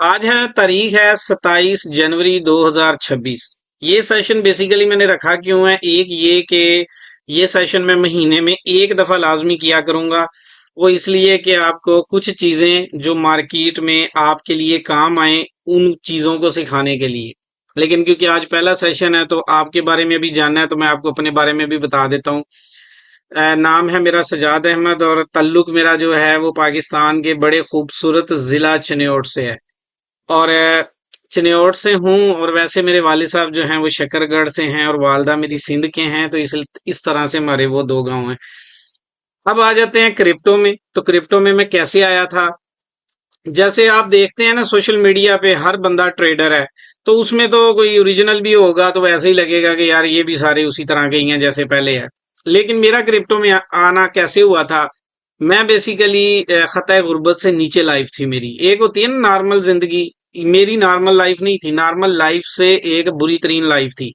आज है तारीख है 27 जनवरी 2026। ये सेशन बेसिकली मैंने रखा क्यों है, एक ये कि ये सेशन मैं महीने में एक दफा लाजमी किया करूंगा। वो इसलिए कि आपको कुछ चीजें जो मार्केट में आपके लिए काम आए उन चीजों को सिखाने के लिए। लेकिन क्योंकि आज पहला सेशन है तो आपके बारे में भी जानना है, तो मैं आपको अपने बारे में भी बता देता हूँ। नाम है मेरा सजाद अहमद और तल्लुक मेरा जो है वो पाकिस्तान के बड़े खूबसूरत जिला चिन्योट से है। और चिन्योट से हूँ। और वैसे मेरे वालिद साहब जो हैं वो शकरगढ़ से हैं और वालदा मेरी सिंध के हैं, तो इस तरह से हमारे वो दो गांव हैं। अब आ जाते हैं क्रिप्टो में। तो क्रिप्टो में मैं कैसे आया था। जैसे आप देखते हैं ना सोशल मीडिया पे हर बंदा ट्रेडर है, तो उसमें तो कोई ओरिजिनल भी होगा तो वैसे ही लगेगा कि यार ये भी सारे उसी तरह के ही हैं जैसे पहले है। लेकिन मेरा क्रिप्टो में आना कैसे हुआ था। मैं बेसिकली खतः गुर्बत से नीचे लाइफ थी मेरी। एक होती है ना नॉर्मल जिंदगी, मेरी नॉर्मल लाइफ नहीं थी। नॉर्मल लाइफ से एक बुरी तरीन लाइफ थी,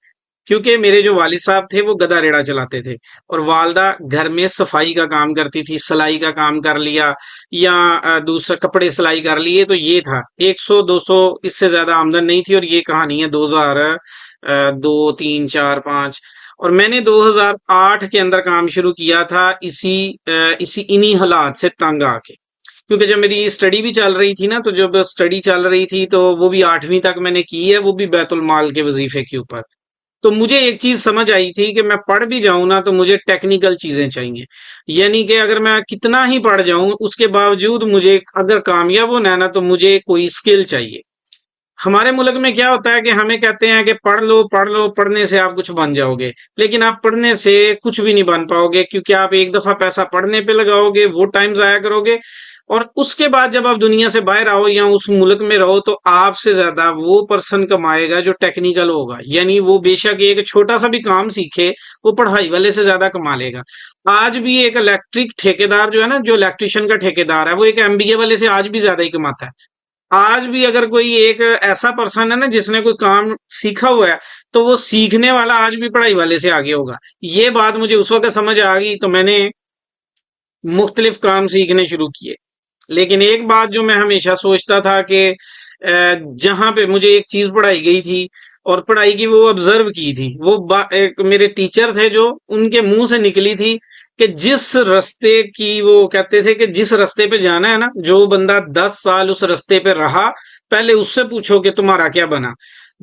क्योंकि मेरे जो वालिद साहब थे वो गधा रेड़ा चलाते थे और वालदा घर में सफाई का काम करती थी, सिलाई का काम कर लिया या दूसरा कपड़े सिलाई कर लिए। तो ये था 100-200, इससे ज्यादा आमदन नहीं थी। और ये कहानी है 2002, 3, 4, 5। और मैंने 2008 के अंदर काम शुरू किया था इसी इन्हीं हालात से तंग आके। क्योंकि जब मेरी स्टडी भी चल रही थी ना, तो जब स्टडी चल रही थी तो वो भी 8वीं तक मैंने की है, वो भी बैतुल माल के वजीफे के ऊपर। तो मुझे एक चीज समझ आई थी कि मैं पढ़ भी जाऊं ना तो मुझे टेक्निकल चीजें चाहिए। यानी कि अगर मैं कितना ही पढ़ जाऊं उसके बावजूद मुझे अगर कामयाब होना है ना तो मुझे कोई स्किल चाहिए। हमारे मुल्क में क्या होता है कि हमें कहते हैं कि पढ़ लो पढ़ लो, पढ़ने से आप कुछ बन जाओगे। लेकिन आप पढ़ने से कुछ भी नहीं बन पाओगे, क्योंकि आप एक दफा पैसा पढ़ने पे लगाओगे, वो टाइम जाया करोगे। और उसके बाद जब आप दुनिया से बाहर आओ या उस मुल्क में रहो तो आपसे ज्यादा वो पर्सन कमाएगा जो टेक्निकल होगा। यानी वो बेशक एक छोटा सा भी काम सीखे, वो पढ़ाई वाले से ज्यादा कमा लेगा। आज भी एक इलेक्ट्रिक ठेकेदार जो है ना, जो इलेक्ट्रिशियन का ठेकेदार है, वो एक एमबीए वाले से आज भी ज्यादा ही कमाता है। आज भी अगर कोई एक ऐसा पर्सन है ना जिसने कोई काम सीखा हुआ है, तो वो सीखने वाला आज भी पढ़ाई वाले से आगे होगा। ये बात मुझे उस वक्त समझ आ गई, तो मैंने मुख्तलिफ काम सीखने शुरू किए। लेकिन एक बात जो मैं हमेशा सोचता था कि जहां पे मुझे एक चीज पढ़ाई गई थी और पढ़ाई की वो ऑब्जर्व की थी, एक मेरे टीचर थे जो उनके मुंह से निकली थी कि जिस रास्ते की वो कहते थे कि जिस रास्ते पे जाना है ना, जो बंदा 10 साल उस रास्ते पे रहा, पहले उससे पूछो कि तुम्हारा क्या बना।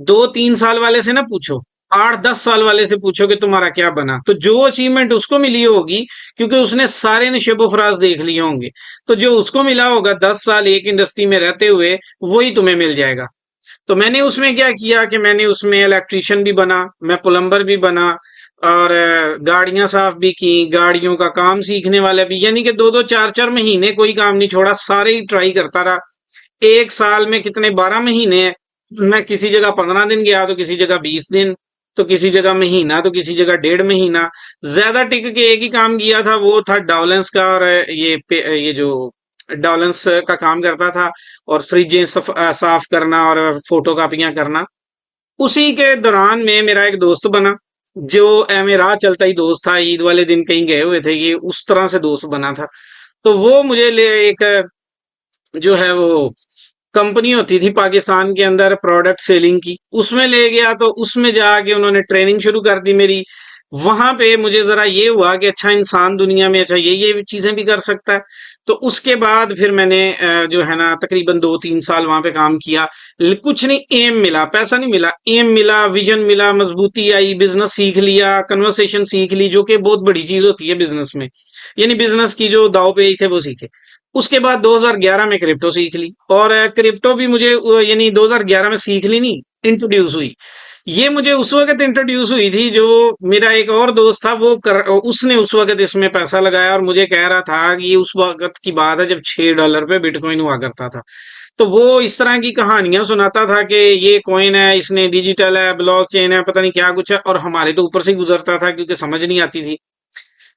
2-3 साल वाले से ना पूछो, 8-10 साल वाले से पूछो कि तुम्हारा क्या बना। तो जो अचीवमेंट उसको मिली होगी, क्योंकि उसने सारे नशेबो फराज देख लिए होंगे, तो जो उसको मिला होगा 10 साल एक इंडस्ट्री में रहते हुए, वही तुम्हें मिल जाएगा। तो मैंने उसमें क्या किया कि मैंने उसमें इलेक्ट्रिशियन भी बना, मैं प्लम्बर भी बना और गाड़ियां साफ भी की, गाड़ियों का काम सीखने वाला भी। यानी कि 2-2, 4-4 महीने कोई काम नहीं छोड़ा, सारे ही ट्राई करता रहा। एक साल में कितने 12 महीने हैं। मैं किसी जगह 15 दिन गया तो किसी जगह 20 दिन, तो किसी जगह महीना तो किसी जगह 1.5 महीना। ज्यादा टिक के एक ही काम किया था, वो था डॉलेंस का। और ये जो डॉलेंस का काम करता था और फ्रिजें साफ करना और फोटो कापियां करना। उसी के दौरान में मेरा एक दोस्त बना, जो मेरा चलता ही दोस्त था। ईद वाले दिन कहीं गए हुए थे, ये उस तरह से दोस्त बना था। तो वो मुझे ले एक जो है वो कंपनी होती थी पाकिस्तान के अंदर प्रोडक्ट सेलिंग की, उसमें ले गया। तो उसमें जाके उन्होंने ट्रेनिंग शुरू कर दी मेरी। वहां पे मुझे जरा ये हुआ कि अच्छा इंसान दुनिया में अच्छा ये चीजें भी कर सकता है। तो उसके बाद फिर मैंने जो है ना तकरीबन 2-3 साल वहां पे काम किया। कुछ नहीं, एम मिला, पैसा नहीं मिला, एम मिला, विजन मिला, मजबूती आई, बिजनेस सीख लिया, कन्वर्सेशन सीख ली, जो कि बहुत बड़ी चीज होती है बिजनेस में। यानी बिजनेस की जो दाव पेच थे वो सीखे। उसके बाद 2011 में क्रिप्टो सीख ली। और क्रिप्टो भी मुझे यानी 2011 में सीख ली नहीं, इंट्रोड्यूस हुई। ये मुझे उस वक्त इंट्रोड्यूस हुई थी, जो मेरा एक और दोस्त था उसने उस वक्त इसमें पैसा लगाया और मुझे कह रहा था कि ये उस वक्त की बात है जब $6 पे बिटकॉइन हुआ करता था। तो वो इस तरह की कहानियां सुनाता था कि ये कॉइन है, इसने डिजिटल है, ब्लॉकचेन है, पता नहीं क्या कुछ है। और हमारे तो ऊपर से गुजरता था क्योंकि समझ नहीं आती थी।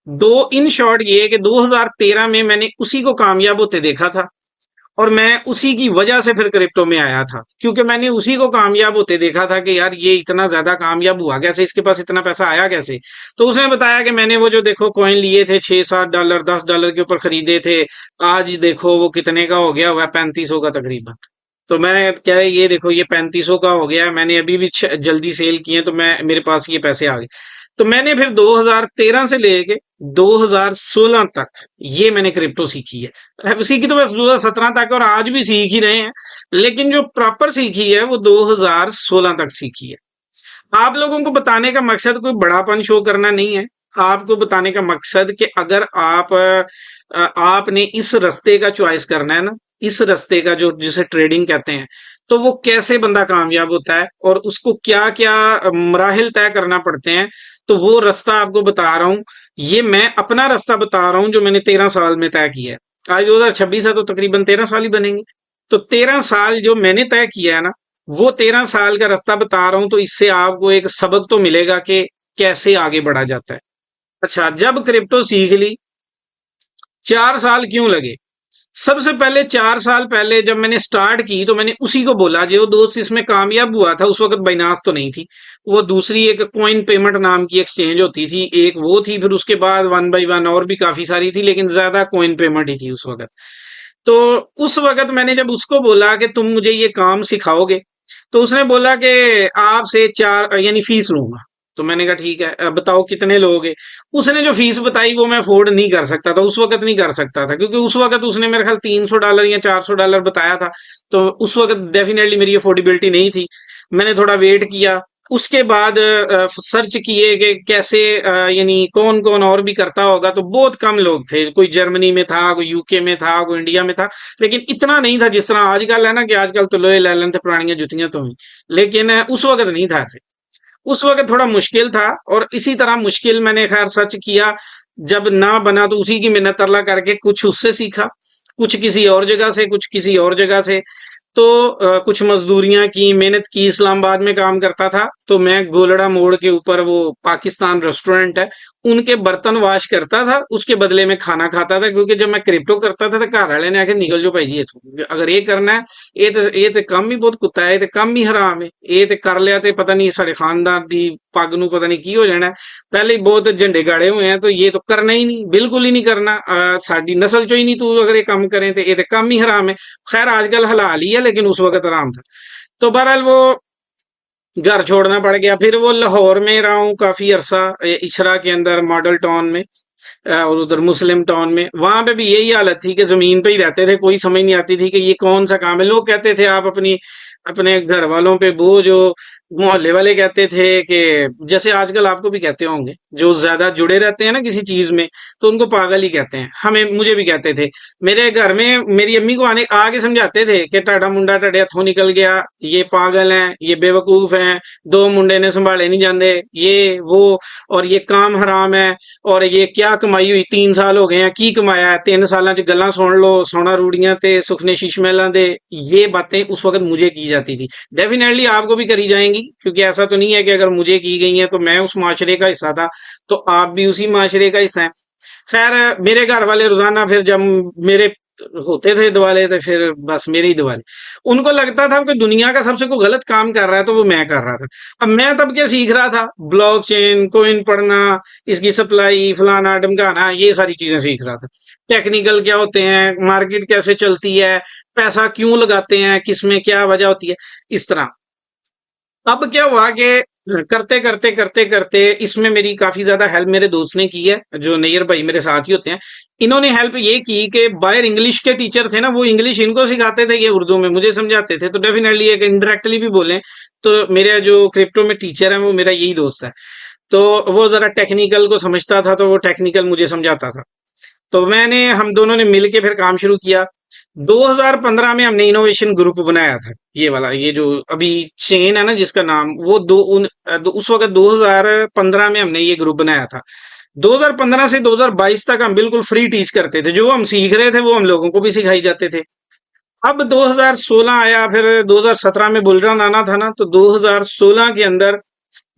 दो इन शॉर्ट ये कि 2013 में मैंने उसी को कामयाब होते देखा था और मैं उसी की वजह से फिर क्रिप्टो में आया था, क्योंकि मैंने उसी को कामयाब होते देखा था कि यार ये इतना ज्यादा कामयाब हुआ कैसे, इसके पास इतना पैसा आया कैसे। तो उसने बताया कि मैंने वो जो देखो कॉइन लिए थे $6-7, $10 के ऊपर खरीदे थे, आज देखो वो कितने का हो गया हुआ है, 3500 का तकरीबन। तो मैंने क्या है, ये देखो ये 3500 का हो गया, मैंने अभी भी जल्दी सेल किए तो मैं मेरे पास ये पैसे आ गए। तो मैंने फिर 2013 से लेके 2016 तक ये मैंने क्रिप्टो सीखी है। सीखी तो बस 2017 तक और आज भी सीख ही रहे हैं, लेकिन जो प्रॉपर सीखी है वो 2016 तक सीखी है। आप लोगों को बताने का मकसद कोई बड़ापन शो करना नहीं है। आपको बताने का मकसद कि अगर आपने इस रास्ते का चॉइस करना है ना, इस रास्ते का जो जिसे ट्रेडिंग कहते हैं, तो वो कैसे बंदा कामयाब होता है और उसको क्या क्या मराहिल तय करना पड़ते हैं, तो वो रास्ता आपको बता रहा हूं। ये मैं अपना रास्ता बता रहा हूं जो मैंने 13 साल में तय किया है। आज 2026 है तो तकरीबन 13 साल ही बनेंगे। तो 13 साल जो मैंने तय किया है ना, वो 13 साल का रास्ता बता रहा हूं, तो इससे आपको एक सबक तो मिलेगा कि कैसे आगे बढ़ा जाता है। अच्छा, जब क्रिप्टो सीख ली, 4 साल क्यों लगे? सबसे पहले 4 साल पहले जब मैंने स्टार्ट की तो मैंने उसी को बोला जो दोस्त इसमें कामयाब हुआ था। उस वक्त बाइनास तो नहीं थी, वो दूसरी एक कॉइन पेमेंट नाम की एक्सचेंज होती थी, एक वो थी, फिर उसके बाद वन बाई वन और भी काफी सारी थी, लेकिन ज्यादा कॉइन पेमेंट ही थी उस वक्त। तो उस वक्त मैंने जब उसको बोला कि तुम मुझे ये काम सिखाओगे, तो उसने बोला कि आपसे चार यानी फीस लूंगा। तो मैंने कहा ठीक है, अब बताओ कितने लोगे। उसने जो फीस बताई वो मैं अफोर्ड नहीं कर सकता था, उस वक्त नहीं कर सकता था, क्योंकि उस वक्त उसने मेरे ख्याल $300 या $400 बताया था। तो उस वक्त डेफिनेटली मेरी अफोर्डेबिलिटी नहीं थी। मैंने थोड़ा वेट किया, उसके बाद सर्च किए कि कैसे यानी कौन कौन और भी करता होगा, तो बहुत कम लोग थे। कोई जर्मनी में था, कोई यूके में था, कोई इंडिया में था, लेकिन इतना नहीं था जिस तरह आजकल है ना, कि आजकल तो लोहे लैलन थे, पुरानियां जुतियां तो हुई, लेकिन उस वक्त नहीं था ऐसे। उस वक्त थोड़ा मुश्किल था, और इसी तरह मुश्किल मैंने खैर सर्च किया। जब ना बना तो उसी की मिन्नत अल्लाह करके कुछ उससे सीखा, कुछ किसी और जगह से, कुछ किसी और जगह से। तो कुछ मजदूरियां की, मेहनत की। इस्लामाबाद में काम करता था, तो मैं गोलड़ा मोड़ के ऊपर वो पाकिस्तान रेस्टोरेंट है, उनके बर्तन वॉश करता था, उसके बदले में खाना खाता था। क्योंकि जब मैं क्रिप्टो करता था तो घर वाले ने आके निकल जो भाई जी इत्थों, अगर ये करना है, ये तो काम ही बहुत कुत्ता है, ये तो काम ही हराम है, ये तो कर लिया तो पता नहीं साढ़े खानदान दी पग नूं पता नहीं की हो जाना है। पहले ही बहुत झंडे गाड़े हुए हैं, तो ये तो करना ही नहीं, बिल्कुल ही नहीं करना। साडी नस्ल चो ही नहीं तू अगर ये काम करें, तो ये तो काम ही हराम है। खैर आजकल हलाल ही है, लेकिन उस वक्त आराम था। तो बहरहाल वो घर छोड़ना पड़ गया। फिर वो लाहौर में रहा हूँ काफी अरसा, इशरा के अंदर मॉडल टाउन में, और उधर मुस्लिम टाउन में। वहां पे भी यही हालत थी कि जमीन पे ही रहते थे, कोई समझ नहीं आती थी कि ये कौन सा काम है। लोग कहते थे आप अपनी अपने घर वालों पे बोझ हो, मोहल्ले वाले कहते थे कि जैसे आजकल आपको भी कहते होंगे, जो ज्यादा जुड़े रहते हैं ना किसी चीज में, तो उनको पागल ही कहते हैं। हमें मुझे भी कहते थे। मेरे घर में मेरी अम्मी को आने आगे समझाते थे कि टाडा मुंडा टाडे हथों निकल गया, ये पागल हैं, ये बेवकूफ हैं, दो मुंडे ने संभाले नहीं जाते, ये वो, और ये काम हराम है, और ये क्या कमाई हुई, 3 साल हो गए हैं की कमाया है, 3 साल च गल्लां सुन लो, सोना रूड़ियां ते सुखने शीश महलां दे। ये बातें उस वक्त मुझे की जाती थी, डेफिनेटली आपको भी करी जाएंगी, क्योंकि ऐसा तो नहीं है कि अगर मुझे की गई है तो मैं उस माशरे का हिस्सा था, तो आप भी उसी माशरे का हिस्सा हैं। खैर मेरे घर वाले रोजाना फिर जब मेरे होते थे दिवाले, तो फिर बस मेरे ही दिवाले। उनको लगता था कि दुनिया का सबसे कोई गलत काम कर रहा है तो वो मैं कर रहा था। अब मैं तब क्या सीख रहा था, ब्लॉकचेन, कोइन पढ़ना, इसकी सप्लाई, फलाना ढमकाना, ये सारी चीजें सीख रहा था। टेक्निकल क्या होते हैं, मार्केट कैसे चलती है, पैसा क्यों लगाते हैं, किसमें क्या वजह होती है, इस तरह। अब क्या हुआ कि करते करते करते करते इसमें मेरी काफी ज्यादा हेल्प मेरे दोस्त ने की है, जो नैयर भाई मेरे साथ ही होते हैं। इन्होंने हेल्प ये की कि बाहर इंग्लिश के टीचर थे ना, वो इंग्लिश इनको सिखाते थे, ये उर्दू में मुझे समझाते थे। तो डेफिनेटली एक इनडायरेक्टली भी बोले तो मेरा जो क्रिप्टो में टीचर है वो मेरा यही दोस्त है। तो वो जरा टेक्निकल को समझता था, तो वो टेक्निकल मुझे समझाता था। तो हम दोनों ने मिलके फिर काम शुरू किया। 2015 में हमने इनोवेशन ग्रुप बनाया था, ये वाला, ये जो अभी चेन है ना जिसका नाम, वो उस वक्त 2015 में हमने ये ग्रुप बनाया था। 2015 से 2022 तक हम बिल्कुल फ्री टीच करते थे, जो हम सीख रहे थे वो हम लोगों को भी सिखाई जाते थे। अब 2016 आया, फिर 2017 में बुलरन आना था ना, तो 2016 के अंदर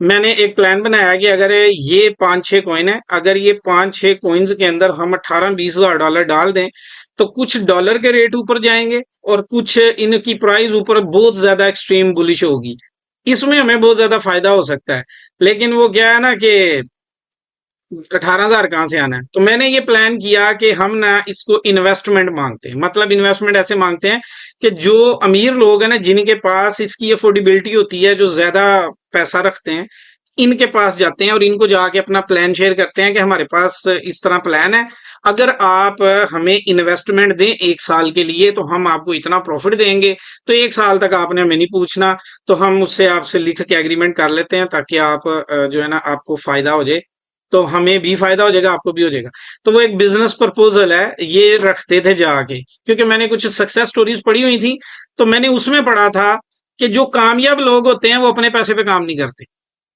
मैंने एक प्लान बनाया कि अगर ये 5-6 कॉइन है, अगर ये 5-6 कॉइन्स के अंदर हम 18-20 हजार डॉलर डाल दें, तो कुछ डॉलर के रेट ऊपर जाएंगे और कुछ इनकी प्राइस ऊपर बहुत ज्यादा एक्सट्रीम बुलिश होगी। इसमें हमें बहुत ज्यादा फायदा हो सकता है। लेकिन वो क्या है ना कि 18,000 कहाँ से आना है? तो मैंने ये प्लान किया कि हम ना इसको इन्वेस्टमेंट मांगते हैं। मतलब इन्वेस्टमेंट ऐसे मांगते हैं कि जो अमीर लोग हैं ना, जिनके पास इसकी अफोर्डेबिलिटी होती है, जो ज्यादा पैसा रखते हैं, इनके पास जाते हैं और इनको जाके अपना प्लान शेयर करते हैं कि हमारे पास इस तरह प्लान है। अगर आप हमें इन्वेस्टमेंट दें 1 साल के लिए तो हम आपको इतना प्रॉफिट देंगे। तो 1 साल तक आपने हमें नहीं पूछना। तो हम उससे आपसे लिख के एग्रीमेंट कर लेते हैं ताकि आप जो है ना, आपको फायदा हो जाए। तो हमें भी फायदा हो जाएगा, आपको भी हो जाएगा। तो वो एक बिजनेस प्रपोजल है, ये रखते थे जाके। क्योंकि मैंने कुछ सक्सेस स्टोरीज पढ़ी हुई थी, तो मैंने उसमें पढ़ा था कि जो कामयाब लोग होते हैं वो अपने पैसे पे काम नहीं करते।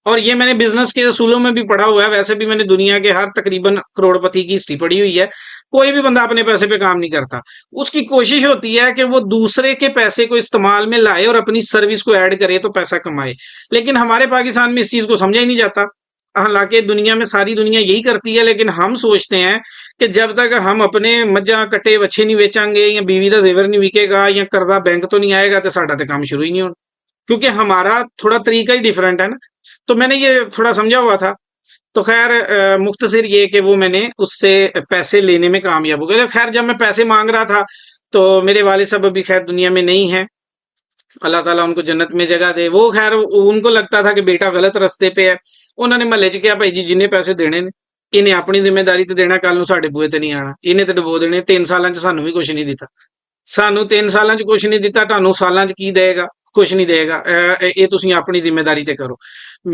और ये मैंने बिजनेस के असूलों में भी पढ़ा हुआ है। वैसे भी मैंने दुनिया के हर तकरीबन करोड़पति की हिस्ट्री पढ़ी हुई है। कोई भी बंदा अपने पैसे पे काम नहीं करता। उसकी कोशिश होती है कि वो दूसरे के पैसे को इस्तेमाल में लाए और अपनी सर्विस को ऐड करे तो पैसा कमाए। लेकिन हमारे पाकिस्तान में इस चीज को समझा ही नहीं जाता। हालांकि दुनिया में सारी दुनिया यही करती है, लेकिन हम सोचते हैं कि जब तक हम अपने मज्जा कट्टे बच्चे नहीं बेचांगे या बीवी का जेवर नहीं बिकेगा या कर्जा बैंक तो नहीं आएगा तो साडा तो काम शुरू ही नहीं होना। क्योंकि हमारा थोड़ा तरीका ही डिफरेंट है ना। तो मैंने ये थोड़ा समझा हुआ था। तो खैर मुख्तसर ये कि वो मैंने उससे पैसे लेने में कामयाब हो गया। खैर जब मैं पैसे मांग रहा था तो मेरे वाले साहब अभी खैर दुनिया में नहीं है। अल्लाह ताला उनको जन्नत में जगह दे। वो खैर उनको लगता था कि बेटा गलत रास्ते पे है। उन्होंने महल्ले च क्या, भाई जी जिन्ने पैसे देने ने इन्हें अपनी जिम्मेदारी ते देना, कल ਨੂੰ ਸਾਡੇ ਬੂਹੇ ਤੇ ਨਹੀਂ ਆਣਾ, ਇਹਨੇ ਤੇ ਡੁਬੋ ਦੇਣੇ। 3 ਸਾਲਾਂ ਚ ਸਾਨੂੰ ਵੀ ਕੁਝ ਨਹੀਂ ਦਿੱਤਾ। ਸਾਨੂੰ 3 ਸਾਲਾਂ ਚ ਕੁਝ ਨਹੀਂ ਦਿੱਤਾ, ਤੁਹਾਨੂੰ ਸਾਲਾਂ ਚ ਕੀ ਦੇਗਾ? कुछ नहीं देगा। ये तुसी अपनी जिम्मेदारी ते करो।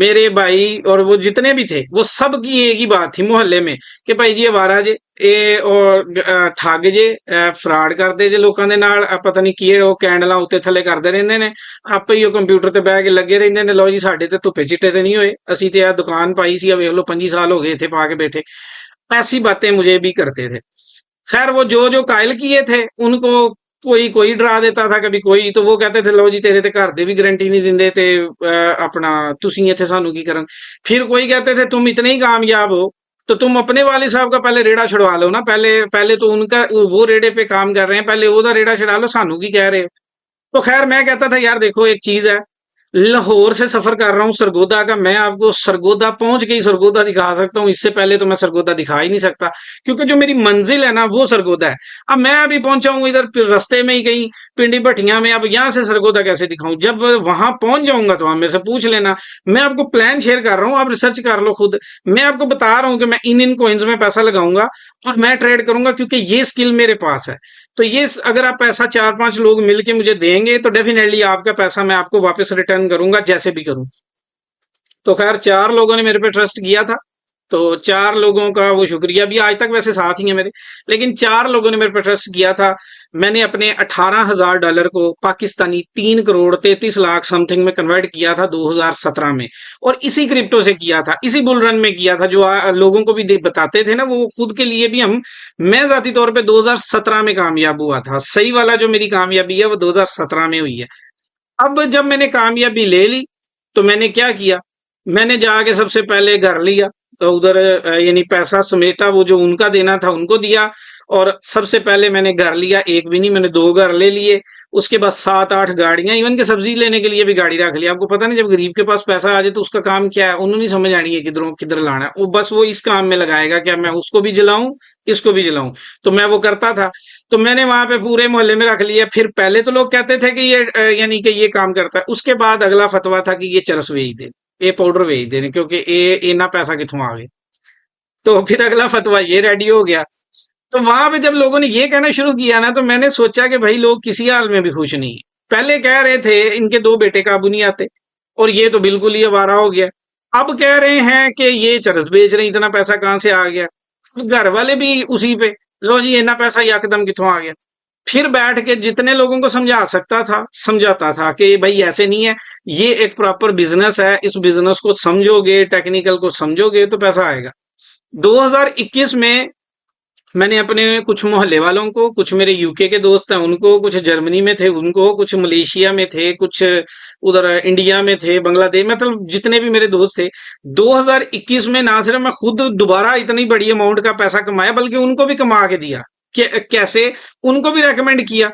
मेरे भाई और वो जितने भी थे वो सब की एक ही बात थी मोहल्ले में कि भाई जी अवारा जे ये और ठग जे फ्रॉड करते जे लोगों के नाल। पता नहीं की वो कैंडल उत्ते थले करते रहंदे ने। आपे ही कंप्यूटर ते बह के लगे रहंदे ने। लो जी साडे ते धुप्पे चिट्टे ते नहीं होए, असी ते दुकान पाई सी, वेख लो 25 साल हो गए इत्थे पा के बैठे। ऐसी बातें मुझे भी करते थे। खैर वो जो जो कायल किए थे उनको कोई कोई डरा देता था, कभी कोई। तो वो कहते थे लो जी तेरे ते घर दे भी गारंटी नहीं दिंदे ते अपना तुसी इत्थे सानू की करन। फिर कोई कहते थे तुम इतने ही कामयाब हो तो तुम अपने वाले साहब का पहले रेड़ा छुड़वा लो ना। पहले पहले तो उनका वो रेड़े पे काम कर रहे हैं, पहले ओदा रेड़ा छुड़ा लो, सानू की कह रहे हो। तो खैर मैं कहता था यार देखो एक चीज है, लाहौर से सफर कर रहा हूँ सरगोदा का, मैं आपको सरगोदा पहुंच के ही सरगोदा दिखा सकता हूँ। इससे पहले तो मैं सरगोदा दिखा ही नहीं सकता, क्योंकि जो मेरी मंजिल है ना वो सरगोदा है। अब मैं अभी पहुंचा हूँ इधर रास्ते में ही कहीं पिंडी भट्टियां में, अब यहाँ से सरगोदा कैसे दिखाऊं? जब वहां पहुंच जाऊंगा तो आप मेरे से पूछ लेना। मैं आपको प्लान शेयर कर रहा हूँ, आप रिसर्च कर लो खुद। मैं आपको बता रहा हूँ कि मैं इन इन कॉइन्स में पैसा लगाऊंगा और मैं ट्रेड करूंगा, क्योंकि ये स्किल मेरे पास है। तो ये अगर आप पैसा 4-5 लोग मिलके मुझे देंगे तो डेफिनेटली आपका पैसा मैं आपको वापस रिटर्न करूंगा, जैसे भी करूं। तो खैर 4 लोगों ने मेरे पे ट्रस्ट किया था। तो 4 लोगों का वो शुक्रिया भी, आज तक वैसे साथ ही है मेरे। लेकिन 4 लोगों ने मेरे पे ट्रस्ट किया था। मैंने अपने $18,000 को पाकिस्तानी 3 करोड़ 33 लाख समथिंग में कन्वर्ट किया था 2017 में। और इसी क्रिप्टो से किया था, इसी बुल रन में किया था। जो लोगों को भी बताते थे ना, वो खुद के लिए भी हम, मैं जाती तौर पे 2017 में कामयाब हुआ था। सही वाला जो मेरी कामयाबी है वो 2017 में हुई है। अब जब मैंने कामयाबी ले ली तो मैंने क्या किया, मैंने जाके सबसे पहले घर लिया। तो उधर यानी पैसा समेटा, वो जो उनका देना था उनको दिया। और सबसे पहले मैंने घर लिया, एक भी नहीं, मैंने 2 घर ले लिए। उसके बाद 7-8 गाड़ियां, इवन के सब्जी लेने के लिए भी गाड़ी रख लिया। आपको पता नहीं जब गरीब के पास पैसा आ जाए तो उसका काम क्या है, उन्होंने नहीं समझ आनी है किधरों किधर लाना है। वो बस वो इस काम में लगाएगा क्या मैं उसको भी जलाऊं, इसको भी जलाऊं। तो मैं वो करता था। तो मैंने वहां पे पूरे मोहल्ले में रख लिया। फिर पहले तो लोग कहते थे कि ये यानी कि ये काम करता है। उसके बाद अगला फतवा था कि ये चरस बेच दे, ये पाउडर बेच देने, क्योंकि ये इना पैसा कितों आ गया। तो फिर अगला फतवा ये रेडी हो गया। तो वहां पे जब लोगों ने ये कहना शुरू किया ना, तो मैंने सोचा कि भाई लोग किसी हाल में भी खुश नहीं है। पहले कह रहे थे इनके 2 बेटे काबू नहीं आते, और ये तो बिल्कुल ही आवारा हो गया। अब कह रहे हैं कि ये चरस बेच रहे हैं, इतना पैसा कहां से आ गया? घर वाले भी उसी पे, लो जी इतना पैसा यकदम कितों आ गया। फिर बैठ के जितने लोगों को समझा सकता था समझाता था कि भाई ऐसे नहीं है, ये एक प्रॉपर बिजनेस है, इस बिजनेस को समझोगे, टेक्निकल को समझोगे तो पैसा आएगा। 2021 में मैंने अपने कुछ मोहल्ले वालों को, कुछ मेरे यूके के दोस्त हैं उनको, कुछ जर्मनी में थे उनको, कुछ मलेशिया में थे, कुछ उधर इंडिया में थे, बांग्लादेश, मतलब जितने भी मेरे दोस्त थे, 2021 में ना सिर्फ मैं खुद दोबारा इतनी बड़ी अमाउंट का पैसा कमाया, बल्कि उनको भी कमा के दिया। कैसे? उनको भी रेकमेंड किया।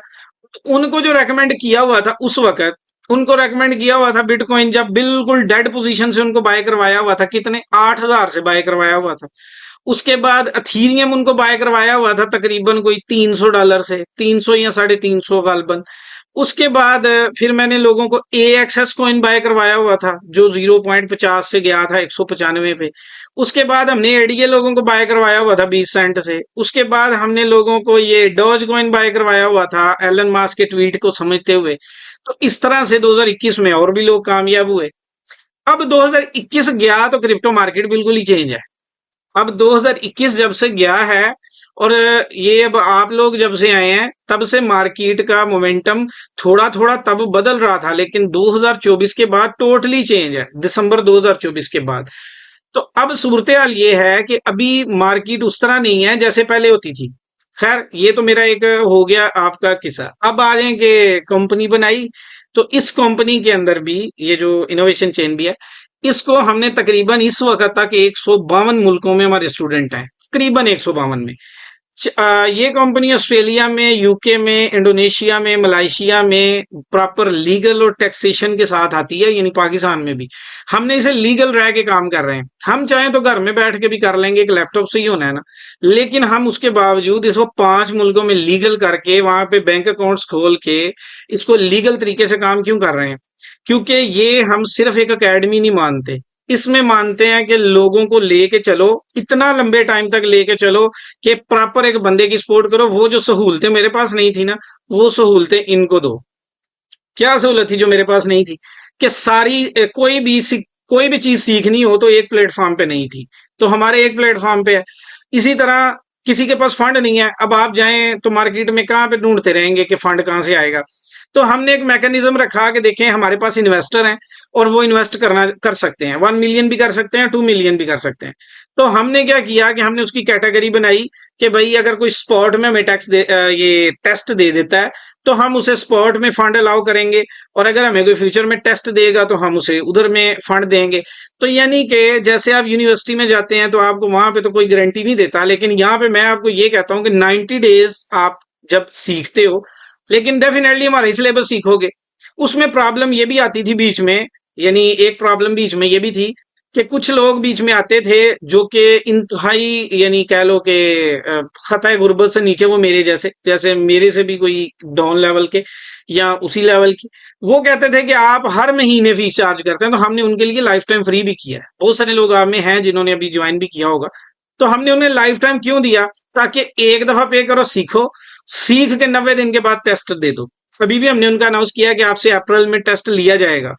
उनको जो रेकमेंड किया हुआ था उस वक्त, उनको रेकमेंड किया हुआ था बिटकॉइन, जब बिल्कुल डेड पोजीशन से उनको बाय करवाया हुआ था, कितने 8,000 से बाय करवाया हुआ था। उसके बाद अथीरियम उनको बाय करवाया हुआ था तकरीबन कोई $300 से, 300 या 350 गालबन। उसके बाद फिर मैंने लोगों को AXS कॉइन बाय करवाया हुआ था जो 0.50 से गया था 195 पे। उसके बाद हमने एडीए लोगों को बाय करवाया हुआ था 20 सेंट से। उसके बाद हमने लोगों को ये डॉज कॉइन बाय करवाया हुआ था एलन मास्क के ट्वीट को समझते हुए। तो इस तरह से 2021 में और भी लोग कामयाब हुए। अब 2021 गया तो क्रिप्टो मार्केट बिल्कुल ही चेंज है। अब 2021 जब से गया है और ये अब आप लोग जब से आए हैं तब से मार्केट का मोमेंटम थोड़ा थोड़ा तब बदल रहा था, लेकिन 2024 के बाद टोटली चेंज है, दिसंबर 2024 के बाद। तो अब सूरत हाल ये है कि अभी मार्केट उस तरह नहीं है जैसे पहले होती थी। खैर ये तो मेरा एक हो गया आपका किस्सा। अब आ जाए कि कंपनी बनाई, तो इस कंपनी के अंदर भी ये जो इनोवेशन चेन भी है, इसको हमने तकरीबन इस वक्त तक 152 मुल्कों में हमारे स्टूडेंट हैं, करीबन 152 में। ये कंपनी ऑस्ट्रेलिया में, यूके में, इंडोनेशिया में, मलाइशिया में प्रॉपर लीगल और टैक्सेशन के साथ आती है, यानी पाकिस्तान में भी हमने इसे लीगल रह के काम कर रहे हैं। हम चाहें तो घर में बैठ के भी कर लेंगे, एक लैपटॉप से ही होना है ना, लेकिन हम उसके बावजूद इसको 5 मुल्कों में लीगल करके वहां पे बैंक अकाउंट्स खोल के इसको लीगल तरीके से काम क्यों कर रहे हैं? क्योंकि ये हम सिर्फ एक एकेडमी नहीं मानते, इसमें मानते हैं कि लोगों को लेके चलो, इतना लंबे टाइम तक लेके चलो कि प्रॉपर एक बंदे की सपोर्ट करो। वो जो सहूलतें मेरे पास नहीं थी ना, वो सहूलतें इनको दो। क्या सहूलत थी जो मेरे पास नहीं थी? कि सारी कोई भी चीज सीखनी हो तो एक प्लेटफॉर्म पे नहीं थी, तो हमारे एक प्लेटफॉर्म पे है। इसी तरह किसी के पास फंड नहीं है, अब आप जाएं तो मार्केट में कहाँ पे ढूंढते रहेंगे कि फंड कहाँ से आएगा? तो हमने एक मैकेनिज्म रखा कि देखें हमारे पास इन्वेस्टर हैं और वो इन्वेस्ट कर सकते हैं, 1 मिलियन भी कर सकते हैं, 2 मिलियन भी कर सकते हैं। तो हमने क्या किया कि हमने उसकी कैटेगरी बनाई कि भाई अगर कोई स्पॉट में हमें ये टेस्ट दे देता है तो हम उसे स्पॉट में फंड अलाउ करेंगे, और अगर हमें कोई फ्यूचर में टेस्ट देगा तो हम उसे उधर में फंड देंगे। तो यानी कि जैसे आप यूनिवर्सिटी में जाते हैं तो आपको वहां पे तो कोई गारंटी नहीं देता, लेकिन यहाँ पे मैं आपको ये कहता हूँ कि 90 डेज आप जब सीखते हो, लेकिन डेफिनेटली हमारा सिलेबस सीखोगे। उसमें प्रॉब्लम ये भी आती थी बीच में, यानी एक प्रॉब्लम बीच में ये भी थी कि कुछ लोग बीच में आते थे जो कि इंतहाई, यानी कह लो कि खताए गुर्बत से नीचे, वो मेरे जैसे, जैसे मेरे से भी कोई डाउन लेवल के या उसी लेवल की, वो कहते थे कि आप हर महीने फीस चार्ज करते हैं। तो हमने उनके लिए लाइफ टाइम फ्री भी किया है। बहुत सारे लोग आप में हैं जिन्होंने अभी ज्वाइन भी किया होगा। तो हमने उन्हें लाइफ टाइम क्यों दिया? ताकि एक दफा पे करो, सीखो, सीख के 90 दिन के बाद टेस्ट दे दो। अभी भी हमने उनका अनाउंस किया कि आपसे अप्रैल में टेस्ट लिया जाएगा।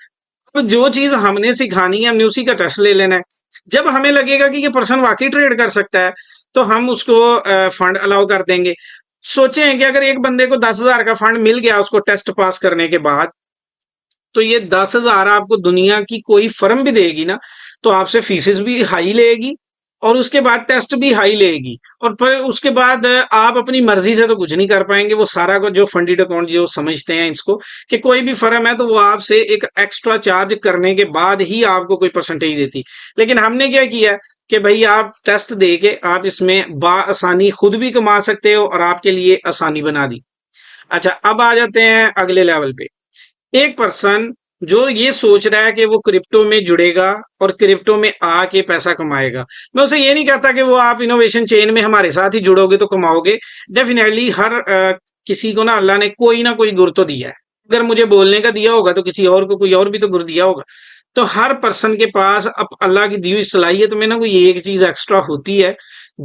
तो जो चीज हमने सिखानी है हमने उसी का टेस्ट ले लेना है। जब हमें लगेगा कि ये पर्सन वाकई ट्रेड कर सकता है तो हम उसको फंड अलाउ कर देंगे। सोचें कि अगर एक बंदे को 10,000 का फंड मिल गया उसको टेस्ट पास करने के बाद, तो ये 10,000 आपको दुनिया की कोई फर्म भी देगी ना, तो आपसे फीसेस भी हाई लेगी और उसके बाद टेस्ट भी हाई लेगी, और फिर उसके बाद आप अपनी मर्जी से तो कुछ नहीं कर पाएंगे। वो सारा को जो फंडेड अकाउंट जो समझते हैं इसको, कि कोई भी फर्म है तो वो आपसे एक एक्स्ट्रा चार्ज करने के बाद ही आपको कोई परसेंटेज देती। लेकिन हमने क्या किया कि भाई आप टेस्ट दे के आप इसमें आसानी खुद भी कमा सकते हो और आपके लिए आसानी बना दी। अच्छा, अब आ जाते हैं अगले लेवल पे। एक पर्सन जो ये सोच रहा है कि वो क्रिप्टो में जुड़ेगा और क्रिप्टो में आके पैसा कमाएगा, मैं उसे ये नहीं कहता कि वो आप इनोवेशन चेन में हमारे साथ ही जुड़ोगे तो कमाओगे। डेफिनेटली हर किसी को ना अल्लाह ने कोई ना कोई गुर तो दिया है। अगर मुझे बोलने का दिया होगा तो किसी और को कोई और भी तो गुर दिया होगा। तो हर पर्सन के पास अब अल्लाह की दी हुई सलाहियत में ना कोई एक चीज एक्स्ट्रा होती है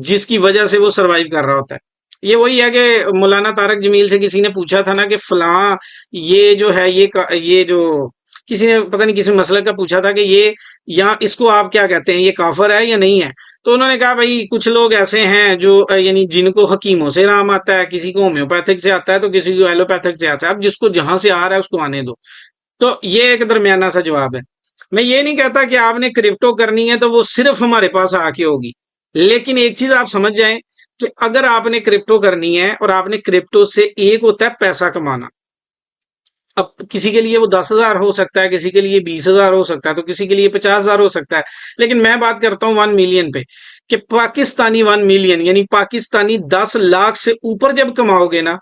जिसकी वजह से वो सरवाइव कर रहा होता है। ये वही है कि मौलाना तारक जमील से किसी ने पूछा था ना कि फलां ये जो है ये जो किसी ने पता नहीं किसी मसलक का पूछा था कि ये या इसको आप क्या कहते हैं, ये काफर है या नहीं है? तो उन्होंने कहा भाई कुछ लोग ऐसे हैं जो यानी जिनको हकीमों से राम आता है, किसी को होम्योपैथिक से आता है तो किसी को एलोपैथिक से आता है। अब जिसको जहां से आ रहा है उसको आने दो। तो ये एक दरमियाना सा जवाब है। मैं ये नहीं कहता कि आपने क्रिप्टो करनी है तो वो सिर्फ हमारे पास आके होगी, लेकिन एक चीज आप समझ जाएं कि अगर आपने क्रिप्टो करनी है और आपने क्रिप्टो से, एक होता है पैसा कमाना। अब किसी के लिए वो 10,000 हो सकता है, किसी के लिए 20,000 हो सकता है, तो किसी के लिए 50,000 हो सकता है। लेकिन मैं बात करता हूं 1 मिलियन पे, कि पाकिस्तानी 1 मिलियन यानी पाकिस्तानी 10 लाख से ऊपर जब कमाओगे ना,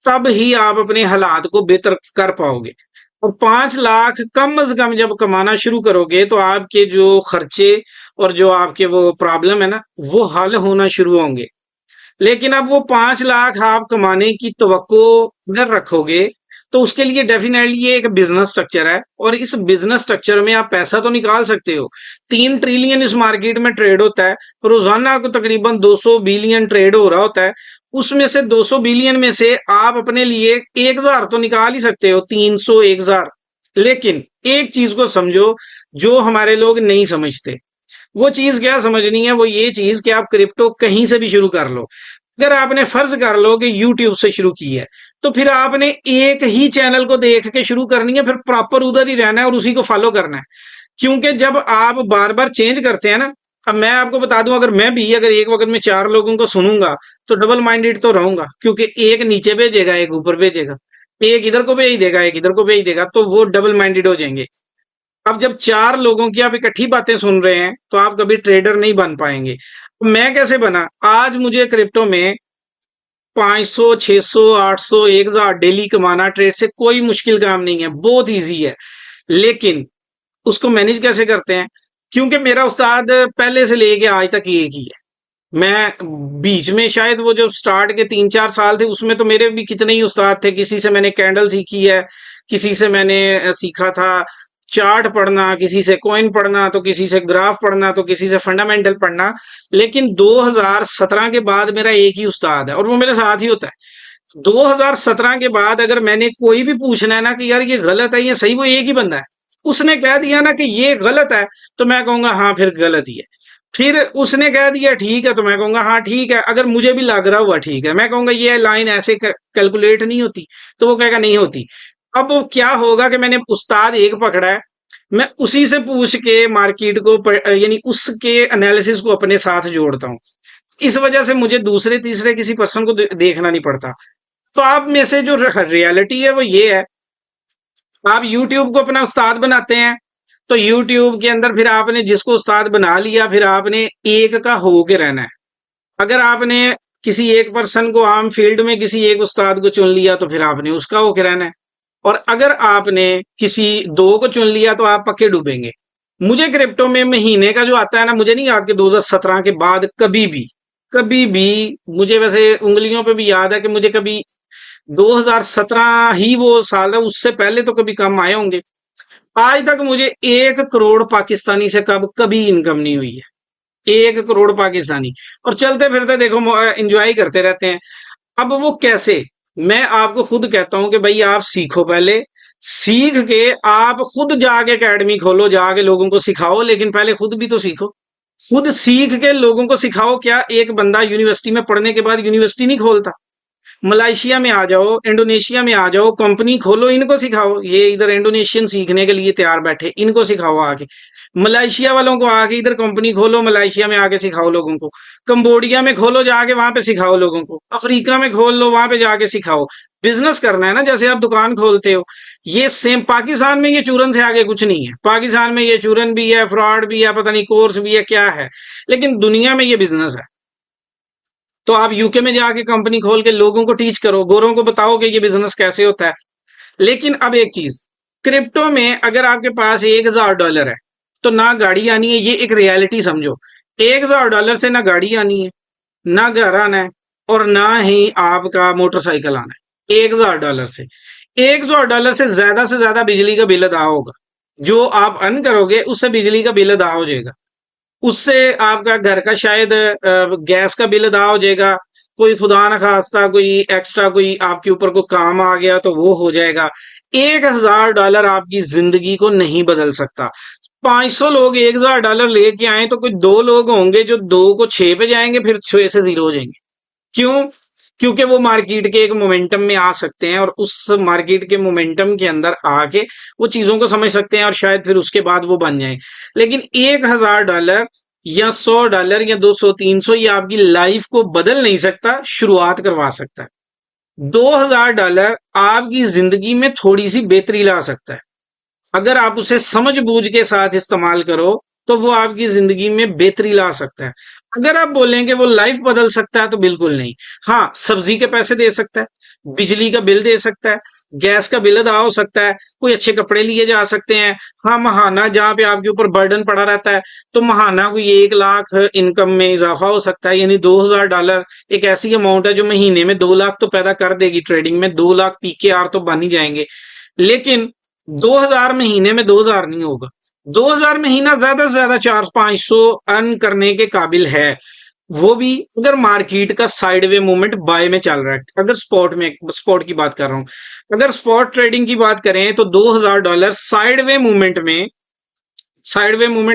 तब ही आप अपने हालात को बेहतर कर पाओगे। और 5 लाख कम से कम जब कमाना शुरू करोगे तो आपके जो खर्चे और जो आपके वो प्रॉब्लम है ना, वो हल होना शुरू होंगे। लेकिन अब वो 5 लाख आप कमाने की तवक्को अगर रखोगे तो उसके लिए डेफिनेटली ये एक बिजनेस स्ट्रक्चर है, और इस बिजनेस स्ट्रक्चर में आप पैसा तो निकाल सकते हो। 3 ट्रिलियन इस मार्केट में ट्रेड होता है, रोजाना को तकरीबन 200 बिलियन ट्रेड हो रहा होता है। उसमें से 200 बिलियन में से आप अपने लिए 1,000 तो निकाल ही सकते हो, 300 1,000। लेकिन एक चीज को समझो जो हमारे लोग नहीं समझते। वो चीज क्या समझनी है, वो ये चीज कि आप क्रिप्टो कहीं से भी शुरू कर लो। अगर आपने फर्ज कर लो कि यूट्यूब से शुरू की है, तो फिर आपने एक ही चैनल को देख के शुरू करनी है, फिर प्रॉपर उधर ही रहना है और उसी को फॉलो करना है। क्योंकि जब आप बार बार चेंज करते हैं ना, अब मैं आपको बता दूं, अगर मैं भी अगर एक वक्त में 4 लोगों को सुनूंगा तो डबल माइंडेड तो रहूंगा, क्योंकि एक नीचे भेजेगा एक ऊपर भेजेगा, एक इधर को भेज देगा एक इधर को भेज देगा, तो वो डबल माइंडेड हो जाएंगे। अब जब 4 लोगों की आप इकट्ठी बातें सुन रहे हैं तो आप कभी ट्रेडर नहीं बन पाएंगे। मैं कैसे बना, आज मुझे क्रिप्टो में 500 600 800 1,000 डेली कमाना ट्रेड से कोई मुश्किल काम नहीं है, बहुत इजी है। लेकिन उसको मैनेज कैसे करते हैं, क्योंकि मेरा उस्ताद पहले से लेके आज तक एक ही है। मैं बीच में शायद वो जो स्टार्ट के 3 4 साल थे उसमें तो मेरे भी कितने ही उस्ताद थे, किसी से मैंने कैंडल सीखी है, किसी से मैंने सीखा था चार्ट पढ़ना, किसी से कॉइन पढ़ना, तो किसी से ग्राफ पढ़ना, तो किसी से फंडामेंटल पढ़ना। लेकिन 2017 के बाद मेरा एक ही उस्ताद है और वो मेरे साथ ही होता है। 2017 के बाद अगर मैंने कोई भी पूछना है ना कि यार ये गलत है ये सही, वो एक ही बंदा है। उसने कह दिया ना कि ये गलत है तो मैं कहूंगा हाँ फिर गलत ही है। फिर उसने कह दिया ठीक है तो मैं कहूंगा हाँ ठीक है। अगर मुझे भी लग रहा हुआ ठीक है, मैं कहूंगा ये लाइन ऐसे कैलकुलेट नहीं होती, तो वो कहेगा नहीं होती। अब क्या होगा कि मैंने उस्ताद एक पकड़ा है, मैं उसी से पूछ के मार्केट को यानी उसके एनालिसिस को अपने साथ जोड़ता हूँ। इस वजह से मुझे दूसरे तीसरे किसी पर्सन को देखना नहीं पड़ता। तो आप में से जो रियलिटी है वो ये है, आप यूट्यूब को अपना उस्ताद बनाते हैं, तो यूट्यूब के अंदर फिर आपने जिसको उस्ताद बना लिया फिर आपने एक का हो के रहना है। अगर आपने किसी एक पर्सन को आम फील्ड में किसी एक उस्ताद को चुन लिया तो फिर आपने उसका होके रहना है। और अगर आपने किसी दो को चुन लिया तो आप पक्के डूबेंगे। मुझे क्रिप्टो में महीने का जो आता है ना, मुझे नहीं याद कि 2017 के बाद कभी भी मुझे वैसे उंगलियों पे भी याद है कि मुझे कभी 2017 ही वो साल है, उससे पहले तो कभी कम आए होंगे। आज तक मुझे 1 करोड़ पाकिस्तानी से कभी इनकम नहीं हुई है। 1 करोड़ पाकिस्तानी, और चलते फिरते देखो एंजॉय करते रहते हैं। अब वो कैसे, मैं आपको खुद कहता हूं कि भाई आप सीखो, पहले सीख के आप खुद जाके एकेडमी खोलो, जाके लोगों को सिखाओ, लेकिन पहले खुद भी तो सीखो। खुद सीख के लोगों को सिखाओ। क्या एक बंदा यूनिवर्सिटी में पढ़ने के बाद यूनिवर्सिटी नहीं खोलता? मलेशिया में आ जाओ, इंडोनेशिया में आ जाओ, कंपनी खोलो, इनको सिखाओ। ये इधर इंडोनेशियन सीखने के लिए तैयार बैठे, इनको सिखाओ आके। मलेशिया वालों को आके इधर कंपनी खोलो, मलेशिया में आके सिखाओ लोगों को। कंबोडिया में खोलो, जाके वहां पे सिखाओ लोगों को। अफ्रीका में खोल लो, वहां पे जाके सिखाओ। बिजनेस करना है ना, जैसे आप दुकान खोलते हो, ये सेम। पाकिस्तान में ये चूरन से आगे कुछ नहीं है। पाकिस्तान में ये चूरन भी है, फ्रॉड भी है, पता नहीं कोर्स भी है, क्या है, लेकिन दुनिया में ये बिजनेस है। तो आप यूके में जाके कंपनी खोल के लोगों को टीच करो, गोरों को बताओ कि ये बिजनेस कैसे होता है। लेकिन अब एक चीज, क्रिप्टो में अगर आपके पास $1,000 है तो ना गाड़ी आनी है, ये एक रियलिटी समझो। $1,000 से ना गाड़ी आनी है, ना घर आना है, और ना ही आपका मोटरसाइकिल आना है। $1,000 से ज्यादा बिजली का बिल अदा होगा। जो आप अर्न करोगे उससे बिजली का बिल अदा हो जाएगा। उससे आपका घर का शायद गैस का बिल अदा हो जाएगा। कोई खुदा ना खास्ता कोई एक्स्ट्रा कोई आपके ऊपर कोई काम आ गया तो वो हो जाएगा। $1,000 आपकी जिंदगी को नहीं बदल सकता। 500 लोग $1,000 लेके आए तो कोई 2 लोग होंगे जो 2 को 6 पे जाएंगे, फिर 6 से 0 हो जाएंगे। क्यों? क्योंकि वो मार्केट के एक मोमेंटम में आ सकते हैं और उस मार्केट के मोमेंटम के अंदर आके वो चीजों को समझ सकते हैं और शायद फिर उसके बाद वो बन जाए। लेकिन $1,000 या $100 या 200 300 ये आपकी लाइफ को बदल नहीं सकता, शुरुआत करवा सकता है। $2,000 आपकी जिंदगी में थोड़ी सी बेहतरी ला सकता है। अगर आप उसे समझ बूझ के साथ इस्तेमाल करो तो वो आपकी जिंदगी में बेहतरी ला सकता है। अगर आप बोलेंगे वो लाइफ बदल सकता है तो बिल्कुल नहीं। हाँ, सब्जी के पैसे दे सकता है, बिजली का बिल दे सकता है, गैस का बिल अदा हो सकता है, कोई अच्छे कपड़े लिए जा सकते हैं। हाँ, महाना जहाँ पे आपके ऊपर बर्डन पड़ा रहता है, तो महाना कोई 1 लाख इनकम में इजाफा हो सकता है, यानी $2000 एक ऐसी अमाउंट है जो महीने में 2 लाख तो पैदा कर देगी। ट्रेडिंग में 2 लाख PKR तो बन ही जाएंगे। लेकिन 2000 महीने में 2000 नहीं होगा। 2000 महीना ज्यादा से ज्यादा 400-500 अर्न करने के काबिल है, वो भी अगर मार्केट का साइडवे मूवमेंट बाय में चल रहा है। अगर स्पॉट की बात कर रहा हूं, अगर स्पॉट ट्रेडिंग की बात करें तो $2000 साइडवे मूवमेंट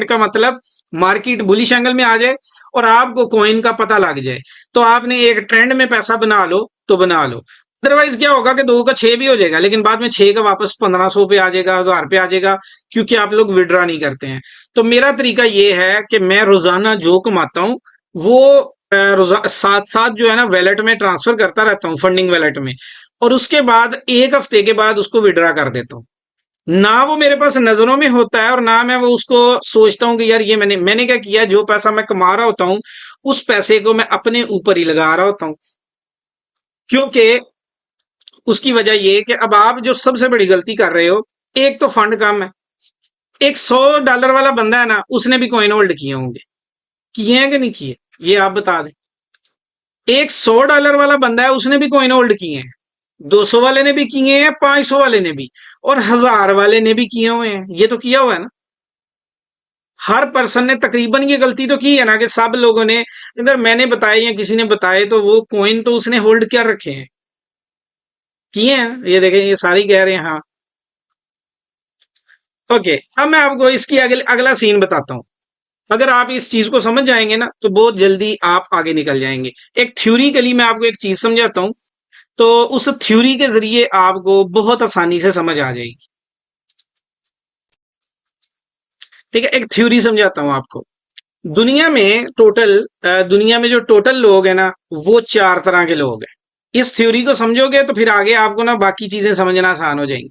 का मतलब मार्केट बुलिश एंगल में आ जाए और आपको कॉइन का पता लग जाए, तो आपने एक ट्रेंड में पैसा बना लो तो बना लो। अदरवाइज क्या होगा कि 2 का 6 भी हो जाएगा, लेकिन बाद में 6 का वापस 1500 पे आ जाएगा, 1000 पे आ जाएगा, क्योंकि आप लोग विड्रॉ नहीं करते हैं। तो मेरा तरीका ये है कि मैं रोजाना जो कमाता हूँ वो साथ साथ जो है ना वैलेट में ट्रांसफर करता रहता हूँ, फंडिंग वैलेट में, और उसके बाद 1 हफ्ते के बाद उसको विड्रॉ कर देता हूँ। ना वो मेरे पास नजरों में होता है और ना मैं वो उसको सोचता हूँ कि यार ये मैंने क्या किया। जो पैसा मैं कमा रहा होता हूँ उस पैसे को मैं अपने ऊपर ही लगा रहा होता हूँ, क्योंकि उसकी वजह ये कि अब आप जो सबसे बड़ी गलती कर रहे हो, एक तो फंड कम है। एक $100 वाला बंदा है ना, उसने भी कॉइन होल्ड किए होंगे, किए हैं कि नहीं किए, ये आप बता दें। एक $100 वाला बंदा है, उसने भी कॉइन होल्ड किए हैं, 200 वाले ने भी किए हैं, 500 वाले ने भी, और 1000 वाले ने भी किए हुए हैं। ये तो किया हुआ है ना, हर पर्सन ने तकरीबन ये गलती तो की है ना, कि सब लोगों ने, अगर मैंने बताए या किसी ने बताए तो वो कॉइन तो उसने होल्ड कर रखे हैं, किए हैं। ये देखें, ये सारी कह रहे हैं हाँ। ओके, अब मैं आपको इसकी अगला सीन बताता हूं। अगर आप इस चीज को समझ जाएंगे ना तो बहुत जल्दी आप आगे निकल जाएंगे। एक थ्योरिकली मैं आपको एक चीज समझाता हूं, तो उस थ्योरी के जरिए आपको बहुत आसानी से समझ आ जाएगी। ठीक है, एक थ्योरी समझाता हूं आपको। दुनिया में जो टोटल लोग हैं ना, वो 4 तरह के लोग हैं। इस थ्योरी को समझोगे तो फिर आगे आपको ना बाकी चीजें समझना आसान हो जाएंगी।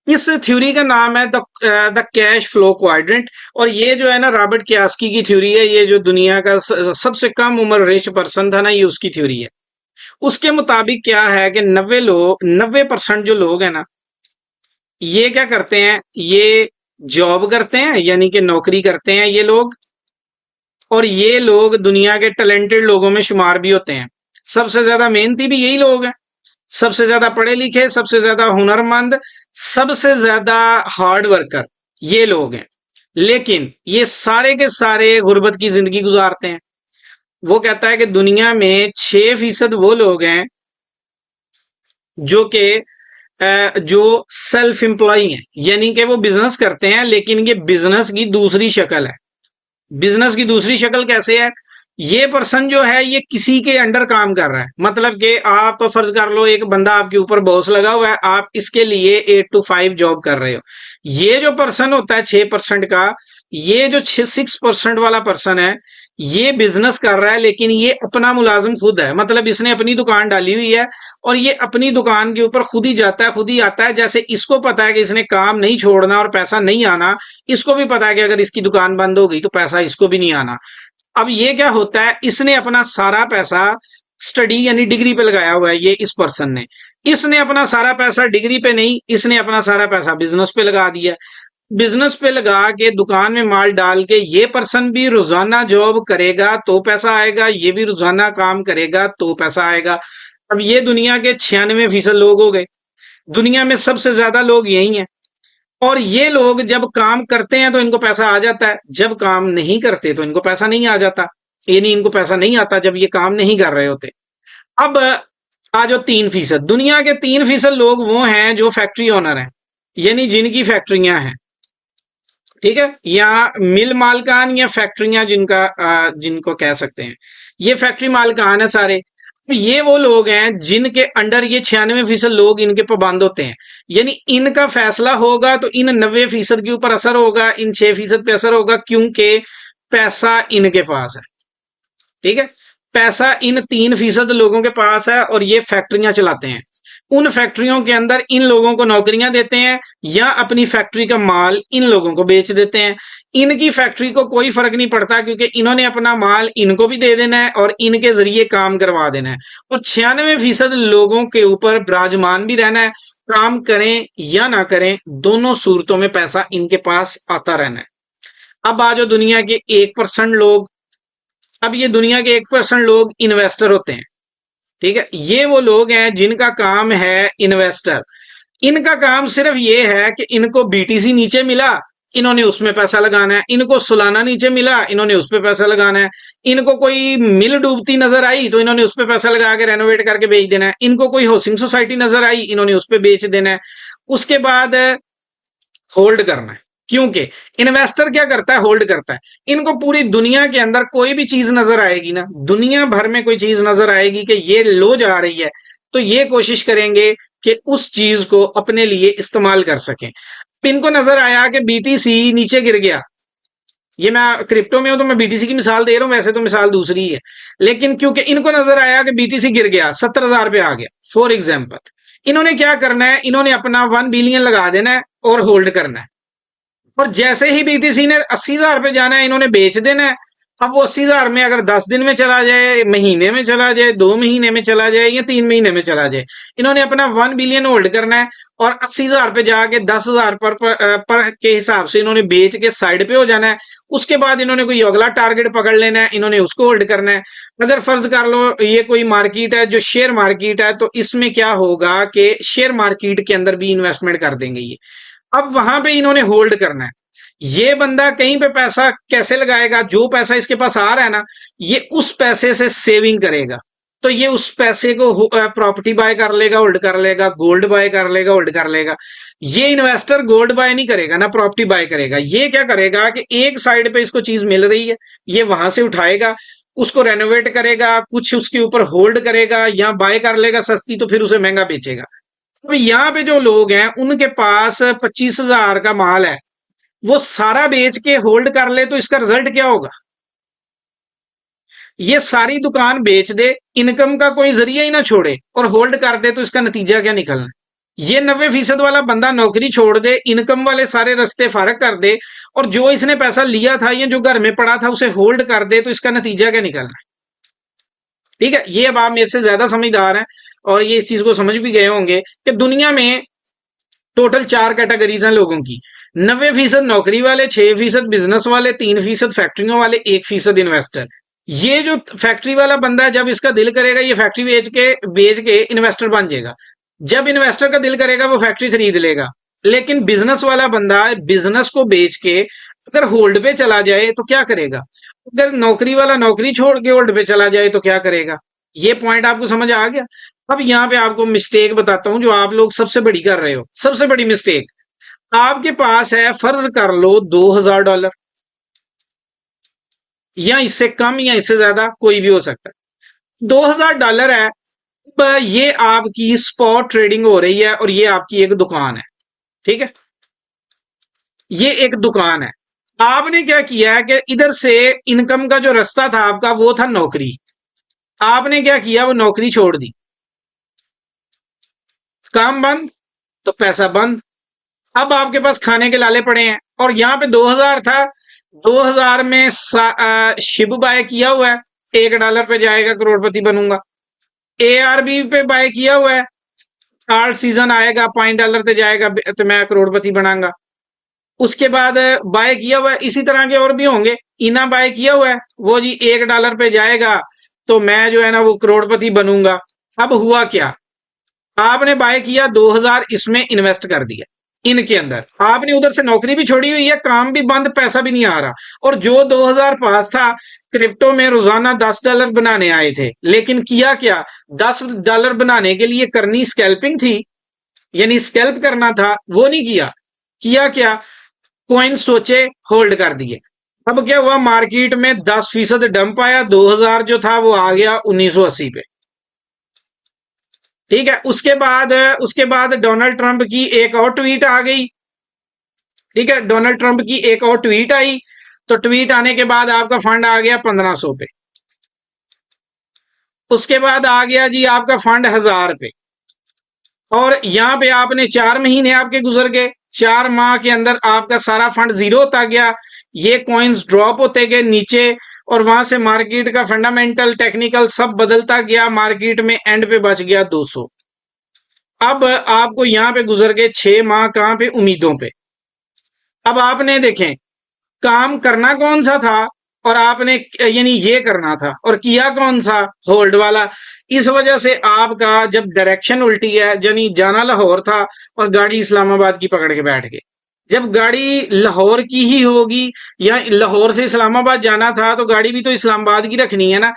इस थ्योरी का नाम है द कैश फ्लो क्वाड्रेंट, और ये जो है ना रॉबर्ट कियास्की की थ्योरी है। ये जो दुनिया का सबसे कम उम्र रिच पर्सन था ना, ये उसकी थ्योरी है। उसके मुताबिक क्या है कि 90% जो लोग हैं ना, ये क्या करते हैं, ये जॉब करते हैं, यानी कि नौकरी करते हैं ये लोग, और ये लोग दुनिया के टैलेंटेड लोगों में शुमार भी होते हैं। सबसे ज्यादा मेहनती भी यही लोग हैं, सबसे ज्यादा पढ़े लिखे, सबसे ज्यादा हुनरमंद, सबसे ज्यादा हार्ड वर्कर ये लोग हैं। लेकिन ये सारे के सारे गुर्बत की जिंदगी गुजारते हैं। वो कहता है कि दुनिया में 6% वो लोग हैं जो कि जो सेल्फ एम्प्लॉय हैं, यानी कि वो बिजनेस करते हैं, लेकिन ये बिजनेस की दूसरी शक्ल है। बिजनेस की दूसरी शक्ल कैसे है? ये पर्सन जो है ये किसी के अंडर काम कर रहा है, मतलब कि आप फर्ज कर लो एक बंदा आपके ऊपर बॉस लगा हुआ है, आप इसके लिए 8 to 5 जॉब कर रहे हो। ये जो पर्सन होता है 6% का, ये जो 6% वाला पर्सन है, ये बिजनेस कर रहा है, लेकिन ये अपना मुलाजिम खुद है। मतलब इसने अपनी दुकान डाली हुई है और ये अपनी दुकान के ऊपर खुद ही जाता है, खुद ही आता है। जैसे इसको पता है कि इसने काम नहीं छोड़ना और पैसा नहीं आना, इसको भी पता है कि अगर इसकी दुकान बंद हो गई तो पैसा इसको भी नहीं आना। अब ये क्या होता है, इसने अपना सारा पैसा स्टडी यानी डिग्री पे लगाया हुआ है। ये इस पर्सन ने, इसने अपना सारा पैसा डिग्री पे नहीं, इसने अपना सारा पैसा बिजनेस पे लगा दिया। बिजनेस पे लगा के दुकान में माल डाल के ये पर्सन भी रोजाना जॉब करेगा तो पैसा आएगा, ये भी रोजाना काम करेगा तो पैसा आएगा। अब ये दुनिया के 96% लोग हो गए। दुनिया में सबसे ज्यादा लोग यही हैं, और ये लोग जब काम करते हैं तो इनको पैसा आ जाता है, जब काम नहीं करते तो इनको पैसा नहीं आ जाता। यानी इनको पैसा नहीं आता जब ये काम नहीं कर रहे होते। अब आ जो 3%, दुनिया के 3% लोग वो हैं जो फैक्ट्री ओनर हैं, यानी जिनकी फैक्ट्रियां हैं। ठीक है, या मिल मालकान या फैक्ट्रियां जिनको कह सकते हैं, ये फैक्ट्री मालकान है सारे। तो ये वो लोग हैं जिनके अंडर ये 96% लोग इनके पाबंद होते हैं। यानी इनका फैसला होगा तो इन 90% के ऊपर असर होगा, इन 6% पे असर होगा, क्योंकि पैसा इनके पास है। ठीक है, पैसा इन 3% लोगों के पास है और ये फैक्ट्रियां चलाते हैं। उन फैक्ट्रियों के अंदर इन लोगों को नौकरियां देते हैं या अपनी फैक्ट्री का माल इन लोगों को बेच देते हैं। इनकी फैक्ट्री को कोई फर्क नहीं पड़ता, क्योंकि इन्होंने अपना माल इनको भी दे देना है और इनके जरिए काम करवा देना है, और 96% लोगों के ऊपर विराजमान भी रहना है। काम करें या ना करें, दोनों सूरतों में पैसा इनके पास आता रहना है। अब आ जाओ दुनिया के 1% लोग। अब ये दुनिया के 1% लोग इन्वेस्टर होते हैं। ठीक है, ये वो लोग हैं जिनका काम है इन्वेस्टर। इनका काम सिर्फ ये है कि इनको बीटीसी नीचे मिला, इन्होंने उसमें पैसा लगाना है। इनको सुलाना नीचे मिला, इन्होंने उस पर पैसा लगाना है। इनको कोई मिल डूबती नजर आई तो इन्होंने उस पर पैसा लगा के रेनोवेट करके बेच देना है। इनको कोई हाउसिंग सोसाइटी नजर आई, इन्होंने उस पर बेच देना है। उसके बाद होल्ड करना है। क्योंकि इन्वेस्टर क्या करता है, होल्ड करता है। इनको पूरी दुनिया के अंदर कोई भी चीज नजर आएगी ना, दुनिया भर में कोई चीज नजर आएगी कि ये लो जा रही है, तो ये कोशिश करेंगे कि उस चीज को अपने लिए इस्तेमाल कर सकें। इनको नजर आया कि बीटीसी नीचे गिर गया, ये मैं क्रिप्टो में हूं तो मैं बीटीसी की मिसाल दे रहा हूं, वैसे तो मिसाल दूसरी है। लेकिन क्योंकि इनको नजर आया कि बीटीसी गिर गया, 70,000 पे आ गया फॉर एग्जाम्पल, इन्होंने क्या करना है, इन्होंने अपना 1 बिलियन लगा देना है और होल्ड करना है। और जैसे ही बीटीसी ने 80,000 पे जाना है, इन्होंने बेच देना है। अब वो 80,000 में अगर 10 दिन में चला जाए, महीने में चला जाए, 2 महीने में चला जाए या 3 महीने में चला जाए, इन्होंने अपना 1 बिलियन होल्ड करना है। और 80,000 पे जाके 10,000 पर के हिसाब से इन्होंने बेच के साइड पे हो जाना है। उसके बाद इन्होंने कोई अगला टारगेट पकड़ लेना है, इन्होंने उसको होल्ड करना है। अगर फर्ज कर लो ये कोई मार्केट है जो शेयर मार्केट है, तो इसमें क्या होगा कि शेयर मार्केट के अंदर भी इन्वेस्टमेंट कर देंगे ये। अब वहां पे इन्होंने होल्ड करना है। ये बंदा कहीं पे पैसा कैसे लगाएगा, जो पैसा इसके पास आ रहा है ना, ये उस पैसे से सेविंग करेगा। तो ये उस पैसे को प्रॉपर्टी बाय कर लेगा, होल्ड कर लेगा, गोल्ड बाय कर लेगा, होल्ड कर लेगा। ये इन्वेस्टर गोल्ड बाय नहीं करेगा ना प्रॉपर्टी बाय करेगा। ये क्या करेगा कि एक साइड पे इसको चीज मिल रही है, ये वहां से उठाएगा, उसको रेनोवेट करेगा, कुछ उसके ऊपर होल्ड करेगा, या बाय कर लेगा सस्ती तो फिर उसे महंगा बेचेगा। अब यहाँ पे जो लोग हैं उनके पास 25,000 का माल है, वो सारा बेच के होल्ड कर ले तो इसका रिजल्ट क्या होगा? ये सारी दुकान बेच दे, इनकम का कोई जरिया ही ना छोड़े और होल्ड कर दे, तो इसका नतीजा क्या निकलना है? ये 90% वाला बंदा नौकरी छोड़ दे, इनकम वाले सारे रास्ते फारग कर दे, और जो इसने पैसा लिया था या जो घर में पड़ा था उसे होल्ड कर दे, तो इसका नतीजा क्या निकलना है? ठीक है, ये अब आप मेरे से ज्यादा समझदार हैं और ये इस चीज को समझ भी गए होंगे कि दुनिया में टोटल 4 कैटेगरीज हैं लोगों की। 90% नौकरी वाले, 6% बिजनेस वाले, 3% फैक्ट्रियों वाले, 1% इन्वेस्टर। ये जो फैक्ट्री वाला बंदा है, जब इसका दिल करेगा ये फैक्ट्री बेच के इन्वेस्टर बन जाएगा। जब इन्वेस्टर का दिल करेगा वो फैक्ट्री खरीद लेगा। लेकिन बिजनेस वाला बंदा बिजनेस को बेच के अगर होल्ड पे चला जाए तो क्या करेगा? अगर नौकरी वाला नौकरी छोड़ के होल्ड पे चला जाए तो क्या करेगा? ये पॉइंट आपको समझ आ गया? अब यहाँ पे आपको मिस्टेक बताता हूं जो आप लोग सबसे बड़ी कर रहे हो। सबसे बड़ी मिस्टेक, आपके पास है, फर्ज कर लो $2,000 या इससे कम या इससे ज्यादा कोई भी हो सकता है। $2,000 है। ये आपकी स्पॉट ट्रेडिंग हो रही है और ये आपकी एक दुकान है। ठीक है, ये एक दुकान है। आपने क्या किया है कि इधर से इनकम का जो रास्ता था आपका वो था नौकरी। आपने क्या किया, वो नौकरी छोड़ दी, काम बंद तो पैसा बंद। अब आपके पास खाने के लाले पड़े हैं और यहाँ पे 2,000 था, 2,000 में शिब बाय किया हुआ है, $1 पे जाएगा करोड़पति बनूंगा। ARB पे बाय किया हुआ है, आर्ट सीजन आएगा $5 पे जाएगा तो मैं करोड़पति बनाऊंगा। उसके बाद बाय किया हुआ है, इसी तरह के और भी होंगे। इना बाय किया हुआ है, वो जी $1 पे जाएगा तो मैं जो है ना वो करोड़पति बनूंगा। अब हुआ क्या, आपने बाय किया 2,000, इसमें इन्वेस्ट कर दिया इनके अंदर। आपने उधर से नौकरी भी छोड़ी हुई है, काम भी बंद, पैसा भी नहीं आ रहा। और जो 2,000 पास था, क्रिप्टो में रोजाना $10 बनाने आए थे, लेकिन किया क्या, $10 बनाने के लिए करनी स्कैल्पिंग थी, यानी स्कैल्प करना था, वो नहीं किया। किया क्या, कॉइन सोचे होल्ड कर दिए। अब क्या हुआ, मार्केट में 10% डंप आया, 2,000 जो था वो आ गया 1980 पे। ठीक है, उसके बाद डोनाल्ड ट्रंप की एक और ट्वीट आ गई। ठीक है, डोनाल्ड ट्रंप की एक और ट्वीट आई, तो ट्वीट आने के बाद आपका फंड आ गया 1,500 पे। उसके बाद आ गया जी आपका फंड 1,000 पे। और यहां पे आपने 4 महीने आपके गुजर गए, 4 माह के अंदर आपका सारा फंड जीरो होता गया। ये कॉइन्स ड्रॉप होते गए नीचे, और वहां से मार्केट का फंडामेंटल टेक्निकल सब बदलता गया। मार्केट में एंड पे बच गया 200। अब आपको यहां पे गुजर गए 6 माह, कहां पे? उम्मीदों पे। अब आपने देखें काम करना कौन सा था, और आपने यानी ये करना था, और किया कौन सा? होल्ड वाला। इस वजह से आपका जब डायरेक्शन उल्टी है, यानी जाना लाहौर था और गाड़ी इस्लामाबाद की पकड़ के बैठ गए। जब गाड़ी लाहौर की ही होगी, या लाहौर से इस्लामाबाद जाना था, तो गाड़ी भी तो इस्लामाबाद की रखनी है ना।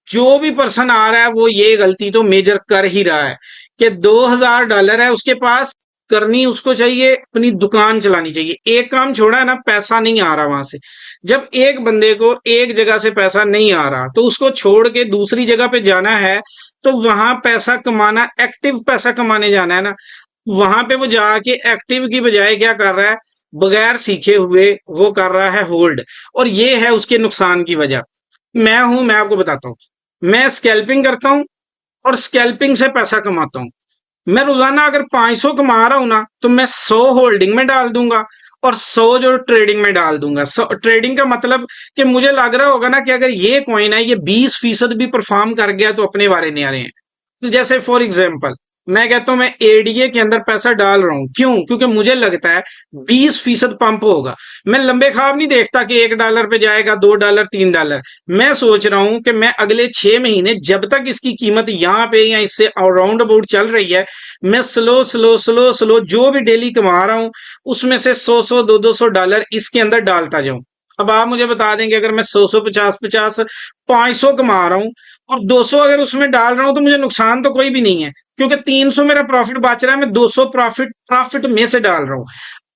जो भी पर्सन आ रहा है वो ये गलती तो मेजर कर ही रहा है कि $2000 है उसके पास, करनी उसको चाहिए, अपनी दुकान चलानी चाहिए। एक काम छोड़ा है ना, पैसा नहीं आ रहा वहां से। जब एक बंदे को एक जगह से पैसा नहीं आ रहा तो उसको छोड़ के दूसरी जगह पे जाना है, तो वहां पैसा कमाना, एक्टिव पैसा कमाने जाना है ना। वहां पे वो जाके एक्टिव की बजाय क्या कर रहा है? बगैर सीखे हुए वो कर रहा है होल्ड। और ये है उसके नुकसान की वजह। मैं आपको बताता हूँ। मैं स्कैल्पिंग करता हूँ और स्कैल्पिंग से पैसा कमाता हूँ। मैं रोजाना अगर 500 कमा रहा हूं ना, तो मैं 100 होल्डिंग में डाल दूंगा और 100 जो ट्रेडिंग में डाल दूंगा। ट्रेडिंग का मतलब कि मुझे लग रहा होगा ना कि अगर ये कॉइन है, ये 20% भी परफॉर्म कर गया तो अपने वारे नहीं आ रहे हैं। तो जैसे फॉर एग्जाम्पल मैं कहता हूं मैं एडीए के अंदर पैसा डाल रहा हूं, क्यों? क्योंकि मुझे लगता है 20% पंप होगा। मैं लंबे ख्वाब नहीं देखता कि $1 पे जाएगा, $2, $3। मैं सोच रहा हूं कि मैं अगले 6 महीने जब तक इसकी कीमत यहाँ पे या इससे राउंड अबाउट चल रही है, मैं स्लो स्लो स्लो स्लो जो भी डेली कमा रहा हूं उसमें से 100 $200 इसके अंदर डालता जाऊं। अब आप मुझे बता देंगे, अगर मैं 100 50 50 500 कमा रहा हूं और 200 अगर उसमें डाल रहा हूं, तो मुझे नुकसान तो कोई भी नहीं है, क्योंकि 300 मेरा प्रॉफिट बच रहा है, मैं 200 प्रॉफिट प्रॉफिट में से डाल रहा हूं।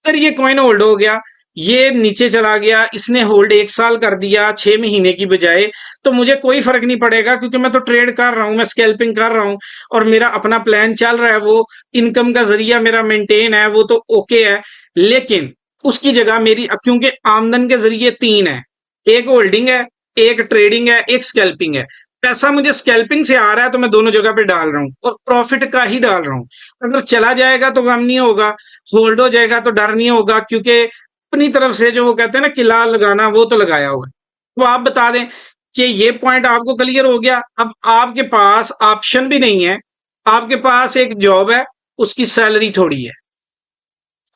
अगर ये कॉइन होल्ड हो गया, ये नीचे चला गया, इसने होल्ड 1 साल कर दिया 6 महीने की बजाय, तो मुझे कोई फर्क नहीं पड़ेगा, क्योंकि मैं तो ट्रेड कर रहा हूं, मैं स्कैल्पिंग कर रहा हूं और मेरा अपना प्लान चल रहा है, वो इनकम का जरिया मेरा मेंटेन है, वो तो ओके है। लेकिन उसकी जगह मेरी, क्योंकि आमदन के जरिए तीन है, एक होल्डिंग है, एक ट्रेडिंग है, एक स्कैल्पिंग है। पैसा मुझे स्कैल्पिंग से आ रहा है तो मैं दोनों जगह पे डाल रहा हूँ और प्रॉफिट का ही डाल रहा हूँ। अगर चला जाएगा तो गम नहीं होगा, होल्ड हो जाएगा तो डर नहीं होगा, क्योंकि अपनी तरफ से जो वो कहते हैं ना किला लगाना, वो तो लगाया हुआ है। तो आप बता दें कि ये पॉइंट आपको क्लियर हो गया। अब आपके पास ऑप्शन भी नहीं है, आपके पास एक जॉब है, उसकी सैलरी थोड़ी है।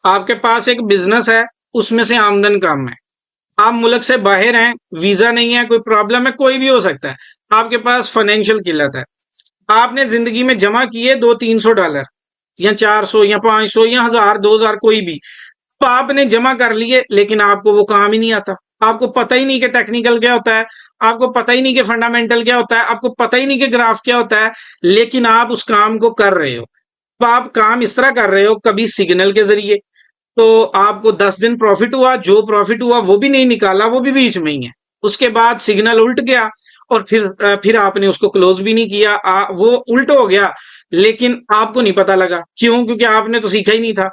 आपके पास एक बिजनेस है, उसमें से आमदन कम है। आप मुल्क से बाहर हैं, वीजा नहीं है, कोई प्रॉब्लम है, कोई भी हो सकता है। आपके पास फाइनेंशियल किल्लत है। आपने जिंदगी में जमा किए $200 300 या 400 या 500 या 1000 2000 कोई भी, तो आपने जमा कर लिए, लेकिन आपको वो काम ही नहीं आता। आपको पता ही नहीं कि टेक्निकल क्या होता है, आपको पता ही नहीं कि फंडामेंटल क्या होता है, आपको पता ही नहीं कि ग्राफ क्या होता है, लेकिन आप उस काम को कर रहे हो। तो आप काम इस तरह कर रहे हो, कभी सिग्नल के जरिए, तो आपको 10 दिन प्रॉफिट हुआ, जो प्रॉफिट हुआ वो भी नहीं निकाला, वो भी बीच में ही है। उसके बाद सिग्नल उल्ट गया और फिर आपने उसको क्लोज भी नहीं किया, वो उल्ट हो गया, लेकिन आपको नहीं पता लगा। क्यों? क्योंकि आपने तो सीखा ही नहीं था।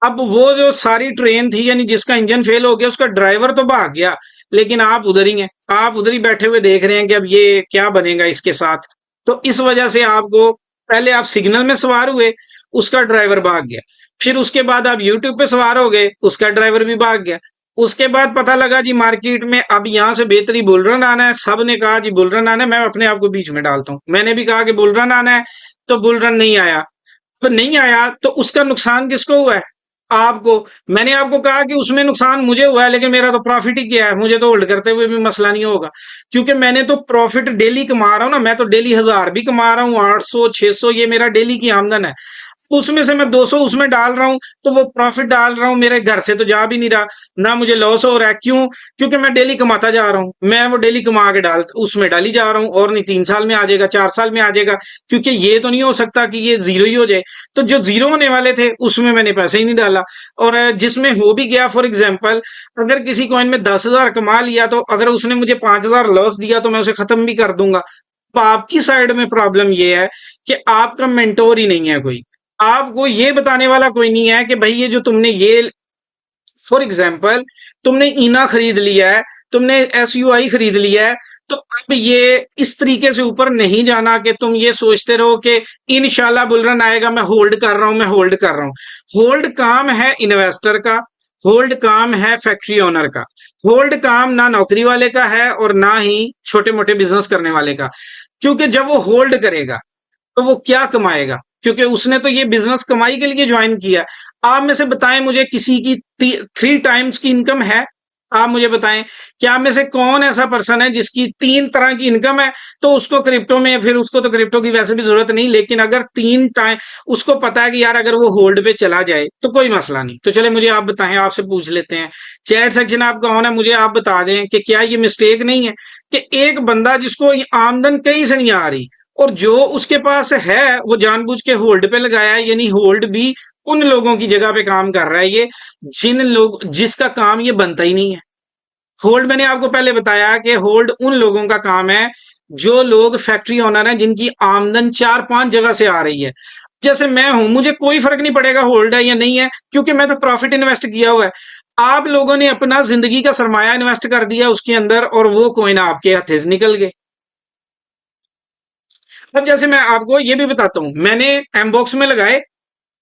अब वो जो सारी ट्रेन थी, यानी जिसका इंजन फेल हो गया, उसका ड्राइवर तो भाग गया, लेकिन आप उधर ही हैं, आप उधर ही बैठे हुए देख रहे हैं कि अब ये क्या बनेगा इसके साथ। तो इस वजह से आपको, पहले आप सिग्नल में सवार हुए, उसका ड्राइवर भाग गया। फिर उसके बाद आप यूट्यूब पे सवार हो गए, उसका ड्राइवर भी भाग गया। उसके बाद पता लगा जी मार्केट में अब यहां से बेहतरी बुलरन आना है, सब ने कहा जी बुलरन आना है, मैं अपने आप को बीच में डालता हूं। मैंने भी कहा कि बुलरन आना है, तो बुलरन नहीं आया। तो नहीं आया तो उसका नुकसान किसको हुआ है? आपको। मैंने आपको कहा कि उसमें नुकसान मुझे हुआ है, लेकिन मेरा तो प्रॉफिट ही किया है, मुझे तो होल्ड करते हुए भी मसला नहीं होगा, क्योंकि मैंने तो प्रॉफिट डेली कमा रहा हूं ना। मैं तो डेली 1000 भी कमा रहा हूं, 800 600, ये मेरा डेली की आमदन है। उसमें से मैं 200 उसमें डाल रहा हूं, तो वो प्रॉफिट डाल रहा हूं, मेरे घर से तो जा भी नहीं रहा, ना मुझे लॉस हो रहा है। क्यों? क्योंकि मैं डेली कमाता जा रहा हूं, मैं वो डेली कमा के उसमें डाली जा रहा हूं, और नहीं 3 साल में आ जाएगा, 4 साल में आ जाएगा, क्योंकि ये तो नहीं हो सकता कि ये जीरो ही हो जाए। तो जो जीरो होने वाले थे उसमें मैंने पैसे ही नहीं डाला, और जिसमें हो भी गया, फॉर एग्जाम्पल अगर किसी कॉइन में 10,000 कमा लिया, तो अगर उसने मुझे 5,000 लॉस दिया तो मैं उसे खत्म भी कर दूंगा। तो आपकी साइड में प्रॉब्लम ये है कि आपका मेंटोर ही नहीं है कोई, आपको ये बताने वाला कोई नहीं है कि भाई ये जो तुमने ये, फॉर एग्जाम्पल तुमने इना खरीद लिया है, तुमने SUI खरीद लिया है, तो अब ये इस तरीके से ऊपर नहीं जाना कि तुम ये सोचते रहो कि इंशाल्लाह बुलरन आएगा, मैं होल्ड कर रहा हूं, मैं होल्ड कर रहा हूं। होल्ड काम है इन्वेस्टर का, होल्ड काम है फैक्ट्री ओनर का। होल्ड काम ना नौकरी वाले का है और ना ही छोटे मोटे बिजनेस करने वाले का, क्योंकि जब वो होल्ड करेगा तो वो क्या कमाएगा? क्योंकि उसने तो ये बिजनेस कमाई के लिए ज्वाइन किया। आप में से बताएं मुझे किसी की 3 टाइम्स की इनकम है? आप मुझे बताएं, क्या आप में से कौन ऐसा पर्सन है जिसकी 3 तरह की इनकम है? तो उसको क्रिप्टो में, फिर उसको तो क्रिप्टो की वैसे भी जरूरत नहीं, लेकिन अगर 3 टाइम उसको पता है कि यार अगर वो होल्ड पे चला जाए तो कोई मसला नहीं। तो चले मुझे आप बताएं, आपसे पूछ लेते हैं, चैट सेक्शन आपका ऑन है, मुझे आप बता दें कि क्या ये मिस्टेक नहीं है कि एक बंदा जिसको ये आमदन कहीं से नहीं आ रही और जो उसके पास है वो जानबूझ के होल्ड पे लगाया है, यानी होल्ड भी उन लोगों की जगह पे काम कर रहा है ये जिसका काम ये बनता ही नहीं है। होल्ड मैंने आपको पहले बताया कि होल्ड उन लोगों का काम है जो लोग फैक्ट्री ओनर हैं जिनकी आमदन 4-5 जगह से आ रही है। जैसे मैं हूं, मुझे कोई फर्क नहीं पड़ेगा होल्ड है या नहीं है, क्योंकि मैं तो प्रॉफिट इन्वेस्ट किया हुआ है। आप लोगों ने अपना जिंदगी का सरमाया इन्वेस्ट कर दिया उसके अंदर और वो कोइन आपके हाथे से निकल गए। अब जैसे मैं आपको ये भी बताता हूं, मैंने एम बॉक्स में लगाए,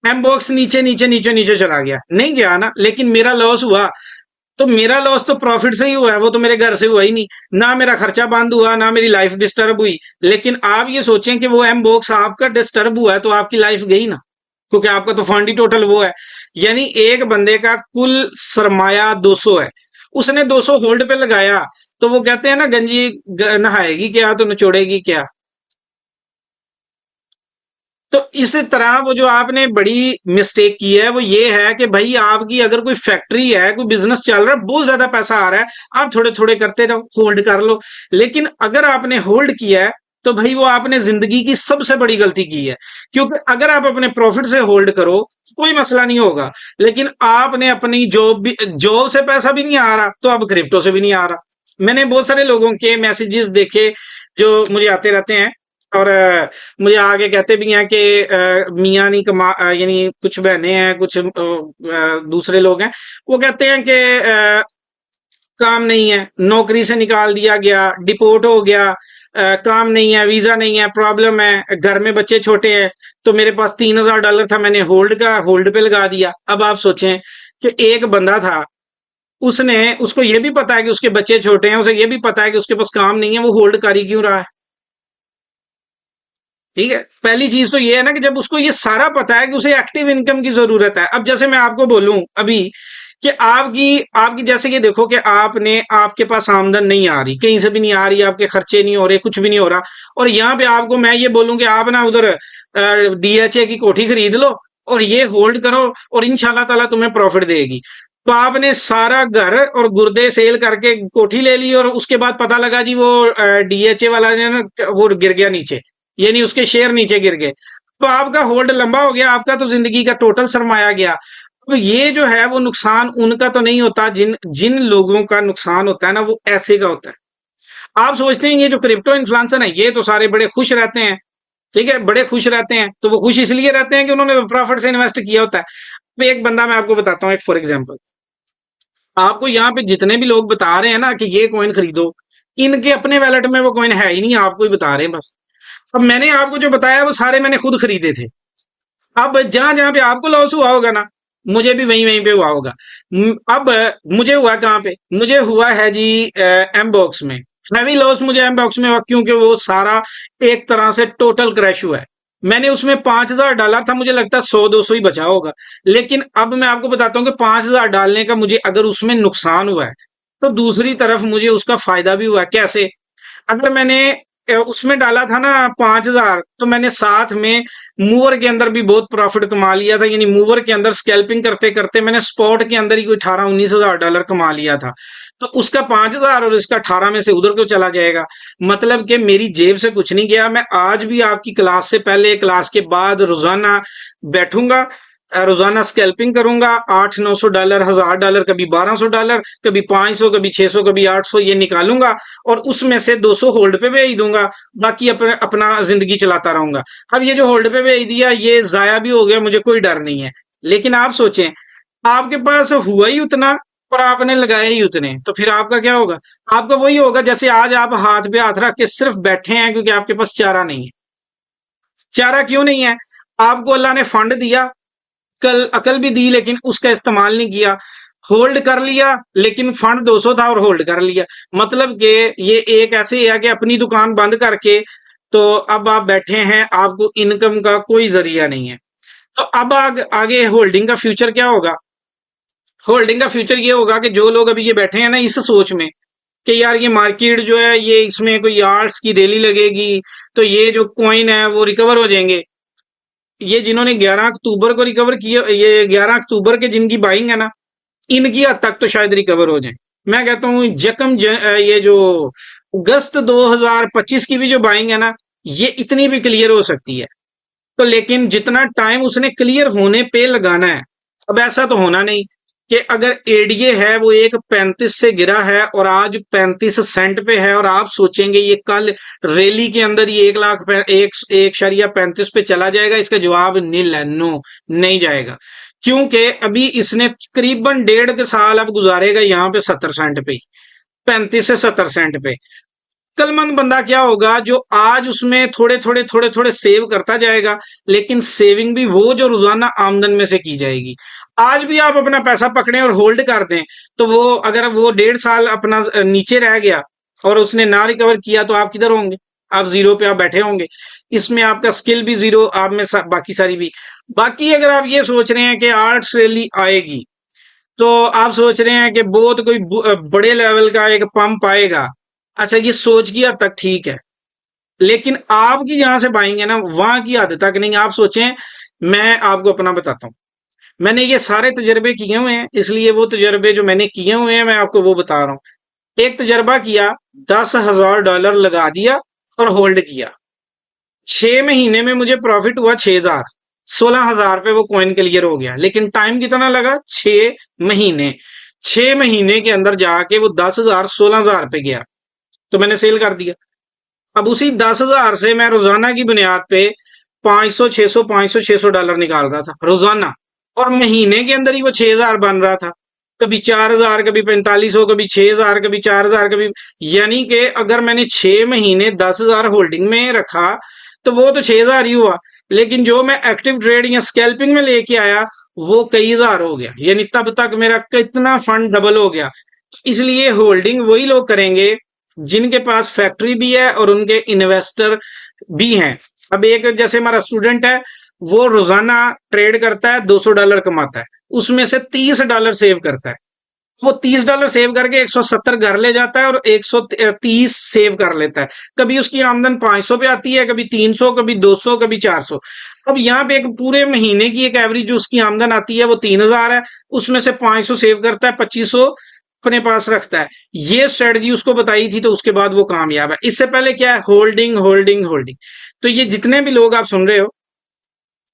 एम बॉक्स नीचे नीचे नीचे नीचे चला गया, नहीं गया ना, लेकिन मेरा लॉस हुआ। तो मेरा लॉस तो प्रॉफिट से ही हुआ है, वो तो मेरे घर से हुआ ही नहीं, ना मेरा खर्चा बंद हुआ, ना मेरी लाइफ डिस्टर्ब हुई। लेकिन आप ये सोचें कि वो एम बॉक्स आपका डिस्टर्ब हुआ है तो आपकी लाइफ गई ना, क्योंकि आपका तो फंड ही टोटल वो है। यानी एक बंदे का कुल सरमाया 200 है, उसने 200 होल्ड पे लगाया, तो वो कहते हैं ना गंजी नहाएगी क्या तो निचोड़ेगी क्या। तो इस तरह वो जो आपने बड़ी मिस्टेक की है वो ये है कि भाई आपकी अगर कोई फैक्ट्री है, कोई बिजनेस चल रहा है, बहुत ज्यादा पैसा आ रहा है, आप थोड़े थोड़े करते रहो, होल्ड कर लो। लेकिन अगर आपने होल्ड किया है तो भाई वो आपने जिंदगी की सबसे बड़ी गलती की है, क्योंकि अगर आप अपने प्रॉफिट से होल्ड करो कोई मसला नहीं होगा, लेकिन आपने अपनी जॉब से पैसा भी नहीं आ रहा तो अब क्रिप्टो से भी नहीं आ रहा। मैंने बहुत सारे लोगों के मैसेजेस देखे जो मुझे आते रहते हैं, और मुझे आगे कहते भी हैं कि मियाँ नहीं कमा, यानी कुछ बहनें हैं, कुछ दूसरे लोग हैं, वो कहते हैं कि काम नहीं है, नौकरी से निकाल दिया गया, डिपोर्ट हो गया, काम नहीं है, वीजा नहीं है, प्रॉब्लम है, घर में बच्चे छोटे हैं, तो मेरे पास $3000 था, मैंने होल्ड पे लगा दिया। अब आप सोचें कि एक बंदा था, उसको ये भी पता है कि उसके बच्चे छोटे हैं, उसे ये भी पता है कि उसके पास काम नहीं है, वो होल्ड कर ही क्यों रहा है? ठीक है, पहली चीज तो ये है ना कि जब उसको ये सारा पता है कि उसे एक्टिव इनकम की जरूरत है। अब जैसे मैं आपको बोलूं अभी कि आपकी आपकी जैसे कि देखो कि आपके पास आमदन नहीं आ रही, कहीं से भी नहीं आ रही, आपके खर्चे नहीं हो रहे, कुछ भी नहीं हो रहा, और यहाँ पे आपको मैं ये बोलूं कि आप ना उधर डीएचए की कोठी खरीद लो और ये होल्ड करो और इंशाल्लाह ताला तुम्हें प्रॉफिट देगी। तो आपने सारा घर और गुर्दे सेल करके कोठी ले ली और उसके बाद पता लगा जी वो डीएचए वाला जो है ना वो गिर गया नीचे, यानी उसके शेयर नीचे गिर गए, तो आपका होल्ड लंबा हो गया, आपका तो जिंदगी का टोटल सरमाया गया। तो ये जो है वो नुकसान उनका तो नहीं होता, जिन जिन लोगों का नुकसान होता है ना वो ऐसे का होता है। आप सोचते हैं ये जो क्रिप्टो इन्फ्लुएंसर है ये तो सारे बड़े खुश रहते हैं, ठीक है, बड़े खुश रहते हैं, तो वो खुश इसलिए रहते हैं कि उन्होंने प्रॉफिट से इन्वेस्ट किया होता है। अब एक बंदा मैं आपको बताता हूँ, एक फॉर एग्जाम्पल, आपको यहाँ पे जितने भी लोग बता रहे हैं ना कि ये कॉइन खरीदो, इनके अपने वैलेट में वो कॉइन है ही नहीं, आपको ही बता रहे हैं बस। अब मैंने आपको जो बताया वो सारे मैंने खुद खरीदे थे। अब जहां जहां पे आपको लॉस हुआ होगा ना, मुझे भी वहीं वहीं पे हुआ होगा। अब मुझे हुआ कहाँ पे, मुझे हुआ है जी एम बॉक्स में। हैवी लॉस मुझे एम बॉक्स में हुआ क्योंकि वो सारा एक तरह से टोटल क्रैश हुआ है। मैंने उसमें $5000 था, मुझे लगता है 100-200 ही बचा होगा। लेकिन अब मैं आपको बताता हूँ कि 5000 डालने का मुझे अगर उसमें नुकसान हुआ है तो दूसरी तरफ मुझे उसका फायदा भी हुआ है। कैसे? अगर मैंने उसमें डाला था ना 5000, तो मैंने साथ में मूवर के अंदर भी बहुत प्रॉफिट कमा लिया था, यानी मूवर के अंदर स्कैल्पिंग करते करते मैंने स्पॉट के अंदर ही कोई 18-19 हजार डॉलर कमा लिया था। तो उसका 5000 और इसका 18 में से उधर क्यों चला जाएगा? मतलब कि मेरी जेब से कुछ नहीं गया। मैं आज भी आपकी क्लास से पहले, क्लास के बाद रोजाना बैठूंगा, रोजाना स्कैल्पिंग करूंगा, $800-900, $1000, कभी $1200, कभी 500, कभी 600, कभी 800 ये निकालूंगा और उसमें से 200 होल्ड पे भेज दूंगा, बाकी अपना जिंदगी चलाता रहूंगा। अब ये जो होल्ड पे भेज दिया ये जाया भी हो गया, मुझे कोई डर नहीं है। लेकिन आप सोचें, आपके पास हुआ ही उतना और आपने लगाए ही उतने, तो फिर आपका क्या होगा? आपका वही होगा जैसे आज आप हाथ पे हाथ रख के सिर्फ बैठे हैं क्योंकि आपके पास चारा नहीं है। चारा क्यों नहीं है? आपको अल्लाह ने फंड दिया, कल अकल भी दी, लेकिन उसका इस्तेमाल नहीं किया। होल्ड कर लिया, लेकिन फंड 200 था और होल्ड कर लिया। मतलब कि ये एक ऐसे है कि अपनी दुकान बंद करके तो अब आप बैठे हैं, आपको इनकम का कोई जरिया नहीं है। तो अब आगे होल्डिंग का फ्यूचर क्या होगा? होल्डिंग का फ्यूचर ये होगा कि जो लोग अभी ये बैठे हैं ना इस सोच में कि यार ये मार्केट जो है ये इसमें कोई आर्ट्स की रैली लगेगी तो ये जो कॉइन है वो रिकवर हो जाएंगे। ये जिन्होंने 11 अक्टूबर को रिकवर किया, ये 11 अक्टूबर के जिनकी बाइंग है ना, इनकी हद तक तो शायद रिकवर हो जाए। मैं कहता हूँ ये जो अगस्त 2025 की भी जो बाइंग है ना, ये इतनी भी क्लियर हो सकती है। तो लेकिन जितना टाइम उसने क्लियर होने पे लगाना है, अब ऐसा तो होना नहीं कि अगर एडीए है वो 1.35 से गिरा है और आज 35 सेंट पे है और आप सोचेंगे ये कल रैली के अंदर ये 1,35 पे चला जाएगा, इसका जवाब नील है, नो, नहीं जाएगा। क्योंकि अभी इसने तकरीबन 1.5 साल अब गुजारेगा यहाँ पे 70 सेंट पे, 35 से 70 सेंट पे। अक्लमंद बंदा क्या होगा जो आज उसमें थोड़े थोड़े सेव करता जाएगा, लेकिन सेविंग भी वो जो रोजाना आमदन में से की जाएगी। आज भी आप अपना पैसा पकड़ें और होल्ड कर दें तो वो अगर वो 1.5 साल अपना नीचे रह गया और उसने ना रिकवर किया तो आप किधर होंगे? आप जीरो पे आप बैठे होंगे। इसमें आपका स्किल भी जीरो, आप में बाकी सारी भी। बाकी अगर आप ये सोच रहे हैं कि आर्ट्स रैली आएगी तो आप सोच रहे हैं कि बहुत कोई बड़े लेवल का एक पंप आएगा, अच्छा ये सोच की हद तक ठीक है, लेकिन आपकी जहां से पाएंगे ना वहां की हद तक नहीं। आप सोचें, मैं आपको अपना बताता हूँ, मैंने ये सारे तजर्बे किए हुए हैं, इसलिए वो तजर्बे जो मैंने किए हुए हैं मैं आपको वो बता रहा हूँ। एक तजर्बा किया, $10,000 लगा दिया और होल्ड किया। 6 महीने में मुझे प्रॉफिट हुआ 6,000, 16,000 पे वो कॉइन क्लियर हो गया। लेकिन टाइम कितना लगा? 6 महीने। 6 महीने के अंदर जाके वो 10,000 16,000 पे गया, तो मैंने सेल कर दिया। अब उसी 10,000 से मैं रोजाना की बुनियाद पे 500 600 500 600 डॉलर निकाल रहा था रोजाना, और महीने के अंदर ही वो 6,000 बन रहा था। कभी 4,000, कभी 4500, कभी 6,000, कभी 4,000, कभी, यानी कि अगर मैंने 6 महीने 10,000 होल्डिंग में रखा तो वो तो 6,000 ही हुआ, लेकिन जो मैं एक्टिव ट्रेड या स्कैल्पिंग में लेके आया वो कई हजार हो गया, यानी तब तक मेरा कितना फंड डबल हो गया। तो इसलिए होल्डिंग वही लोग करेंगे जिनके पास फैक्ट्री भी है और उनके इन्वेस्टर भी हैं। अब एक जैसे हमारा स्टूडेंट है, वो रोजाना ट्रेड करता है, $200 कमाता है, उसमें से $30 सेव करता है। वो $30 सेव करके 170 घर ले जाता है और 130 सेव कर लेता है। कभी उसकी आमदन 500 पे आती है, कभी 300, कभी 200, कभी 400। अब यहाँ पे एक पूरे महीने की एक एवरेज जो उसकी आमदन आती है वो 3,000 है, उसमें से 500 सेव करता है, 2500 अपने पास रखता है। ये स्ट्रेटजी उसको बताई थी तो उसके बाद वो कामयाब है। इससे पहले क्या है? Holding holding holding. तो ये जितने भी लोग आप सुन रहे हो,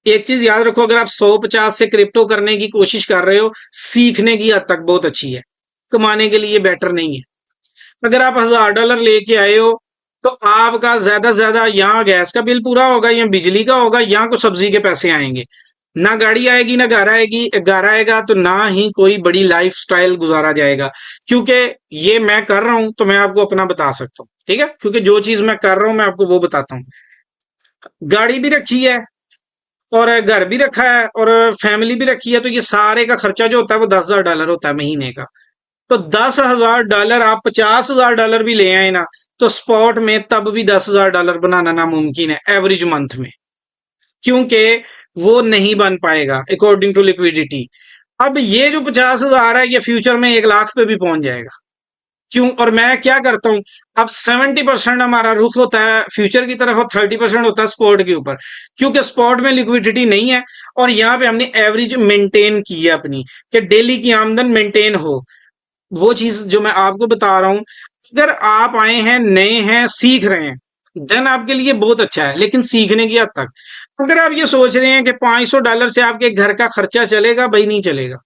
एक चीज याद रखो, अगर आप 150 से क्रिप्टो करने की कोशिश कर रहे हो, सीखने की हद तक बहुत अच्छी है, कमाने के लिए बेटर नहीं है। अगर आप $1,000 लेके आए हो तो आपका ज्यादा से ज्यादा यहाँ गैस का बिल पूरा होगा, या बिजली का होगा, या कुछ सब्जी के पैसे आएंगे। ना गाड़ी आएगी, ना घर आएगी, घर आएगा तो ना ही कोई बड़ी लाइफ स्टाइल गुजारा जाएगा। क्योंकि ये मैं कर रहा हूं तो मैं आपको अपना बता सकता हूँ, ठीक है, क्योंकि जो चीज मैं कर रहा हूं मैं आपको वो बताता हूँ। गाड़ी भी रखी है और घर भी रखा है और फैमिली भी रखी है, तो ये सारे का खर्चा जो होता है वो $10,000 होता है महीने का। तो $10,000 आप $50,000 भी ले आए ना, तो स्पॉट में तब भी $10,000 बनाना नामुमकिन है एवरेज मंथ में, क्योंकि वो नहीं बन पाएगा अकॉर्डिंग टू लिक्विडिटी। अब ये जो 50,000 है ये फ्यूचर में 1 लाख पे भी पहुंच जाएगा। क्यों? और मैं क्या करता हूं, अब 70% हमारा रुख होता है फ्यूचर की तरफ और 30% होता है स्पॉट के ऊपर, क्योंकि स्पॉट में लिक्विडिटी नहीं है और यहाँ पे हमने एवरेज मेंटेन की है अपनी, कि डेली की आमदन मेंटेन हो। वो चीज जो मैं आपको बता रहा हूं, अगर आप आए हैं, नए हैं, सीख रहे हैं, देन आपके लिए बहुत अच्छा है, लेकिन सीखने की हद तक। अगर आप ये सोच रहे हैं कि $500 से आपके घर का खर्चा चलेगा, भाई नहीं चलेगा।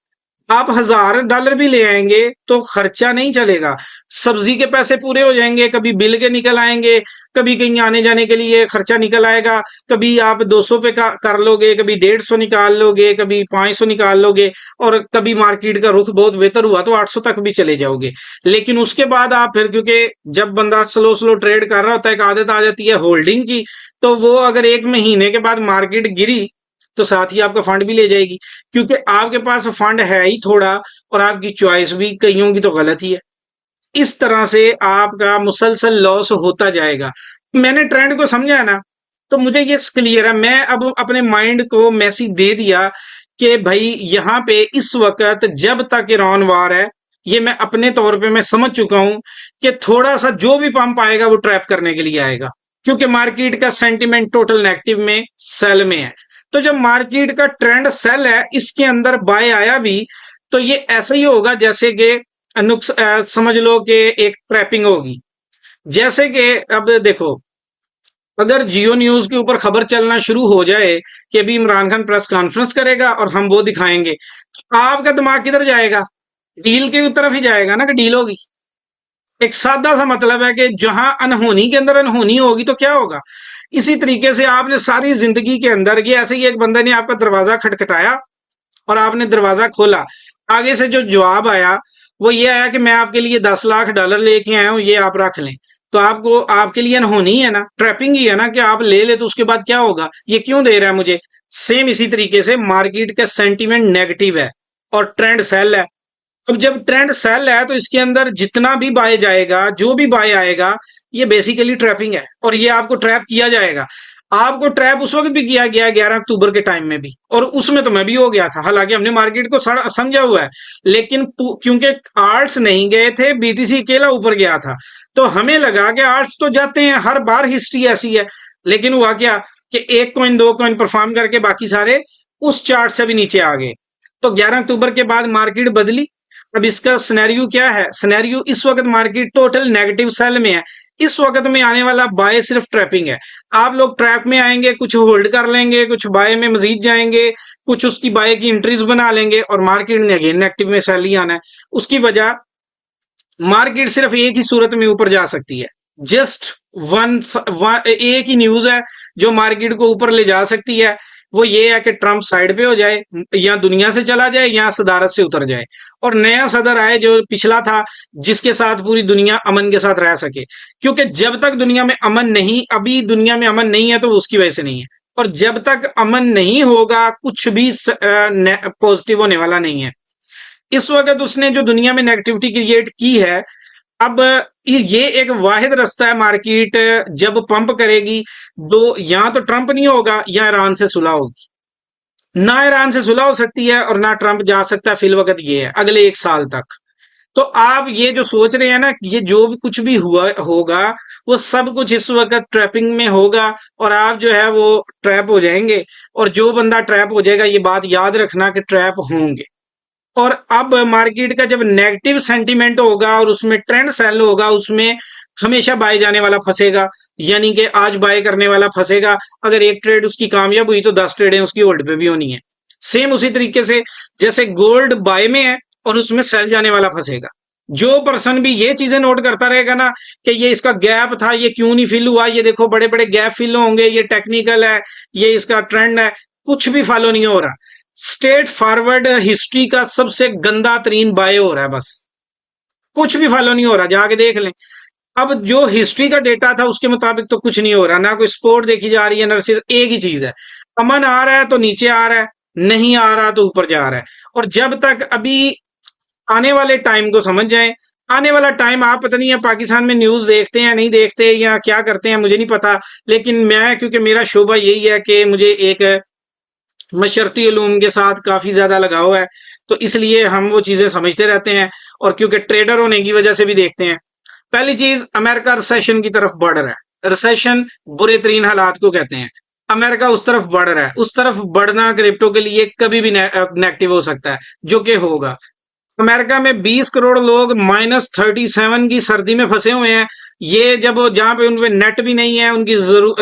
आप $1,000 भी ले आएंगे तो खर्चा नहीं चलेगा, सब्जी के पैसे पूरे हो जाएंगे, कभी बिल के निकल आएंगे, कभी कहीं आने जाने के लिए खर्चा निकल आएगा, कभी आप 200 पे कर लोगे, कभी 150 निकाल लोगे, कभी 500 निकाल लोगे, और कभी मार्केट का रुख बहुत बेहतर हुआ तो 800 तक भी चले जाओगे। लेकिन उसके बाद आप फिर, क्योंकि जब बंदा स्लो स्लो ट्रेड कर रहा होता है, एक आदत आ जाती है होल्डिंग की, तो वो अगर 1 महीने के बाद मार्केट गिरी तो साथ ही आपका फंड भी ले जाएगी, क्योंकि आपके पास फंड है ही थोड़ा और आपकी चॉइस भी कईयों की तो गलत ही है। इस तरह से आपका मुसलसल लॉस होता जाएगा। मैंने ट्रेंड को समझा है ना, तो मुझे ये क्लियर है। मैं अब अपने माइंड को मैसेज दे दिया कि भाई यहाँ पे इस वक्त जब तक ईरान वार है, ये मैं अपने तौर पे मैं समझ चुका हूं कि थोड़ा सा जो भी पंप आएगा वो ट्रैप करने के लिए आएगा, क्योंकि मार्केट का सेंटीमेंट टोटल नेगेटिव में, सेल में है। तो जब मार्केट का ट्रेंड सेल है, इसके अंदर बाय आया भी, तो ये ऐसा ही होगा जैसे कि समझ लो कि एक ट्रैपिंग होगी। जैसे कि अब देखो, अगर जियो न्यूज के ऊपर खबर चलना शुरू हो जाए कि अभी इमरान खान प्रेस कॉन्फ्रेंस करेगा और हम वो दिखाएंगे, तो आपका दिमाग किधर जाएगा? डील की तरफ ही जाएगा ना, कि डील होगी। एक सादा सा मतलब है कि जहां अनहोनी के अंदर अनहोनी होगी तो क्या होगा। इसी तरीके से आपने सारी जिंदगी के अंदर, ये ऐसे ही एक बंदे ने आपका दरवाजा खटखटाया और आपने दरवाजा खोला, आगे से जो जवाब आया वो ये आया कि मैं आपके लिए $10 लाख लेके आया हूं, ये आप रख लें। तो आपको, आपके लिए अनहोनी है ना, ट्रैपिंग ही है ना, कि आप ले ले तो उसके बाद क्या होगा, ये क्यों दे रहा है मुझे। सेम इसी तरीके से मार्केट का सेंटीमेंट नेगेटिव है और ट्रेंड सेल है। अब जब ट्रेंड सेल है तो इसके अंदर जितना भी बाय जाएगा, जो भी बाय आएगा, ये बेसिकली ट्रैपिंग है और ये आपको ट्रैप किया जाएगा। आपको ट्रैप उस वक्त भी किया गया 11 अक्टूबर के टाइम में भी, और उसमें तो मैं भी हो गया था। हालांकि हमने मार्केट को समझा हुआ है, लेकिन क्योंकि आर्ट्स नहीं गए थे, बीटीसी अकेला ऊपर गया था, तो हमें लगा कि आर्ट्स तो जाते हैं, हर बार हिस्ट्री ऐसी है। लेकिन हुआ क्या कि एक कॉइन दो कॉइन परफॉर्म करके बाकी सारे उस चार्ट से भी नीचे आ गए। तो 11 अक्टूबर के बाद मार्केट बदली। अब इसका सिनेरियो क्या है? सिनेरियो इस वक्त मार्केट टोटल नेगेटिव सेल में है। इस वक्त में आने वाला बाय सिर्फ ट्रैपिंग है। आप लोग ट्रैप में आएंगे, कुछ होल्ड कर लेंगे, कुछ बाय में मजीद जाएंगे, कुछ उसकी बाय की एंट्रीज बना लेंगे और मार्केट ने अगेन नेगेटिव में सेल ही आना है। उसकी वजह, मार्केट सिर्फ एक ही सूरत में ऊपर जा सकती है। जस्ट वन, एक ही न्यूज है जो मार्केट को ऊपर ले जा सकती है, वो ये है कि ट्रंप साइड पे हो जाए, या दुनिया से चला जाए, या सदारत से उतर जाए और नया सदर आए जो पिछला था, जिसके साथ पूरी दुनिया अमन के साथ रह सके। क्योंकि जब तक दुनिया में अमन नहीं, अभी दुनिया में अमन नहीं है तो उसकी वजह से नहीं है, और जब तक अमन नहीं होगा कुछ भी पॉजिटिव होने वाला नहीं है। इस वक्त उसने जो दुनिया में नेगेटिविटी क्रिएट की है, अब ये एक वाहिद रास्ता है। मार्केट जब पंप करेगी, दो, या तो ट्रंप नहीं होगा या ईरान से सुलह होगी। ना ईरान से सुलह हो सकती है और ना ट्रंप जा सकता है। फिल वक्त ये है अगले 1 साल तक। तो आप ये जो सोच रहे हैं ना, ये जो भी कुछ भी हुआ होगा, वो सब कुछ इस वक्त ट्रैपिंग में होगा और आप जो है वो ट्रैप हो जाएंगे। और जो बंदा ट्रैप हो जाएगा, ये बात याद रखना कि ट्रैप होंगे। और अब मार्केट का जब नेगेटिव सेंटीमेंट होगा और उसमें ट्रेंड सेल होगा, उसमें हमेशा बाय जाने वाला फंसेगा, यानी कि आज बाय करने वाला फंसेगा। अगर एक ट्रेड उसकी कामयाब हुई तो 10 ट्रेडें उसकी होल्ड पे भी होनी है। सेम उसी तरीके से जैसे गोल्ड बाय में है और उसमें सेल जाने वाला फंसेगा। जो पर्सन भी ये चीजें नोट करता रहेगा ना कि ये इसका गैप था, ये क्यों नहीं फिल हुआ, ये देखो बड़े बड़े गैप फिल होंगे, ये टेक्निकल है, ये इसका ट्रेंड है, कुछ भी फॉलो नहीं हो रहा। स्ट्रेट फॉरवर्ड हिस्ट्री का सबसे गंदा तरीन बाय हो रहा है, बस कुछ भी फॉलो नहीं हो रहा, जाके देख लें। अब जो हिस्ट्री का डेटा था उसके मुताबिक तो कुछ नहीं हो रहा, ना कोई स्पोर्ट देखी जा रही है, ना एक ही चीज है, अमन आ रहा है तो नीचे आ रहा है, नहीं आ रहा तो ऊपर जा रहा है। और जब तक अभी आने वाले टाइम को समझ जाएं, आने वाला टाइम, आप पता नहीं है पाकिस्तान में न्यूज देखते हैं नहीं देखते या क्या करते हैं, मुझे नहीं पता, लेकिन मैं, क्योंकि मेरा शोबा यही है कि मुझे एक मशरती उलूम के साथ काफी ज्यादा लगाव है, तो इसलिए हम वो चीजें समझते रहते हैं। और क्योंकि ट्रेडर होने की वजह से भी देखते हैं। पहली चीज, अमेरिका रिसेशन की तरफ बढ़ रहा है। रिसेशन बुरे तरीन हालात को कहते हैं। अमेरिका उस तरफ बढ़ रहा है। उस तरफ बढ़ना क्रिप्टो के लिए कभी भी नेगेटिव हो सकता है, जो कि होगा। अमेरिका में 20 करोड़ लोग -37 की सर्दी में फंसे हुए हैं। ये जब, जहां पे उनपे नेट भी नहीं है, उनकी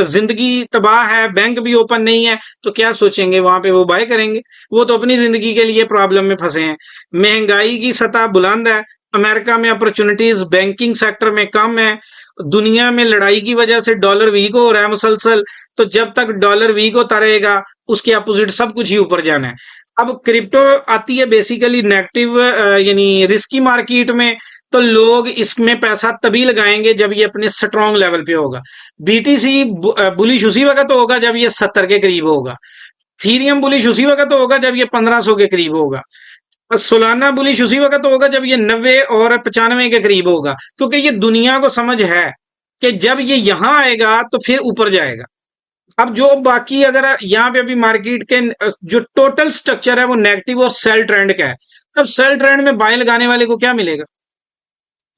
जिंदगी तबाह है, बैंक भी ओपन नहीं है, तो क्या सोचेंगे वहां पे वो बाय करेंगे? वो तो अपनी जिंदगी के लिए प्रॉब्लम में फंसे हैं। महंगाई की सतह बुलंद है। अमेरिका में अपॉर्चुनिटीज बैंकिंग सेक्टर में कम है। दुनिया में लड़ाई की वजह से डॉलर वीक हो रहा है मुसलसल। तो जब तक डॉलर वीक होता रहेगा, उसके अपोजिट सब कुछ ही ऊपर जाना है। अब क्रिप्टो आती है बेसिकली नेगेटिव, यानी रिस्की मार्केट में। तो लोग इसमें पैसा तभी लगाएंगे जब ये अपने स्ट्रॉन्ग लेवल पे होगा। बीटीसी बुलिश उसी वक्त होगा जब ये 70 के करीब होगा। थीरियम बुलिश उसी वक्त होगा जब ये 1500 के करीब होगा। सोलाना बुलिश उसी वक्त होगा जब ये 90 और 95 के करीब होगा, क्योंकि ये दुनिया को समझ है। कि जब ये यहां आएगा तो फिर ऊपर जाएगा। अब जो बाकी अगर यहाँ पे अभी मार्केट के जो टोटल स्ट्रक्चर है वो नेगेटिव और सेल ट्रेंड का है। अब सेल ट्रेंड में बाय लगाने वाले को क्या मिलेगा?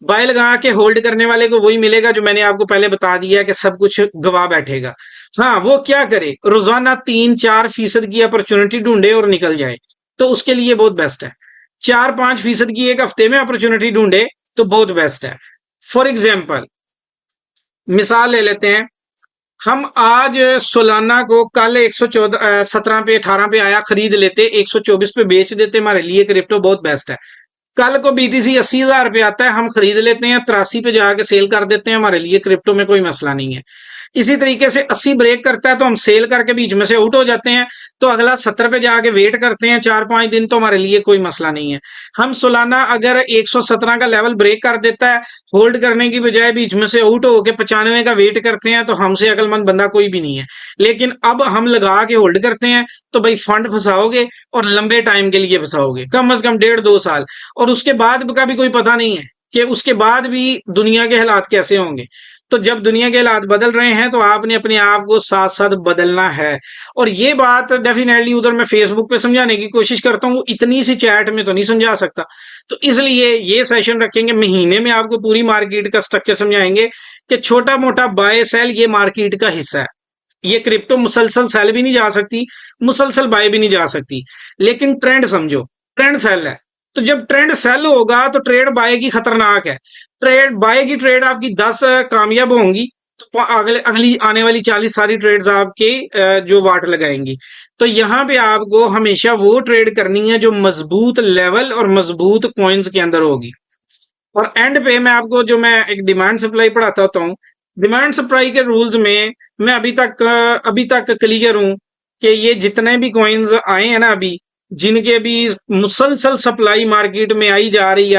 बाय लगा के होल्ड करने वाले को वही मिलेगा जो मैंने आपको पहले बता दिया कि सब कुछ गवा बैठेगा। हाँ, वो क्या करे, रोजाना 3-4% की अपॉर्चुनिटी ढूंढे और निकल जाए, तो उसके लिए बहुत बेस्ट है। 4-5% की एक हफ्ते में अपॉर्चुनिटी ढूंढे तो बहुत बेस्ट है। फॉर एग्जाम्पल मिसाल ले लेते हैं, हम आज सोलाना को कल 114 17 पे 18 पे आया, खरीद लेते, 124 पे बेच देते, हमारे लिए क्रिप्टो बहुत बेस्ट है। कल को बीटीसी 80,000 पे आता है, हम खरीद लेते हैं, 83 पे जाके सेल कर देते हैं, हमारे लिए क्रिप्टो में कोई मसला नहीं है। इसी तरीके से 80 ब्रेक करता है तो हम सेल करके बीच में से आउट हो जाते हैं, तो अगला 70 पे जाके वेट करते हैं 4-5 दिन, तो हमारे लिए कोई मसला नहीं है। हम सोलाना अगर 117 का लेवल ब्रेक कर देता है, होल्ड करने की बजाय बीच में से आउट होकर 95 का वेट करते हैं, तो हमसे अकलमंद बंदा कोई भी नहीं है। लेकिन अब हम लगा के होल्ड करते हैं तो भाई फंड फंसाओगे और लंबे टाइम के लिए फंसाओगे, कम से कम 1.5-2 साल, और उसके बाद का भी कोई पता नहीं है कि उसके बाद भी दुनिया के हालात कैसे होंगे। तो जब दुनिया के हालात बदल रहे हैं तो आपने अपने आप को साथ साथ बदलना है। और ये बात डेफिनेटली उधर मैं फेसबुक पे समझाने की कोशिश करता हूँ, इतनी सी चैट में तो नहीं समझा सकता। तो इसलिए ये सेशन रखेंगे, महीने में आपको पूरी मार्केट का स्ट्रक्चर समझाएंगे कि छोटा मोटा बाय सेल ये मार्केट का हिस्सा है। ये क्रिप्टो मुसलसल सेल भी नहीं जा सकती, मुसलसल बाय भी नहीं जा सकती, लेकिन ट्रेंड समझो, ट्रेंड सेल है। तो जब ट्रेंड सेल होगा तो ट्रेड बाय की खतरनाक है। ट्रेड बाय की ट्रेड आपकी 10 कामयाब होंगी तो अगले अगली आने वाली 40 सारी ट्रेड्स आपके जो वाट लगाएंगी। तो यहाँ पे आपको हमेशा वो ट्रेड करनी है जो मजबूत लेवल और मजबूत कॉइन्स के अंदर होगी। और एंड पे मैं आपको जो मैं एक डिमांड सप्लाई पढ़ाता होता हूँ, डिमांड सप्लाई के रूल्स में मैं अभी तक क्लियर हूं कि ये जितने भी कॉइन्स आए हैं ना अभी, जिनके भी मुसलसल सप्लाई मार्केट में आई जा रही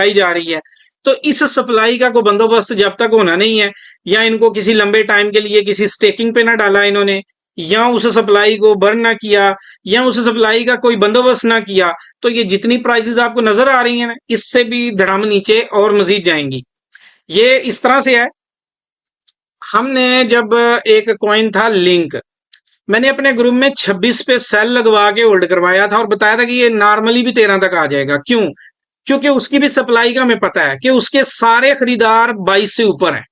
है, तो इस सप्लाई का कोई बंदोबस्त जब तक होना नहीं है, या इनको किसी लंबे टाइम के लिए किसी स्टेकिंग पे ना डाला इन्होंने, या उस सप्लाई को बर्न ना किया, या उस सप्लाई का कोई बंदोबस्त ना किया, तो ये जितनी प्राइसेस आपको नजर आ रही हैं ना, इससे भी धड़ाम नीचे और मजीद जाएंगी। ये इस तरह से है, हमने जब एक कॉइन था लिंक, मैंने अपने ग्रुप में 26 पे सेल लगवा के होल्ड करवाया था और बताया था कि ये नॉर्मली भी 13 तक आ जाएगा। क्यों? क्योंकि उसकी भी सप्लाई का हमें पता है कि उसके सारे खरीदार 22 से ऊपर हैं।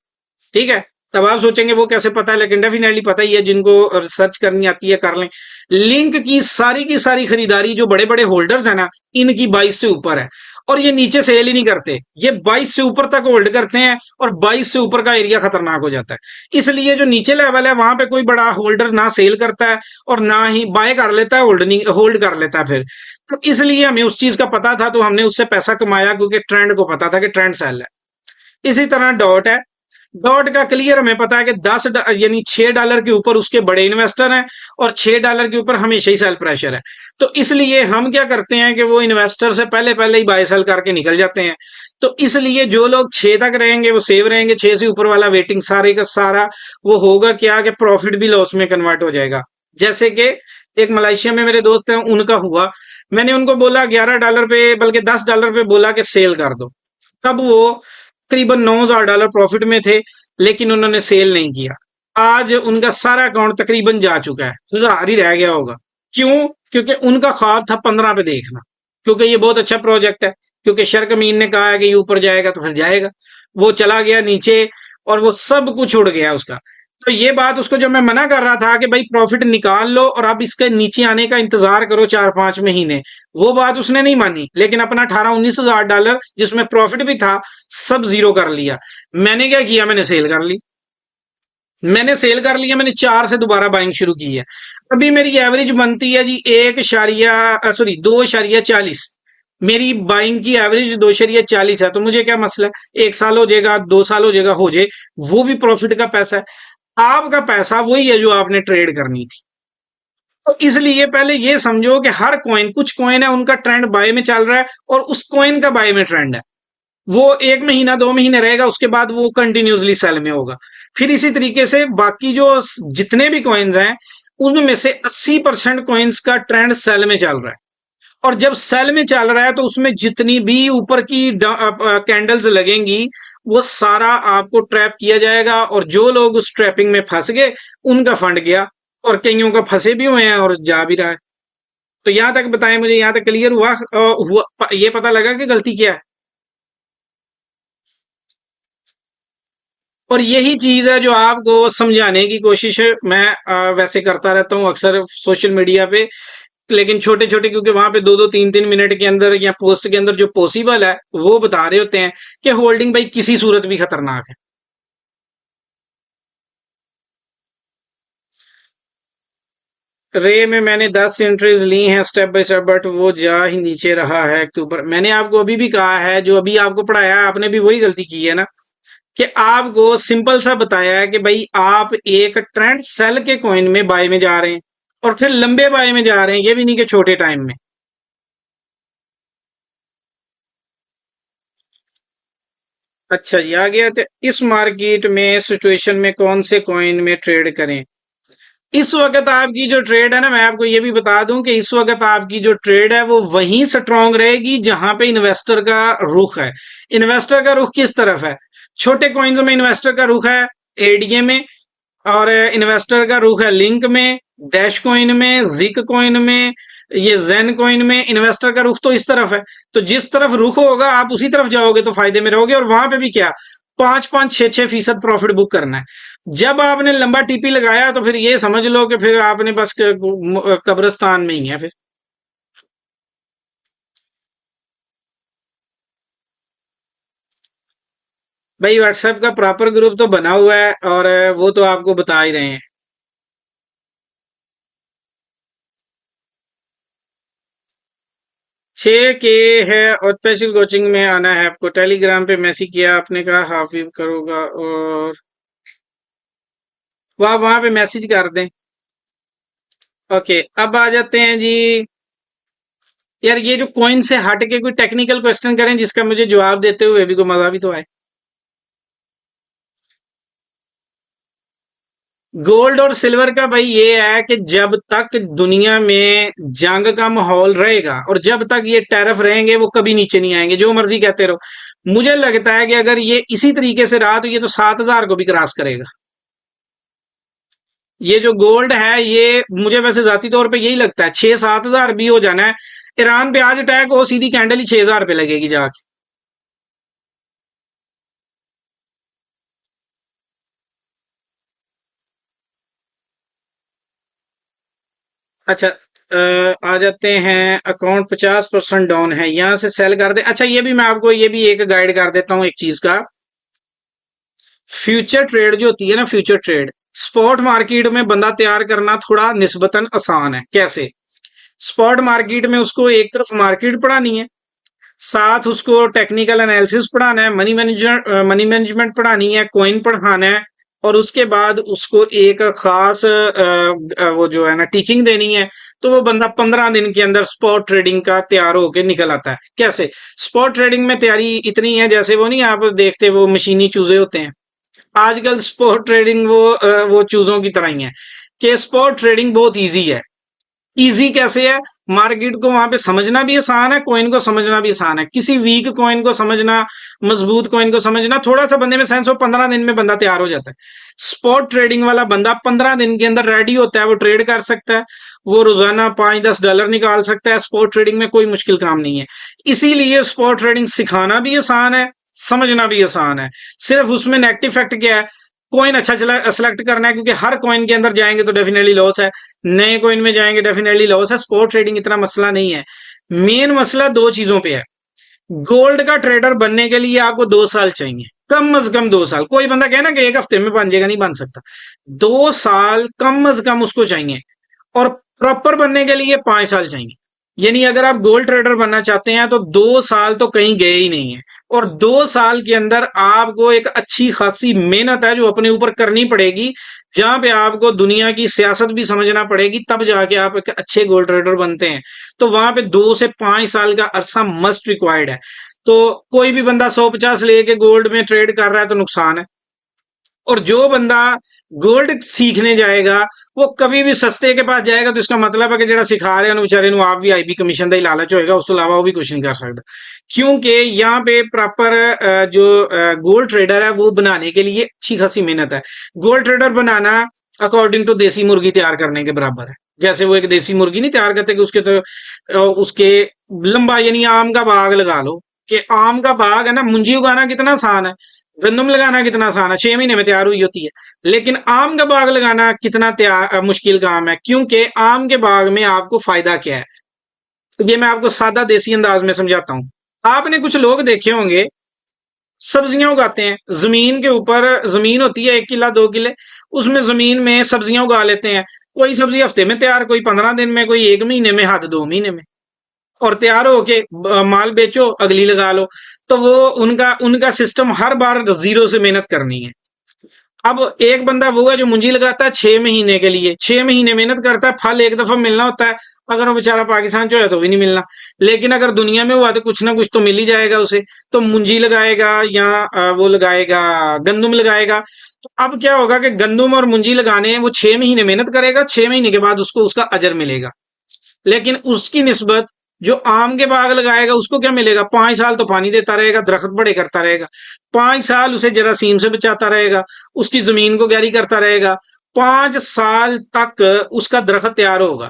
ठीक है, तब आप सोचेंगे वो कैसे पता है, लेकिन डेफिनेटली पता ही है, जिनको रिसर्च करनी आती है कर लें। लिंक की सारी खरीदारी जो बड़े बड़े होल्डर्स है ना, इनकी 22 से ऊपर है, और ये नीचे सेल ही नहीं करते, ये 22 से ऊपर तक होल्ड करते हैं, और 22 से ऊपर का एरिया खतरनाक हो जाता है। इसलिए जो नीचे लेवल है वहां पे कोई बड़ा होल्डर ना सेल करता है और ना ही बाय कर लेता है, होल्ड कर लेता है फिर। तो इसलिए हमें उस चीज का पता था, तो हमने उससे पैसा कमाया, क्योंकि ट्रेंड को पता था कि ट्रेंड सेल है। इसी तरह डॉट है, डॉट का क्लियर हमें पता है कि 10 यानी $6 के ऊपर उसके बड़े इन्वेस्टर हैं, और $6 के ऊपर हमेशा ही सेल प्रेशर है। तो इसलिए हम क्या करते हैं कि वो इन्वेस्टर से पहले पहले ही बाय सेल करके निकल जाते हैं। तो इसलिए जो लोग 6 तक रहेंगे वो सेव रहेंगे, 6 से ऊपर वाला वेटिंग सारे का सारा वो होगा क्या कि प्रॉफिट भी लॉस में कन्वर्ट हो जाएगा। जैसे कि एक मलेशिया में मेरे दोस्त हैं, उनका हुआ, मैंने उनको बोला $11 पे, बल्कि $10 पे बोला कि सेल कर दो, तब वो करीबन $9,000 प्रॉफिट में थे, लेकिन उन्होंने सेल नहीं किया। आज उनका सारा अकाउंट तकरीबन जा चुका है, 1000 ही रह गया होगा। क्यों? क्योंकि उनका ख्वाब था 15 पे देखना, क्योंकि ये बहुत अच्छा प्रोजेक्ट है, क्योंकि शर्क अमीन ने कहा है कि ये ऊपर जाएगा तो फिर जाएगा। वो चला गया नीचे और वो सब कुछ उड़ गया उसका। तो ये बात उसको जब मैं मना कर रहा था कि भाई प्रॉफिट निकाल लो और अब इसके नीचे आने का इंतजार करो 4-5 महीने, वो बात उसने नहीं मानी, लेकिन अपना $18,000-19,000 जिसमें प्रॉफिट भी था सब जीरो कर लिया। मैंने क्या किया, मैंने सेल कर ली, मैंने 4 से दोबारा बाइंग शुरू की है। अभी मेरी एवरेज बनती है जी 2.40, मेरी बाइंग की एवरेज 2.40 है। तो मुझे क्या मसला है, 1 साल हो जाएगा, 2 साल हो जाएगा, हो जाए, वो भी प्रॉफिट का पैसा है। आपका पैसा वही है जो आपने ट्रेड करनी थी। तो इसलिए पहले ये समझो कि हर कॉइन, कुछ कॉइन है उनका ट्रेंड बाय में चल रहा है और उस कॉइन का बाय में ट्रेंड है, वो 1 महीना 2 महीने रहेगा, उसके बाद वो कंटिन्यूसली सेल में होगा। फिर इसी तरीके से बाकी जो जितने भी कॉइन्स हैं उनमें से 80% कॉइन्स का ट्रेंड सेल में चल रहा है, और जब सेल में चल रहा है तो उसमें जितनी भी ऊपर की कैंडल्स लगेंगी वो सारा आपको ट्रैप किया जाएगा, और जो लोग उस ट्रैपिंग में फंस गए उनका फंड गया, और कईयों का फंसे भी हुए हैं और जा भी रहा है। तो यहां तक बताएं मुझे, यहां तक क्लियर हुआ ये पता लगा कि गलती क्या है। और यही चीज है जो आपको समझाने की कोशिश मैं वैसे करता रहता हूँ अक्सर सोशल मीडिया पे, लेकिन छोटे छोटे, क्योंकि वहां पे 2-2 3-3 मिनट के अंदर या पोस्ट के अंदर जो पॉसिबल है वो बता रहे होते हैं कि होल्डिंग भाई किसी सूरत भी खतरनाक है। रे में मैंने 10 एंट्रीज ली हैं स्टेप बाय स्टेप, बट वो जा ही नीचे रहा है अक्टूबर। मैंने आपको अभी भी कहा है, जो अभी आपको पढ़ाया है आपने भी वही गलती की है ना, कि आपको सिंपल सा बताया है कि भाई आप एक ट्रेंड सेल के कॉइन में बाय में जा रहे हैं, और फिर लंबे बाय में जा रहे हैं, ये भी नहीं कि छोटे टाइम में। अच्छा ये आ गया। तो इस मार्केट में सिचुएशन में कौन से कॉइन में ट्रेड करें? इस वक्त आपकी जो ट्रेड है ना, मैं आपको ये भी बता दूं कि इस वक्त आपकी जो ट्रेड है वो वहीं स्ट्रांग रहेगी जहां पे इन्वेस्टर का रुख है। इन्वेस्टर का रुख किस तरफ है? छोटे कॉइन्स में इन्वेस्टर का रुख है एडीए में, और इन्वेस्टर का रुख है लिंक में, डैश कॉइन में, जिक कॉइन में, ये जेन कॉइन में। इन्वेस्टर का रुख तो इस तरफ है, तो जिस तरफ रुख होगा आप उसी तरफ जाओगे तो फायदे में रहोगे। और वहां पे भी क्या, 5-5, 6-6% प्रॉफिट बुक करना है। जब आपने लंबा टीपी लगाया तो फिर ये समझ लो कि फिर आपने बस कब्रिस्तान में ही है फिर। भाई व्हाट्सएप का प्रॉपर ग्रुप तो बना हुआ है, और वो तो आपको बता ही रहे हैं। 6 के है, और स्पेशल कोचिंग में आना है आपको। टेलीग्राम पे मैसेज किया, आपने कहा हाफिज करोगा, और वह वहां पे मैसेज कर दें। ओके, अब आ जाते हैं जी। यार ये जो कॉइन से हट के कोई टेक्निकल क्वेश्चन करें जिसका मुझे जवाब देते हुए भी कोई मजा भी तो आए। गोल्ड और सिल्वर का भाई ये है कि जब तक दुनिया में जंग का माहौल रहेगा और जब तक ये टैरिफ रहेंगे वो कभी नीचे नहीं आएंगे, जो मर्जी कहते रहो। मुझे लगता है कि अगर ये इसी तरीके से रहा तो ये तो 7,000 को भी क्रॉस करेगा। ये जो गोल्ड है ये मुझे वैसे जाती तौर पे यही लगता है 6-7 हजार भी हो जाना है। ईरान पे आज अटैक हो, सीधी कैंडल ही 6,000 पे लगेगी जाके। अच्छा, आ जाते हैं। अकाउंट 50% डाउन है, यहां से सेल कर दे। अच्छा ये भी मैं आपको ये भी एक गाइड कर देता हूं एक चीज का। फ्यूचर ट्रेड जो होती है ना, फ्यूचर ट्रेड स्पॉट मार्केट में बंदा तैयार करना थोड़ा निस्बतन आसान है। कैसे? स्पॉट मार्केट में उसको एक तरफ मार्केट पढ़ानी है, साथ उसको टेक्निकल एनालिसिस पढ़ाना है, मनी मैनेजमेंट पढ़ानी है, कॉइन पढ़ाना है, और उसके बाद उसको एक खास वो जो है ना टीचिंग देनी है। तो वो बंदा 15 दिन के अंदर स्पॉट ट्रेडिंग का तैयार होके निकल आता है। कैसे? स्पॉट ट्रेडिंग में तैयारी इतनी है, जैसे वो नहीं आप देखते वो मशीनी चूजे होते हैं, आजकल स्पॉट ट्रेडिंग वो चूजों की तरह ही है, कि स्पॉट ट्रेडिंग बहुत इजी है। इजी कैसे है? मार्केट को वहां पे समझना भी आसान है, कॉइन को समझना भी आसान है। किसी वीक कॉइन को समझना, मजबूत कॉइन को समझना, थोड़ा सा बंदे में सेंस हो, 15 दिन में बंदा तैयार हो जाता है। स्पॉट ट्रेडिंग वाला बंदा 15 दिन के अंदर रेडी होता है, वो ट्रेड कर सकता है, वो रोजाना 5-10 डॉलर निकाल सकता है। स्पॉट ट्रेडिंग में कोई मुश्किल काम नहीं है। इसीलिए स्पॉट ट्रेडिंग सिखाना भी आसान है, समझना भी आसान है। सिर्फ उसमें नेगेटिव फैक्ट क्या है? कॉइन अच्छा चला सेलेक्ट करना है, क्योंकि हर कॉइन के अंदर जाएंगे तो डेफिनेटली लॉस है, नए कॉइन में जाएंगे डेफिनेटली लॉस है। स्पॉट ट्रेडिंग इतना मसला नहीं है। मेन मसला दो चीजों पे है। गोल्ड का ट्रेडर बनने के लिए आपको 2 साल चाहिए, कम से कम 2 साल। कोई बंदा कहे ना कि एक हफ्ते में बन जाएगा, नहीं बन सकता। 2 साल कम से कम उसको चाहिए, और प्रॉपर बनने के लिए 5 साल चाहिए। यानी अगर आप गोल्ड ट्रेडर बनना चाहते हैं तो 2 साल तो कहीं गए ही नहीं है। और 2 साल के अंदर आपको एक अच्छी खासी मेहनत है जो अपने ऊपर करनी पड़ेगी, जहां पे आपको दुनिया की सियासत भी समझना पड़ेगी, तब जाके आप एक अच्छे गोल्ड ट्रेडर बनते हैं। तो वहां पे 2 से 5 साल का अरसा मस्ट रिक्वायर्ड है। तो कोई भी बंदा 150 लेके गोल्ड में ट्रेड कर रहा है तो नुकसान है। और जो बंदा गोल्ड सीखने जाएगा वो कभी भी सस्ते के पास जाएगा, तो इसका मतलब है कि जेड़ा सिखा रहे हैं बेचारे आप भी आईबी कमीशन का ही लालच होएगा, उस तो अलावा वो भी कुछ नहीं कर सकता। क्योंकि यहाँ पे प्रॉपर जो गोल्ड ट्रेडर है वो बनाने के लिए अच्छी खासी मेहनत है। गोल्ड ट्रेडर बनाना अकॉर्डिंग टू देसी मुर्गी तैयार करने के बराबर है। जैसे वो एक देसी मुर्गी नहीं तैयार करते कि उसके तो उसके लंबा यानी आम का बाग लगा लो, कि आम का बाग है ना, मुंजी उगाना कितना आसान है, गंदम लगाना कितना आसान है, 6 महीने में तैयार हुई होती है। लेकिन आम का बाग लगाना कितना तैयार मुश्किल काम है, क्योंकि आम के बाग में आपको फायदा क्या है, तो ये मैं आपको सादा देसी अंदाज में समझाता हूँ। आपने कुछ लोग देखे होंगे सब्जियां उगाते हैं, जमीन के ऊपर जमीन होती है 1 किला 2 किले, उसमें जमीन में सब्जियां उगा लेते हैं। कोई सब्जी हफ्ते में तैयार, कोई 15 दिन में, कोई 1 महीने में, हद 2 महीने में, और तैयार होके माल बेचो, अगली लगा लो। तो वो उनका उनका सिस्टम हर बार जीरो से मेहनत करनी है। अब एक बंदा वो है जो मुंजी लगाता है 6 महीने के लिए, 6 महीने मेहनत करता है, फल एक दफा मिलना होता है। अगर वो बेचारा पाकिस्तान चो है तो भी नहीं मिलना, लेकिन अगर दुनिया में हुआ तो कुछ ना कुछ तो मिल ही जाएगा उसे। तो मुंजी लगाएगा या वो लगाएगा, गंदुम लगाएगा। तो अब क्या होगा कि गंदुम और मुंजी लगाने वो 6 महीने मेहनत करेगा, 6 महीने के बाद उसको उसका अजर मिलेगा। लेकिन उसकी निस्बत जो आम के बाग लगाएगा उसको क्या मिलेगा, 5 साल तो पानी देता रहेगा, दरख्त बड़े करता रहेगा, 5 साल उसे जरासीम से बचाता रहेगा, उसकी जमीन को गहरी करता रहेगा, 5 साल तक उसका दरख्त तैयार होगा।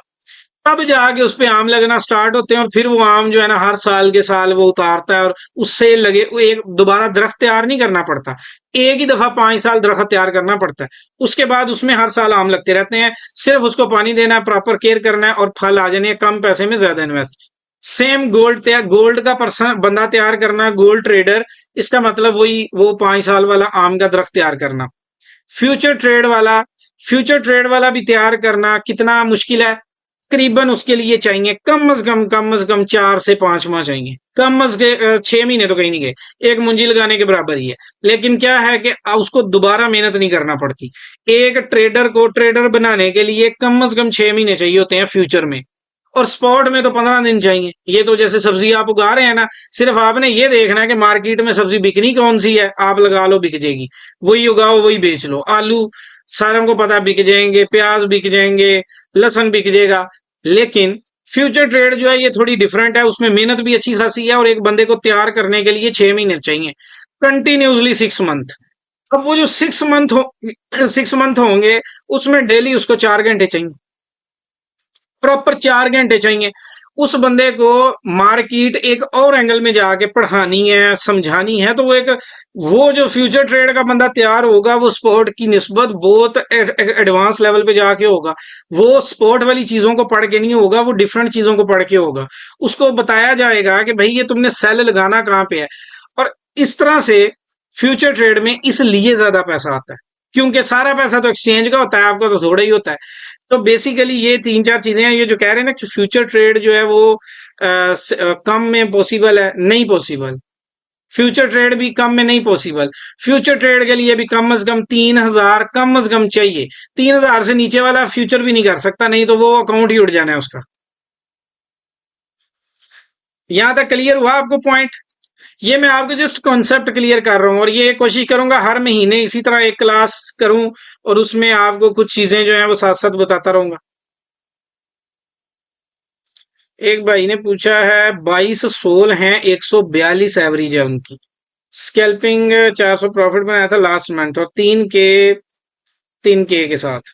तब जाके उस पे आम लगना स्टार्ट होते हैं, और फिर वो आम जो है ना हर साल के साल वो उतारता है, और उससे लगे एक दोबारा दरख्त तैयार नहीं करना पड़ता, एक ही दफा 5 साल दरख्त तैयार करना पड़ता है। उसके बाद उसमें हर साल आम लगते रहते हैं, सिर्फ उसको पानी देना है, प्रॉपर केयर करना है, और फल आ जाने हैं, कम पैसे में ज्यादा इन्वेस्ट। सेम गोल्ड तैयार, गोल्ड का पर्सन बंदा तैयार करना, गोल्ड ट्रेडर, इसका मतलब वही वो 5 साल वाला आम का दरख्त तैयार करना। फ्यूचर ट्रेड वाला, फ्यूचर ट्रेड वाला भी तैयार करना कितना मुश्किल है। करीबन उसके लिए चाहिए कम से कम 4 से 5 माह चाहिए, कम से 6 महीने तो कहीं नहीं गए, एक मुंजी लगाने के बराबर ही है। लेकिन क्या है कि उसको दोबारा मेहनत नहीं करना पड़ती। एक ट्रेडर को ट्रेडर बनाने के लिए कम से कम 6 महीने चाहिए होते हैं फ्यूचर में, और स्पॉट में तो 15 दिन चाहिए। ये तो जैसे सब्जी आप उगा रहे हैं ना, सिर्फ आपने ये देखना है कि मार्केट में सब्जी बिकनी कौन सी है, आप लगा लो, बिक जाएगी, वही उगाओ वही बेच लो। आलू सारों को पता बिक जाएंगे, प्याज बिक जाएंगे, लहसुन बिक जाएगा। लेकिन फ्यूचर ट्रेड जो है ये थोड़ी डिफरेंट है, उसमें मेहनत भी अच्छी खासी है, और एक बंदे को तैयार करने के लिए 6 महीने चाहिए, कंटिन्यूसली 6 मंथ। अब वो जो 6 मंथ हो 6 मंथ होंगे, उसमें डेली उसको 4 घंटे चाहिए, प्रॉपर 4 घंटे चाहिए। उस बंदे को मार्केट एक और एंगल में जाके पढ़ानी है, समझानी है, तो वो एक वो जो फ्यूचर ट्रेड का बंदा तैयार होगा वो स्पोर्ट की निस्बत बहुत एडवांस लेवल पे जाके होगा। वो स्पोर्ट वाली चीजों को पढ़ के नहीं होगा, वो डिफरेंट चीजों को पढ़ के होगा। उसको बताया जाएगा कि भाई ये तुमने सेल लगाना कहाँ पे है। और इस तरह से फ्यूचर ट्रेड में इसलिए ज्यादा पैसा आता है, क्योंकि सारा पैसा तो एक्सचेंज का होता है, आपका तो थोड़ा ही होता है। तो बेसिकली ये 3 4 चीजें हैं, ये जो कह रहे हैं ना कि फ्यूचर ट्रेड जो है वो कम में पॉसिबल है, नहीं पॉसिबल। फ्यूचर ट्रेड भी कम में नहीं पॉसिबल। फ्यूचर ट्रेड के लिए भी कम से कम 3,000 कम से कम चाहिए। 3,000 से नीचे वाला फ्यूचर भी नहीं कर सकता, नहीं तो वो अकाउंट ही उड़ जाना है उसका। यहां तक क्लियर हुआ आपको पॉइंट? ये मैं आपको जस्ट कॉन्सेप्ट क्लियर कर रहा हूँ, और ये कोशिश करूंगा हर महीने इसी तरह एक क्लास करूं, और उसमें आपको कुछ चीजें जो है वो साथ साथ बताता रहूंगा। एक भाई ने पूछा है 22 सोल हैं, 142 एवरेज है उनकी, स्कैल्पिंग 400 प्रॉफिट बनाया था लास्ट मंथ, और 3K के साथ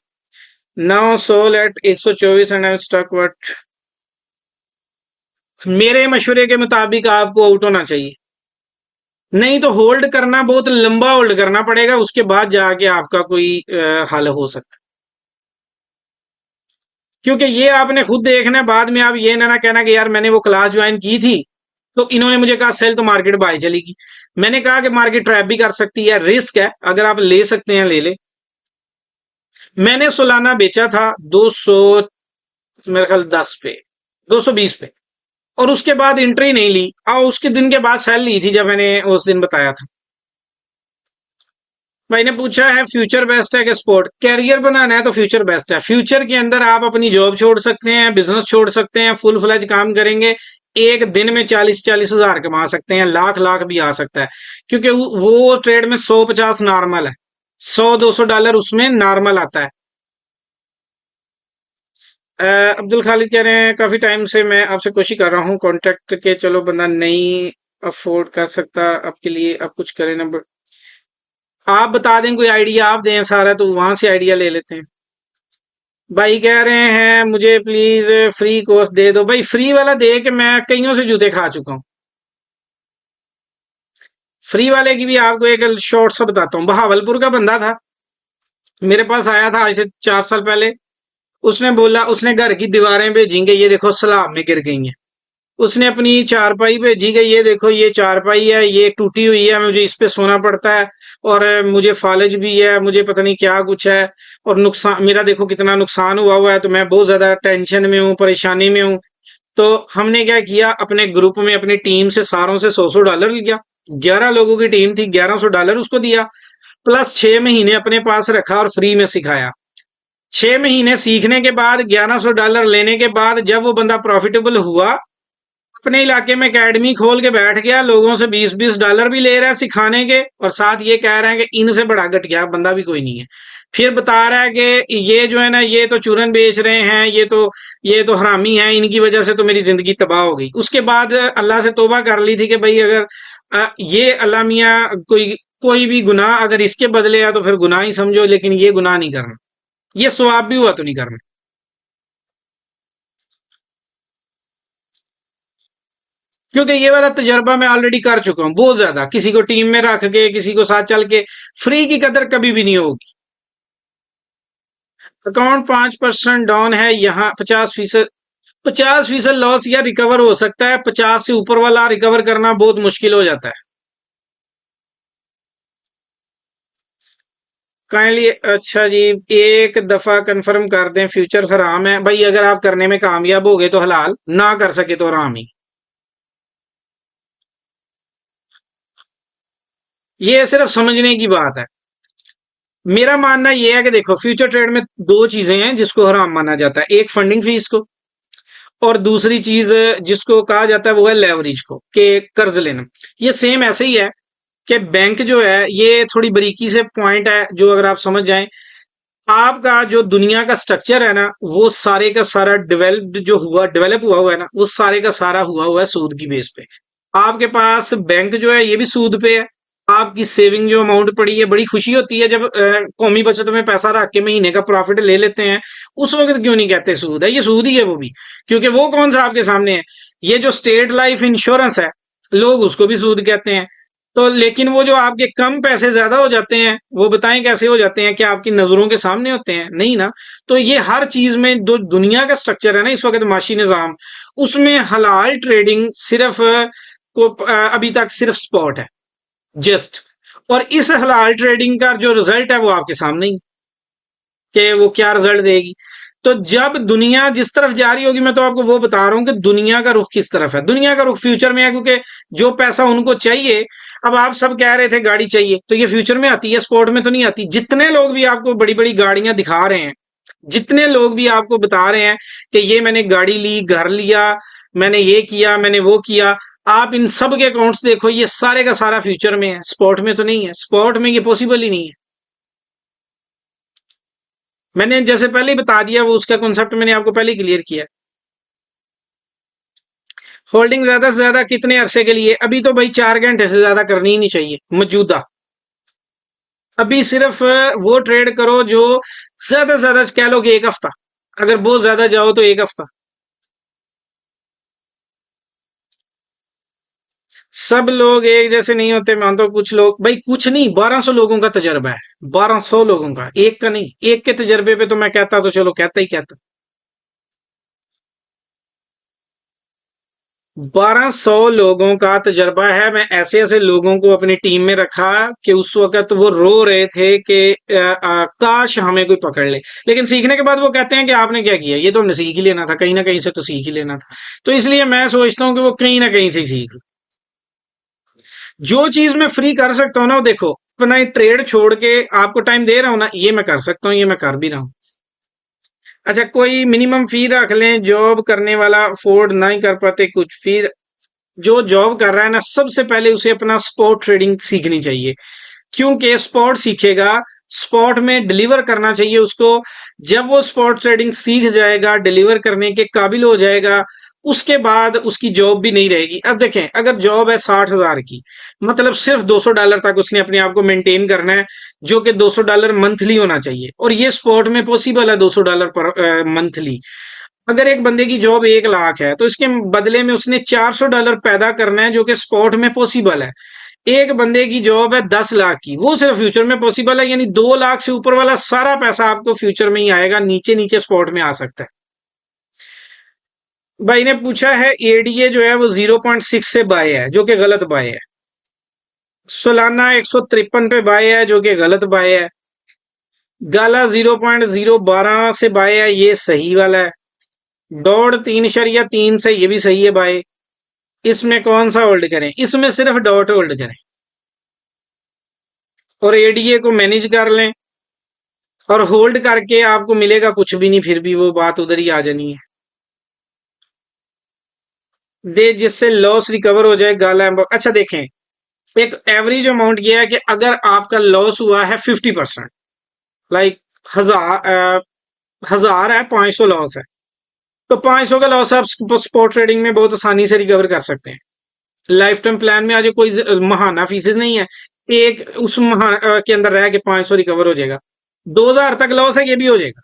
9 सोल एट 124 एंड स्टक वट। मेरे मशवरे के मुताबिक आपको आउट होना चाहिए, नहीं तो होल्ड करना, बहुत लंबा होल्ड करना पड़ेगा, उसके बाद जाके आपका कोई हल हो सकता। क्योंकि ये आपने खुद देखना है, बाद में आप ये ना कहना कि यार मैंने वो क्लास ज्वाइन की थी तो इन्होंने मुझे कहा सेल, तो मार्केट बाय चलेगी। मैंने कहा कि मार्केट ट्रैप भी कर सकती है, रिस्क है, अगर आप ले सकते हैं ले ले। मैंने सोलाना बेचा था 200, मेरे ख्याल 10 पे, 220 पे, और उसके बाद एंट्री नहीं ली, और उसके दिन के बाद सेल ली थी जब मैंने उस दिन बताया था। भाई ने पूछा है फ्यूचर बेस्ट है कि स्पोर्ट? कैरियर बनाना है तो फ्यूचर बेस्ट है। फ्यूचर के अंदर आप अपनी जॉब छोड़ सकते हैं, बिजनेस छोड़ सकते हैं, फुल फ्लैज काम करेंगे, एक दिन में 40-40 हजार कमा सकते हैं, लाख लाख भी आ सकता है। क्योंकि वो ट्रेड में 100-50 नॉर्मल है, $100-200 उसमें नॉर्मल आता है। अब्दुल खालिद कह रहे हैं काफी टाइम से मैं आपसे कोशिश कर रहा हूँ कांटेक्ट के, चलो बंदा नहीं अफोर्ड कर सकता आपके लिए, आप कुछ करें ना। आप बता दें, कोई आइडिया आप दें सारा, तो वहां से आइडिया ले लेते हैं। भाई कह रहे हैं मुझे प्लीज फ्री कोर्स दे दो। भाई फ्री वाला दे के मैं कईयों से जूते खा चुका हूँ। फ्री वाले की भी आपको एक शॉर्ट सा बताता हूँ। बहावलपुर का बंदा था, मेरे पास आया था आज से 4 साल पहले। उसने बोला, उसने घर की दीवारें भेजेंगे, ये देखो सलाब में गिर गई हैं। उसने अपनी चारपाई भेजी गई, ये देखो ये चारपाई है, ये टूटी हुई है, मुझे इस पे सोना पड़ता है, और मुझे फालज भी है, मुझे पता नहीं क्या कुछ है, और नुकसान मेरा देखो कितना नुकसान हुआ हुआ है, तो मैं बहुत ज्यादा टेंशन में हूँ, परेशानी में हूँ। तो हमने क्या किया, अपने ग्रुप में अपनी टीम से सारों से $100 लिया। 11 लोगों की टीम थी, $1100 उसको दिया, प्लस 6 महीने अपने पास रखा और फ्री में सिखाया। 6 महीने सीखने के बाद, $1100 लेने के बाद, जब वो बंदा प्रॉफिटेबल हुआ, अपने इलाके में एकेडमी खोल के बैठ गया, लोगों से $20-20 भी ले रहा है सिखाने के, और साथ ये कह रहा है कि इनसे बड़ा घटिया बंदा भी कोई नहीं है। फिर बता रहा है कि ये जो है ना, ये तो चूरन बेच रहे हैं, ये तो हरामी है, इनकी वजह से तो मेरी जिंदगी तबाह हो गई। उसके बाद अल्लाह से तौबा कर ली थी कि भाई अगर ये अल्लाह मियाँ कोई कोई भी गुनाह अगर इसके बदले है तो फिर गुनाह ही समझो, लेकिन ये गुनाह नहीं करना, ये सवाब भी हुआ तो नहीं करना। क्योंकि ये वाला तजर्बा मैं ऑलरेडी कर चुका हूं बहुत ज्यादा, किसी को टीम में रख के, किसी को साथ चल के। फ्री की कदर कभी भी नहीं होगी। अकाउंट 5% डाउन है यहाँ, 50%। 50% लॉस या रिकवर हो सकता है, 50 से ऊपर वाला रिकवर करना बहुत मुश्किल हो जाता है। काइंडली, अच्छा जी, एक दफा कंफर्म कर दें फ्यूचर हराम है। भाई अगर आप करने में कामयाब हो गए तो हलाल, ना कर सके तो हराम ही। ये सिर्फ समझने की बात है। मेरा मानना यह है कि देखो, फ्यूचर ट्रेड में दो चीजें हैं जिसको हराम माना जाता है, एक फंडिंग फीस को, और दूसरी चीज जिसको कहा जाता है वो है लेवरेज को, कि कर्ज लेना। ये सेम ऐसे ही है कि बैंक जो है, ये थोड़ी बारीकी से पॉइंट है जो अगर आप समझ जाएं, आपका जो दुनिया का स्ट्रक्चर है ना, वो सारे का सारा डेवलप हुआ है ना, वो सारे का सारा हुआ है सूद की बेस पे। आपके पास बैंक जो है ये भी सूद पे है। आपकी सेविंग जो अमाउंट पड़ी है, बड़ी खुशी होती है जब कौमी बचत में पैसा रख के महीने का प्रॉफिट ले लेते हैं। उस वक्त क्यों नहीं कहते सूद है? ये सूद ही है वो भी, क्योंकि वो कौन सा आपके सामने है। ये जो स्टेट लाइफ इंश्योरेंस है, लोग उसको भी सूद कहते हैं। तो लेकिन वो जो आपके कम पैसे ज्यादा हो जाते हैं, वो बताएं कैसे हो जाते हैं? क्या आपकी नजरों के सामने होते हैं? नहीं ना। तो ये हर चीज में जो दुनिया का स्ट्रक्चर है ना इस वक्त, माशी निजाम, उसमें हलाल ट्रेडिंग सिर्फ अभी तक सिर्फ स्पॉट है, जस्ट। और इस हलाल ट्रेडिंग का जो रिजल्ट है वो आपके सामने ही, कि वो क्या रिजल्ट देगी। तो जब दुनिया जिस तरफ जा रही होगी, मैं तो आपको वो बता रहा हूं कि दुनिया का रुख किस तरफ है। दुनिया का रुख फ्यूचर में है, क्योंकि जो पैसा उनको चाहिए, अब आप सब कह रहे थे गाड़ी चाहिए, तो ये फ्यूचर में आती है, स्पोर्ट में तो नहीं आती। जितने लोग भी आपको बड़ी बड़ी गाड़ियां दिखा रहे हैं, जितने लोग भी आपको बता रहे हैं कि ये मैंने गाड़ी ली, घर लिया, मैंने ये किया, मैंने वो किया, आप इन सब के अकाउंट्स देखो, ये सारे का सारा फ्यूचर में है, स्पॉट में तो नहीं है। स्पॉट में ये पॉसिबल ही नहीं है। मैंने जैसे पहले ही बता दिया, वो उसका कॉन्सेप्ट मैंने आपको पहले ही क्लियर किया। होल्डिंग ज्यादा से ज्यादा कितने अरसे के लिए? अभी तो भाई 4 घंटे से ज्यादा करनी ही नहीं चाहिए मौजूदा। अभी सिर्फ वो ट्रेड करो जो ज्यादा से ज्यादा कह लो कि 1 हफ्ता, अगर बहुत ज्यादा जाओ तो 1 हफ्ता। सब लोग एक जैसे नहीं होते, मानता हूं कुछ लोग, भाई कुछ नहीं, 1200 लोगों का तजर्बा है, 1200 लोगों का, एक का नहीं। एक के तजर्बे पे तो मैं कहता तो चलो कहता ही कहता। 1200 लोगों का तजर्बा है। मैं ऐसे ऐसे लोगों को अपनी टीम में रखा कि उस वक्त वो रो रहे थे कि काश हमें कोई पकड़ ले। लेकिन सीखने के बाद वो कहते हैं कि आपने क्या किया, ये तो हमने सीख ही लेना था, कहीं ना कहीं से तो सीख ही लेना था। तो इसलिए मैं सोचता हूँ कि वो कहीं ना कहीं से ही सीख लो। जो चीज मैं फ्री कर सकता हूँ ना, वो देखो, अपना ट्रेड छोड़ के आपको टाइम दे रहा हूँ ना, ये मैं कर सकता हूँ, ये मैं कर भी रहा हूँ। अच्छा, कोई मिनिमम फी रख लें, जॉब करने वाला अफोर्ड नहीं कर पाते कुछ, फिर जो जॉब कर रहा है ना, सबसे पहले उसे अपना स्पॉट ट्रेडिंग सीखनी चाहिए। क्योंकि स्पॉट सीखेगा स्पॉट में डिलीवर करना चाहिए उसको। जब वो स्पॉट ट्रेडिंग सीख जाएगा, डिलीवर करने के काबिल हो जाएगा, उसके बाद उसकी जॉब भी नहीं रहेगी। अब देखें, अगर जॉब है 60,000 की, मतलब सिर्फ $200 तक उसने अपने आप को मेंटेन करना है, जो कि $200 मंथली होना चाहिए, और ये स्पॉट में पॉसिबल है $200 पर मंथली। अगर एक बंदे की जॉब 1 लाख है, तो इसके बदले में उसने $400 पैदा करना है, जो कि स्पॉट में पॉसिबल है। एक बंदे की जॉब है 10 लाख की, वो सिर्फ फ्यूचर में पॉसिबल है, यानी 2 लाख से ऊपर वाला सारा पैसा आपको फ्यूचर में ही आएगा, नीचे नीचे स्पॉट में आ सकता है। भाई ने पूछा है एडीए जो है वो 0.6 से बाय है, जो कि गलत बाय है। सोलाना 153 पे बाय है, जो कि गलत बाय है। गाला 0.012 से बाय है, ये सही वाला है। दौड़ 3.3 से, ये भी सही है बाय। इसमें कौन सा होल्ड करें? इसमें सिर्फ डॉट होल्ड करें और एडीए को मैनेज कर लें, और होल्ड करके आपको मिलेगा कुछ भी नहीं, फिर भी वो बात उधर ही आ जानी है। दे जिससे लॉस रिकवर हो जाए, गाला अच्छा देखें, एक एवरेज अमाउंट ये है कि अगर आपका लॉस हुआ है 50%, लाइक 1000 है, 500 लॉस है, तो 500 का लॉस आप स्पॉट ट्रेडिंग में बहुत आसानी से रिकवर कर सकते हैं। लाइफ टाइम प्लान में आज कोई महाना फीसेस नहीं है, एक उस के अंदर रह के 500 रिकवर हो जाएगा। 2000 तक लॉस है, ये भी हो जाएगा।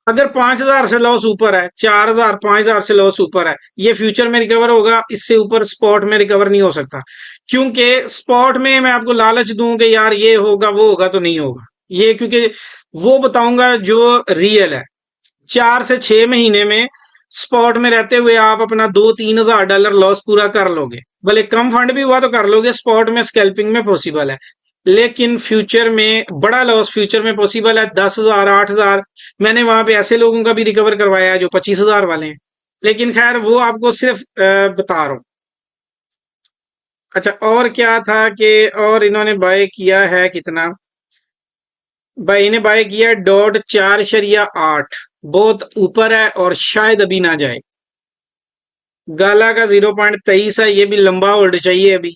अगर 5000 से लॉस ऊपर है, 4000 5000 से लॉस ऊपर है, ये फ्यूचर में रिकवर होगा, इससे ऊपर स्पॉट में रिकवर नहीं हो सकता। क्योंकि स्पॉट में मैं आपको लालच दूं कि यार ये होगा वो होगा, तो नहीं होगा ये, क्योंकि वो बताऊंगा जो रियल है। 4 से 6 महीने में स्पॉट में रहते हुए आप अपना 2-3 हजार डॉलर लॉस पूरा कर लोगे, भले कम फंड भी हुआ तो कर लोगे, स्पॉट में स्कैल्पिंग में पॉसिबल है। लेकिन फ्यूचर में बड़ा लॉस फ्यूचर में पॉसिबल है, 10,000 8,000। मैंने वहां पे ऐसे लोगों का भी रिकवर करवाया है जो 25,000 वाले हैं, लेकिन खैर वो आपको सिर्फ बता रहा हूं। अच्छा, और क्या था कि और इन्होंने बाय किया है कितना? भाई ने बाय किया .4.8, बहुत ऊपर है और शायद अभी ना जाए। गाला का 0.23 है, ये भी लंबा होल्ड चाहिए अभी,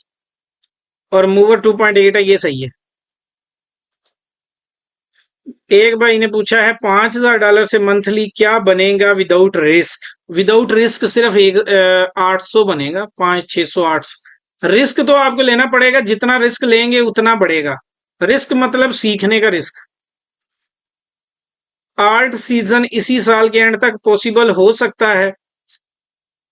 और मूवर 2.8 है, ये सही है। एक भाई ने पूछा है $5,000 से मंथली क्या बनेगा विदाउट रिस्क? विदाउट रिस्क सिर्फ 800 बनेगा, 500 600 800। रिस्क तो आपको लेना पड़ेगा, जितना रिस्क लेंगे उतना बढ़ेगा। रिस्क मतलब सीखने का रिस्क। आर्ट सीजन इसी साल के एंड तक पॉसिबल हो सकता है?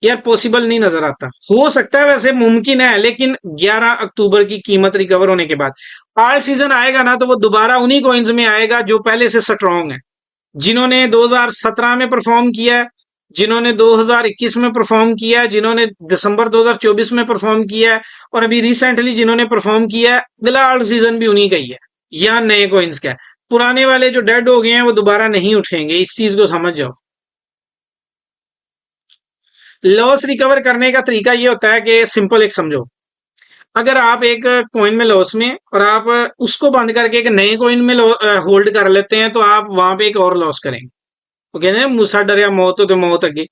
यार पॉसिबल नहीं नजर आता। हो सकता है, वैसे मुमकिन है, लेकिन 11 अक्टूबर की कीमत रिकवर होने के बाद आर्ट सीजन आएगा ना, तो वो दोबारा उन्हीं कॉइन्स में आएगा जो पहले से स्ट्रॉन्ग है, जिन्होंने 2017 में परफॉर्म किया है, जिन्होंने 2021 में परफॉर्म किया है, जिन्होंने दिसंबर 2024 में परफॉर्म किया है, और अभी रिसेंटली जिन्होंने परफॉर्म किया है। अगला आर्ट सीजन भी उन्हीं का ही है, या नए कॉइन्स का है। पुराने वाले जो डेड हो गए हैं वो दोबारा नहीं उठेंगे, इस चीज को समझ जाओ। लॉस रिकवर करने का तरीका ये होता है कि सिंपल एक समझो, अगर आप एक कॉइन में लॉस में, और आप उसको बंद करके एक नए कॉइन में होल्ड कर लेते हैं, तो आप वहां पे एक और लॉस करेंगे। वो कहते हैं मूसा डर या मौत हो तो मौत अगे।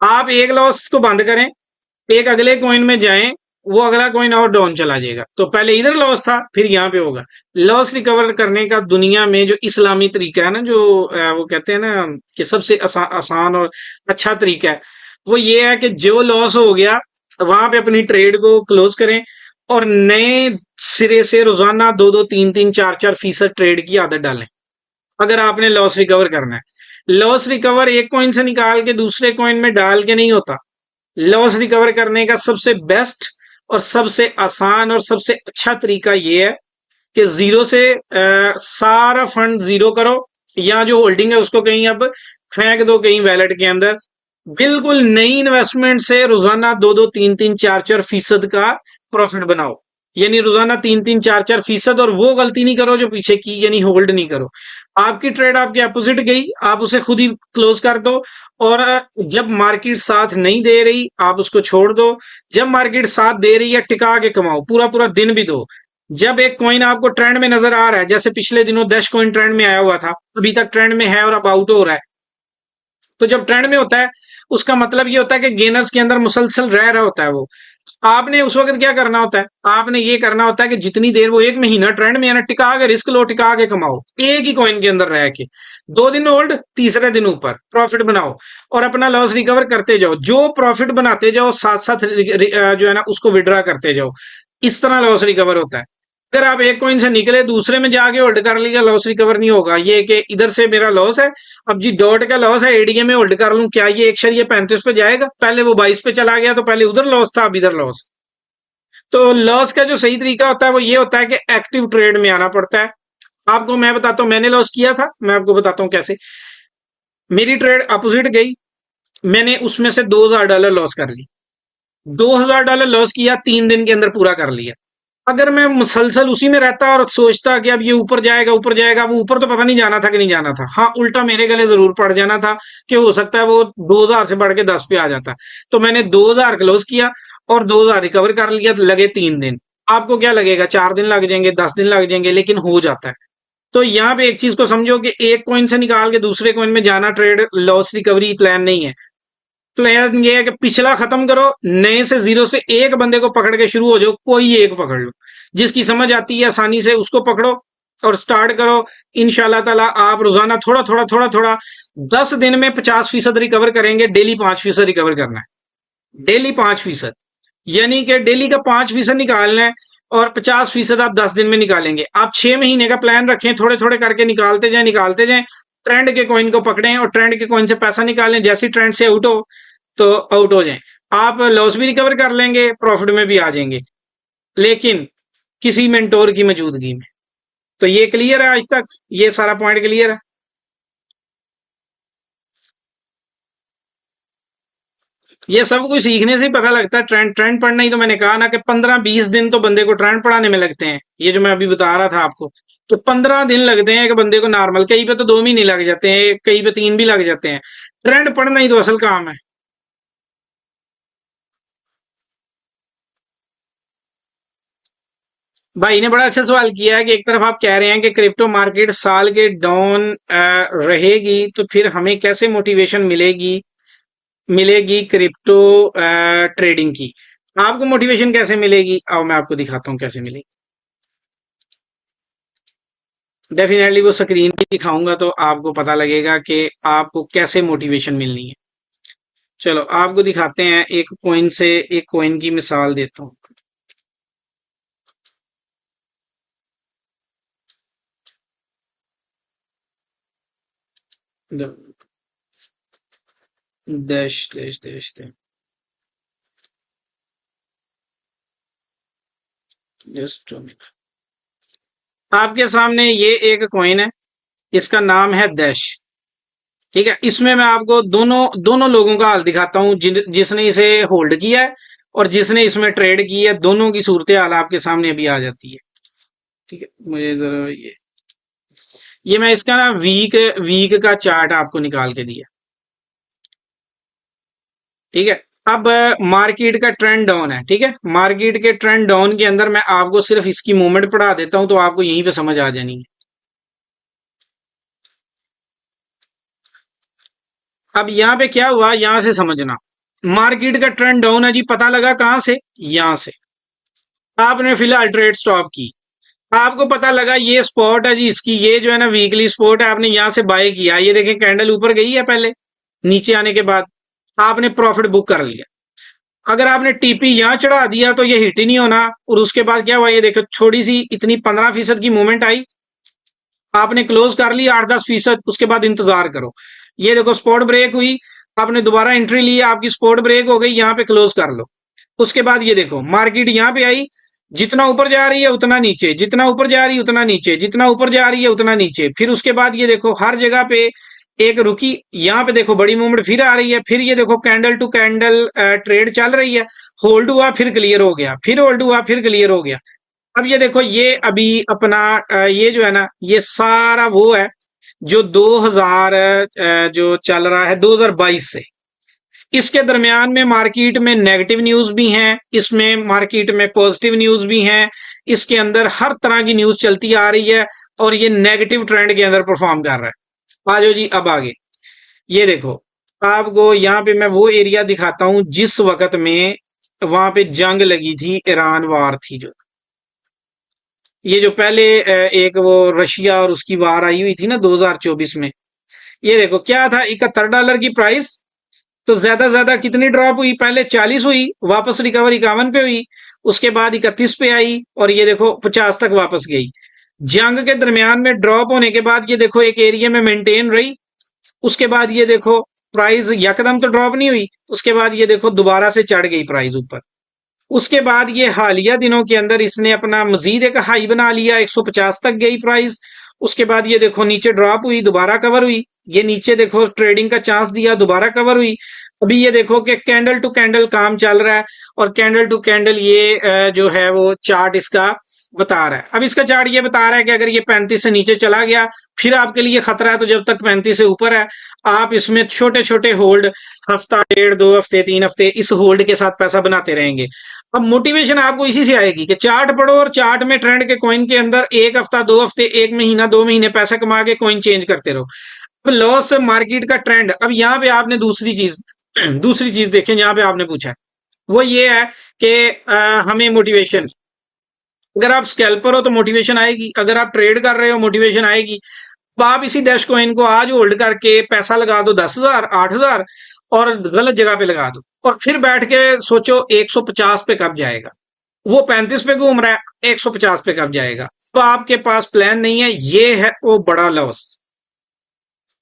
आप एक लॉस को बंद करें, एक अगले कॉइन में जाएं, वो अगला कॉइन और डाउन चला जाएगा, तो पहले इधर लॉस था, फिर यहाँ पे होगा। लॉस रिकवर करने का दुनिया में जो इस्लामी तरीका है ना, जो वो कहते हैं ना कि सबसे आसान और अच्छा तरीका है, वो ये है कि जो लॉस हो गया वहां पे अपनी ट्रेड को क्लोज करें, और नए सिरे से रोजाना 2-2 3-3 4-4 % ट्रेड की आदत डालें, अगर आपने लॉस रिकवर करना है। लॉस रिकवर एक कॉइन से निकाल के दूसरे कॉइन में डाल के नहीं होता। लॉस रिकवर करने का सबसे बेस्ट और सबसे आसान और सबसे अच्छा तरीका यह है कि जीरो से सारा फंड जीरो करो, या जो होल्डिंग है उसको कहीं अब फेंक दो कहीं वैलेट के अंदर। बिल्कुल नई इन्वेस्टमेंट से रोजाना 2-2 3-3 4-4 % का प्रॉफिट बनाओ, यानी रोजाना 3-3 4-4 %, और वो गलती नहीं करो जो पीछे की, यानी होल्ड नहीं करो। आपकी ट्रेड आपके अपोजिट गई, आप उसे खुद ही क्लोज कर दो, और जब मार्केट साथ नहीं दे रही आप उसको छोड़ दो। जब मार्केट साथ दे रही है टिका के कमाओ, पूरा पूरा दिन भी दो। जब एक कॉइन आपको ट्रेंड में नजर आ रहा है, जैसे पिछले दिनों डैश कॉइन ट्रेंड में आया हुआ था, अभी तक ट्रेंड में है और अब आउट हो रहा है, तो जब ट्रेंड में होता है उसका मतलब ये होता है कि गेनर्स के अंदर मुसलसल रह रहा होता है वो। आपने उस वक्त क्या करना होता है, आपने ये करना होता है कि जितनी देर वो एक महीना ट्रेंड में है ना, टिका के रिस्क लो, टिका के कमाओ, एक ही कॉइन के अंदर रह के 2 दिन होल्ड, तीसरे दिन ऊपर प्रॉफिट बनाओ और अपना लॉस रिकवर करते जाओ। जो प्रॉफिट बनाते जाओ साथ साथ जो है ना उसको विड्रा करते जाओ। इस तरह लॉस रिकवर होता है। अगर आप एक कॉइन से निकले दूसरे में जाके होल्ड कर लिया, लॉस रिकवर नहीं होगा। ये कि इधर से मेरा लॉस है, अब जी डॉट का लॉस है, एडीए में होल्ड कर लूं, क्या ये 1/35 पे जाएगा? पहले वो 22 पे चला गया तो पहले उधर लॉस था, अब इधर लॉस। तो लॉस का जो सही तरीका होता है वो ये होता है कि एक्टिव ट्रेड में आना पड़ता है। आपको मैं बताता हूं, मैंने लॉस किया था, मैं आपको बताता हूं कैसे। मेरी ट्रेड अपोजिट गई, मैंने उसमें से $2000 लॉस कर ली। $2000 लॉस किया, 3 दिन के अंदर पूरा कर लिया। अगर मैं मुसलसल उसी में रहता और सोचता कि अब ये ऊपर जाएगा ऊपर जाएगा, वो ऊपर तो पता नहीं जाना था कि नहीं जाना था, हाँ उल्टा मेरे गले जरूर पड़ जाना था कि हो सकता है वो 2000 से बढ़ के 10 पे आ जाता। तो मैंने 2000 क्लोज किया और 2000 रिकवर कर लिया, लगे 3 दिन। आपको क्या लगेगा, 4 दिन लग जाएंगे, 10 दिन लग जाएंगे, लेकिन हो जाता है। तो यहाँ पे एक चीज को समझो कि एक कॉइन से निकाल के दूसरे कॉइन में जाना ट्रेड लॉस रिकवरी प्लान नहीं है। प्लान ये है कि पिछला खत्म करो, नए से जीरो से एक बंदे को पकड़ के शुरू हो जाओ, कोई एक पकड़ लो, जिसकी समझ आती है आसानी से उसको पकड़ो और स्टार्ट करो। इंशाल्लाह ताला आप रोजाना थोड़ा थोड़ा थोड़ा थोड़ा 10 दिन में 50% रिकवर करेंगे। डेली 5% रिकवर करना है, डेली 5%, यानी कि डेली का 5% निकालना है और 50% आप 10 दिन में निकालेंगे। आप 6 महीने का प्लान रखें, थोड़े थोड़े करके निकालते जाएं निकालते जाएं। ट्रेंड के कॉइन को पकड़ें और ट्रेंड के कॉइन से पैसा निकालें, जैसे ट्रेंड से आउट हो तो आउट हो जाएं। आप लॉस भी रिकवर कर लेंगे, प्रॉफिट में भी आ जाएंगे, लेकिन किसी मेंटोर की मौजूदगी में। तो ये क्लियर है आज तक, ये सारा पॉइंट क्लियर है। ये सब कुछ सीखने से ही पता लगता है। ट्रेंड ट्रेंड पढ़ना ही तो मैंने कहा ना कि 15-20 दिन तो बंदे को ट्रेंड पढ़ाने में लगते हैं। ये जो मैं अभी बता रहा था आपको, तो 15 दिन लगते हैं कि बंदे को नॉर्मल, कहीं पे तो 2 महीने लग जाते हैं, कहीं पे 3 भी लग जाते हैं। ट्रेंड पढ़ना ही तो असल काम है। भाई ने बड़ा अच्छा सवाल किया है कि एक तरफ आप कह रहे हैं कि क्रिप्टो मार्केट साल के डाउन रहेगी, तो फिर हमें कैसे मोटिवेशन मिलेगी, मिलेगी क्रिप्टो ट्रेडिंग की। आपको मोटिवेशन कैसे मिलेगी, आओ मैं आपको दिखाता हूँ कैसे मिलेगी। डेफिनेटली वो स्क्रीन पे दिखाऊंगा तो आपको पता लगेगा कि आपको कैसे मोटिवेशन मिलनी है। चलो आपको दिखाते हैं, एक कॉइन से एक कॉइन की मिसाल देता हूँ। Dash dash dash dash. आपके सामने ये एक कॉइन है, इसका नाम है डैश। ठीक है, इसमें मैं आपको दोनों दोनों लोगों का हाल दिखाता हूं, जिसने इसे होल्ड किया है और जिसने इसमें ट्रेड की है। दोनों की सूरत हाल आपके सामने अभी आ जाती है। ठीक है, मुझे जरा ये मैं इसका ना वीक वीक का चार्ट आपको निकाल के दिया। ठीक है, अब मार्केट का ट्रेंड डाउन है। ठीक है, मार्केट के ट्रेंड डाउन के अंदर मैं आपको सिर्फ इसकी मूवमेंट पढ़ा देता हूं, तो आपको यहीं पे समझ आ जानी है। अब यहाँ पे क्या हुआ, यहां से समझना। मार्केट का ट्रेंड डाउन है जी, पता लगा कहां से, यहां से। आपने फिलहाल ट्रेड स्टॉप की, आपको पता लगा ये स्पॉट है जी इसकी, ये जो है ना वीकली स्पॉट है, आपने यहां से बाय किया। ये देखें कैंडल ऊपर गई है, पहले नीचे आने के बाद आपने प्रॉफिट बुक कर लिया। अगर आपने टीपी यहां चढ़ा दिया तो ये हिट ही नहीं होना, और उसके बाद क्या हुआ, ये देखो थोड़ी सी इतनी 15% की मूवमेंट आई, आपने क्लोज कर ली 8-10%, उसके बाद इंतजार करो। ये देखो स्पॉट ब्रेक हुई, आपने दोबारा एंट्री ली, आपकी स्पॉट ब्रेक हो गई, यहाँ पे क्लोज कर लो। उसके बाद ये देखो मार्केट यहाँ पे आई, जितना ऊपर जा रही है उतना नीचे, जितना ऊपर जा रही है उतना नीचे, जितना ऊपर जा रही है उतना नीचे। फिर उसके बाद ये देखो हर जगह पे एक रुकी, यहाँ पे देखो बड़ी मूवमेंट फिर आ रही है, फिर ये देखो कैंडल टू कैंडल ट्रेड चल रही है, होल्ड हुआ फिर क्लियर हो गया, फिर होल्ड हुआ फिर क्लियर हो गया। अब ये देखो ये अभी अपना ये जो है ना ये सारा वो है जो 2000 जो चल रहा है 2022 से। इसके दरमियान में मार्केट में नेगेटिव न्यूज भी हैं, इसमें मार्केट में पॉजिटिव न्यूज भी हैं, इसके अंदर हर तरह की न्यूज चलती आ रही है और ये नेगेटिव ट्रेंड के अंदर परफॉर्म कर रहा है। आ जाओ जी अब आगे। ये देखो आपको यहाँ पे मैं वो एरिया दिखाता हूं जिस वक्त में वहां पे जंग लगी थी, ईरान वार थी जो, ये जो पहले एक वो रशिया और उसकी वार आई हुई थी ना 2024 में। ये देखो क्या था, $71 की प्राइस, तो ज्यादा कितनी ड्रॉप हुई, पहले 40 हुई, वापस रिकवर 51 पे हुई, उसके बाद 31 पे आई, और ये देखो 50 तक वापस गई। जंग के दरमियान में ड्रॉप होने के बाद ये देखो एक एरिया में मेंटेन रही, उसके बाद ये देखो प्राइस यकदम तो ड्रॉप नहीं हुई, उसके बाद ये देखो दोबारा से चढ़ गई प्राइस ऊपर। उसके बाद ये हालिया दिनों के अंदर इसने अपना मजीद एक हाई बना लिया, 150 तक गई प्राइस। उसके बाद ये देखो नीचे ड्रॉप हुई, दोबारा कवर हुई, ये नीचे देखो ट्रेडिंग का चांस दिया, दोबारा कवर हुई। अभी ये देखो कि कैंडल टू कैंडल काम चल रहा है, और कैंडल टू कैंडल ये जो है वो चार्ट इसका बता रहा है। अब इसका चार्ट ये बता रहा है कि अगर ये 35 से नीचे चला गया फिर आपके लिए खतरा है, तो जब तक 35 से ऊपर है आप इसमें छोटे छोटे होल्ड, हफ्ता, डेढ़, 2 हफ्ते, 3 हफ्ते, इस होल्ड के साथ पैसा बनाते रहेंगे। अब मोटिवेशन आपको इसी से आएगी कि चार्ट पढ़ो, और चार्ट में ट्रेंड के कॉइन के अंदर 1 हफ्ता, 2 हफ्ते, 1 महीना, 2 महीने पैसा कमा के कॉइन चेंज करते रहो। अब लॉस मार्केट का ट्रेंड, अब यहाँ पे आपने दूसरी चीज दूसरी चीज देखें, यहाँ पे आपने पूछा है वो ये है कि हमें मोटिवेशन, अगर आप स्कैल्पर हो तो मोटिवेशन आएगी, अगर आप ट्रेड कर रहे हो मोटिवेशन आएगी। अब आप इसी डैश कॉइन को आज होल्ड करके पैसा लगा दो 10,000, 8,000, और गलत जगह पे लगा दो, और फिर बैठ के सोचो 150 पे कब जाएगा, वो 35 पे घूम रहा है, 150 पे कब जाएगा, तो आपके पास प्लान नहीं है, ये है वो बड़ा लॉस।